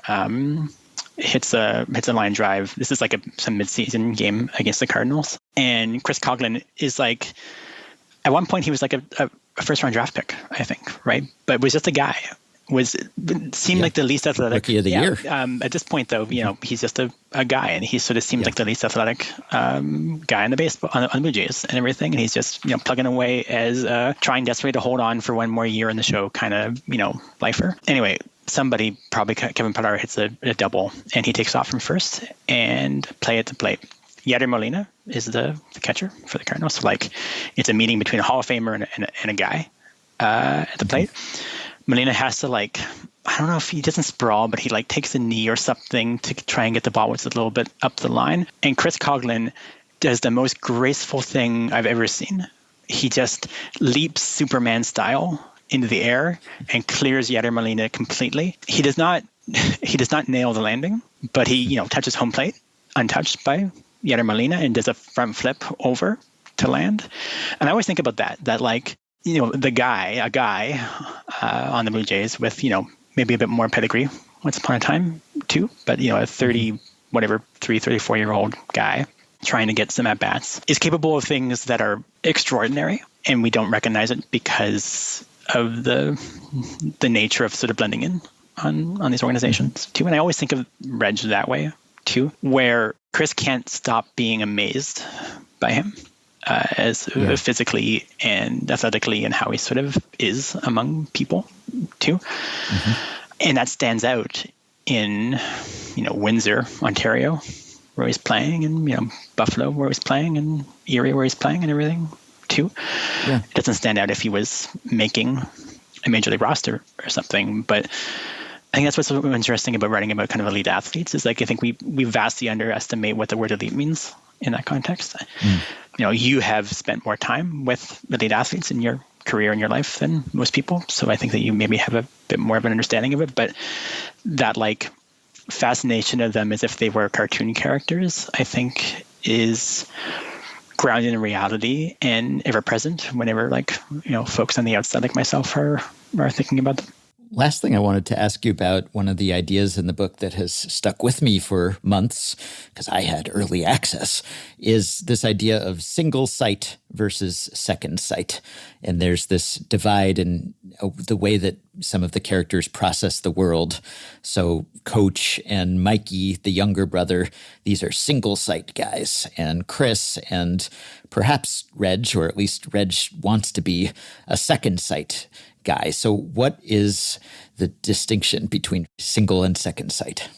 H: hits a line drive. This is like some midseason game against the Cardinals. And Chris Coughlin is like, at one point he was like a first round draft pick, I think, right? But was just a guy. Seemed like the least athletic.
B: Rookie of the year.
H: At this point, though, he's just a guy, and he sort of seems like the least athletic guy in the baseball on the Blue Jays and everything. And he's just plugging away as trying desperately to hold on for one more year in the show, kind of lifer. Anyway, somebody, probably Kevin Pillar, hits a double, and he takes off from first and play at the plate. Yadier Molina is the catcher for the Cardinals. So like, it's a meeting between a Hall of Famer and a guy at the plate. Molina has to I don't know if he doesn't sprawl, but he takes a knee or something to try and get the ball, which is a little bit up the line. And Chris Coughlin does the most graceful thing I've ever seen. He just leaps Superman style into the air and clears Yadier Molina completely. He does not nail the landing, but he touches home plate untouched by Yadier Molina and does a front flip over to land. And I always think about that a guy on the Blue Jays with, maybe a bit more pedigree once upon a time too, but, a 34-year-old guy trying to get some at-bats is capable of things that are extraordinary, and we don't recognize it because of the nature of sort of blending in on these organizations too. And I always think of Reg that way too, where Chris can't stop being amazed by him. As physically and athletically, and how he sort of is among people too. And that stands out in, Windsor, Ontario, where he's playing, and, Buffalo, where he's playing, and Erie, where he's playing, and everything too. too.
B: Yeah.
H: It doesn't stand out if he was making a major league roster or something, but I think that's what's so interesting about writing about kind of elite athletes is like I think we vastly underestimate what the word elite means in that context. You have spent more time with elite athletes in your career and your life than most people, so I think that you maybe have a bit more of an understanding of it. But that like fascination of them as if they were cartoon characters, I think, is grounded in reality and ever present whenever folks on the outside like myself are thinking about them.
B: Last thing I wanted to ask you about, one of the ideas in the book that has stuck with me for months, because I had early access, is this idea of single sight versus second sight. And there's this divide in the way that some of the characters process the world. So Coach and Mikey, the younger brother, these are single sight guys. And Chris and perhaps Reg, or at least Reg wants to be a second sight guy. So what is the distinction between single and second sight?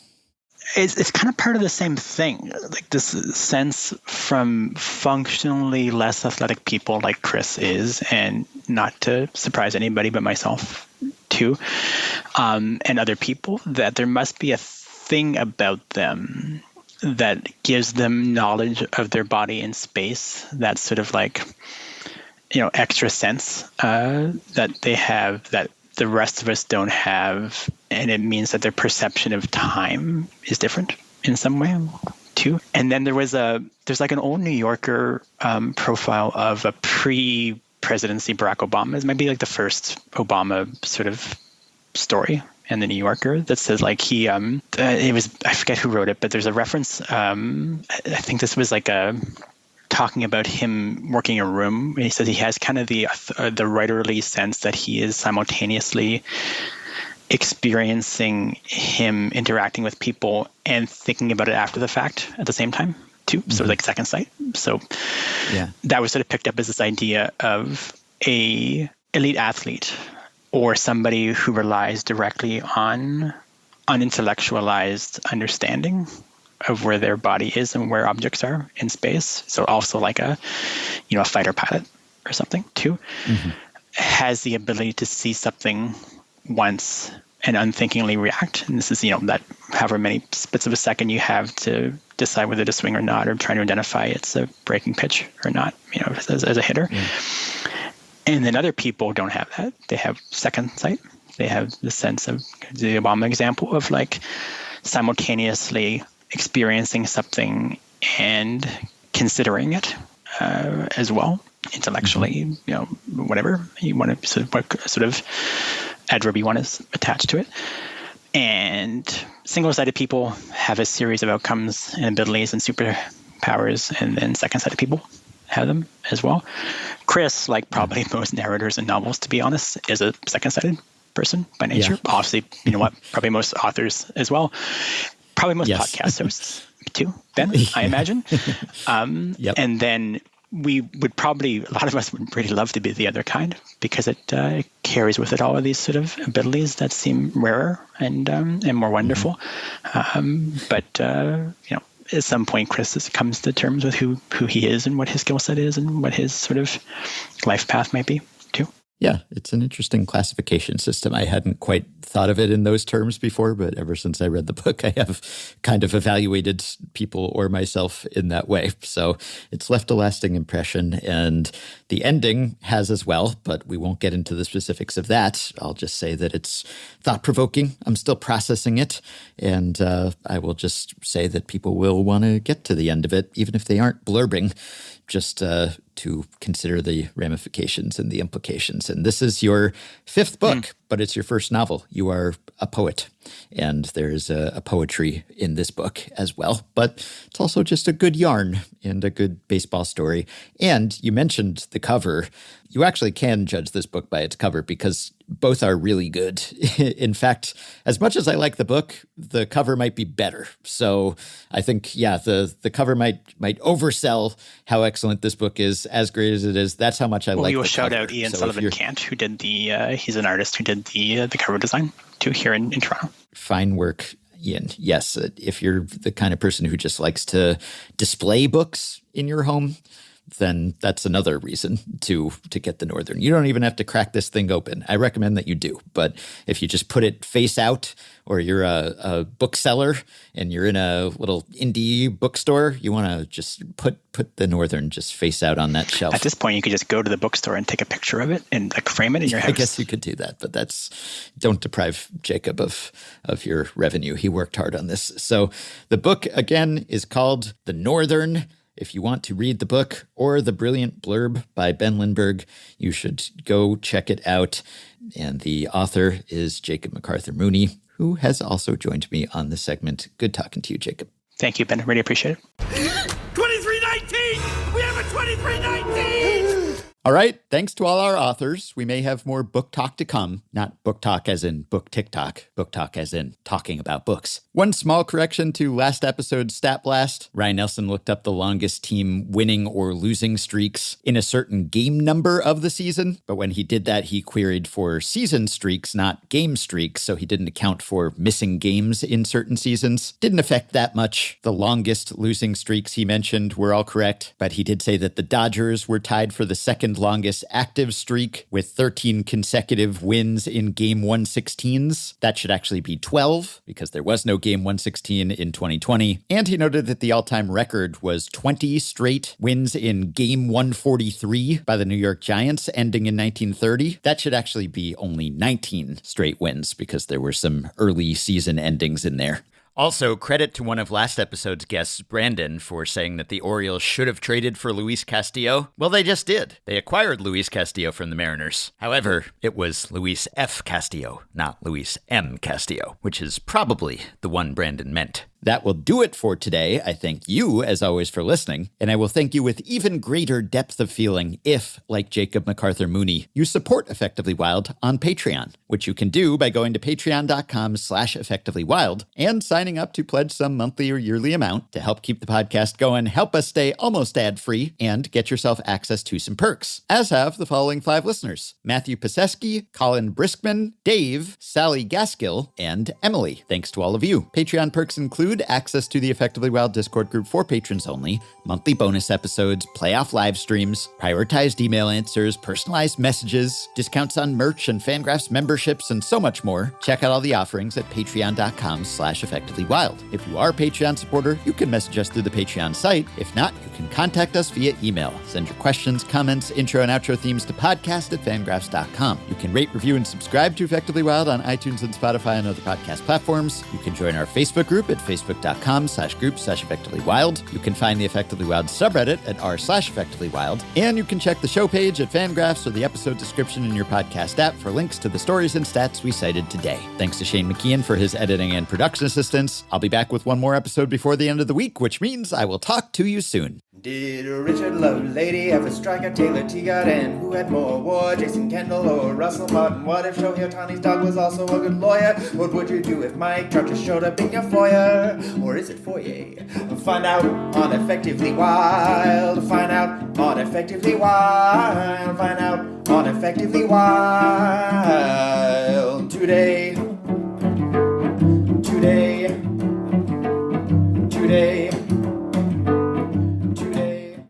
H: It's kind of part of the same thing, like this sense from functionally less athletic people like Chris is, and not to surprise anybody but myself too, and other people, that there must be a thing about them that gives them knowledge of their body in space that's sort of like, extra sense that they have that the rest of us don't have. And it means that their perception of time is different in some way too. And then there's like an old New Yorker profile of a pre-presidency Barack Obama. It might be like the first Obama sort of story in the New Yorker that says like he, I forget who wrote it, but there's a reference. I think this was like talking about him working in a room. He says he has kind of the writerly sense that he is simultaneously experiencing him interacting with people and thinking about it after the fact at the same time too. Mm-hmm. So like second sight. So that was sort of picked up as this idea of a elite athlete or somebody who relies directly on unintellectualized understanding of where their body is and where objects are in space. So also like a fighter pilot or something too, has the ability to see something once and unthinkingly react. And this is, that however many splits of a second you have to decide whether to swing or not, or trying to identify it's a breaking pitch or not, as a hitter. Yeah. And then other people don't have that. They have second sight. They have the sense of the Obama example of like simultaneously experiencing something and considering it as well intellectually, whatever you want to sort of adverb you want to attach to it. And single-sided people have a series of outcomes and abilities and superpowers, and then second-sided people have them as well. Chris, like probably most narrators and novels, to be honest, is a second-sided person by nature. Yeah. Obviously, probably most authors as well. Probably most podcast hosts too, Ben, I imagine. And then we would probably, a lot of us would really love to be the other kind, because it carries with it all of these sort of abilities that seem rarer and more wonderful. But at some point, Chris comes to terms with who he is and what his skill set is and what his sort of life path might be too.
B: Yeah, it's an interesting classification system. I hadn't quite thought of it in those terms before, but ever since I read the book, I have kind of evaluated people or myself in that way. So it's left a lasting impression, and the ending has as well, but we won't get into the specifics of that. I'll just say that it's thought-provoking. I'm still processing it, and I will just say that people will want to get to the end of it, even if they aren't blurbing, just to consider the ramifications and the implications. And this is your fifth book, but it's your first novel. You are a poet, and there's a poetry in this book as well. But it's also just a good yarn and a good baseball story. And you mentioned the cover. You actually can judge this book by its cover, because both are really good. In fact, as much as I like the book, the cover might be better. So I think, the cover might oversell how excellent this book is. As great as it is, that's how much I like.
H: We will shout out Ian Sullivan-Cant, who did he's an artist who did the cover design too here in Toronto.
B: Fine work, Ian. Yes, if you're the kind of person who just likes to display books in your home, then that's another reason to get the Northern. You don't even have to crack this thing open. I recommend that you do. But if you just put it face out, or you're a bookseller and you're in a little indie bookstore, you want to just put the Northern just face out on that shelf.
H: At this point, you could just go to the bookstore and take a picture of it and like frame it in your house.
B: I guess you could do that, but don't deprive Jacob of your revenue. He worked hard on this. So the book, again, is called The Northern. If you want to read the book or the brilliant blurb by Ben Lindbergh, you should go check it out. And the author is Jacob MacArthur Mooney, who has also joined me on this segment. Good talking to you, Jacob.
H: Thank you, Ben. Really appreciate it.
E: 2319! We have a 2319!
B: All right. Thanks to all our authors. We may have more book talk to come. Not book talk as in book TikTok. Book talk as in talking about books. One small correction to last episode's Stat Blast. Ryan Nelson looked up the longest team winning or losing streaks in a certain game number of the season. But when he did that, he queried for season streaks, not game streaks. So he didn't account for missing games in certain seasons. Didn't affect that much. The longest losing streaks he mentioned were all correct. But he did say that the Dodgers were tied for the second longest active streak with 13 consecutive wins in Game 116s. That should actually be 12 because there was no Game 116 in 2020. And he noted that the all-time record was 20 straight wins in Game 143 by the New York Giants ending in 1930. That should actually be only 19 straight wins because there were some early season endings in there. Also, credit to one of last episode's guests, Brandon, for saying that the Orioles should have traded for Luis Castillo. Well, they just did. They acquired Luis Castillo from the Mariners. However, it was Luis F. Castillo, not Luis M. Castillo, which is probably the one Brandon meant. That will do it for today. I thank you, as always, for listening, and I will thank you with even greater depth of feeling if, like Jacob MacArthur Mooney, you support Effectively Wild on Patreon, which you can do by going to patreon.com/effectivelywild and signing up to pledge some monthly or yearly amount to help keep the podcast going, help us stay almost ad-free, and get yourself access to some perks, as have the following 5 listeners: Matthew Paseski, Colin Briskman, Dave, Sally Gaskill, and Emily. Thanks to all of you. Patreon perks include access to the Effectively Wild Discord group for patrons only, monthly bonus episodes, playoff live streams, prioritized email answers, personalized messages, discounts on merch and FanGraphs memberships, and so much more. Check out all the offerings at patreon.com/effectivelywild. If you are a Patreon supporter, you can message us through the Patreon site. If not, you can contact us via email. Send your questions, comments, intro and outro themes to podcast@fangraphs.com. You can rate, review, and subscribe to Effectively Wild on iTunes and Spotify and other podcast platforms. You can join our Facebook group at facebook.com/group/effectivelywild. You can find the Effectively Wild subreddit at r/effectivelywild. And you can check the show page at FanGraphs or the episode description in your podcast app for links to the stories and stats we cited today. Thanks to Shane McKeon for his editing and production assistance. I'll be back with one more episode before the end of the week, which means I will talk to you soon.
I: Did Richard Lovelady ever strike a Taylor Teagot? And who had more war, Jason Kendall or Russell Martin? What if Shohei Ohtani's dog was also a good lawyer? What would you do if Mike Trout just showed up in your foyer? Or is it foyer? Find out on Effectively Wild. Find out on Effectively Wild. Find out on Effectively Wild. Today.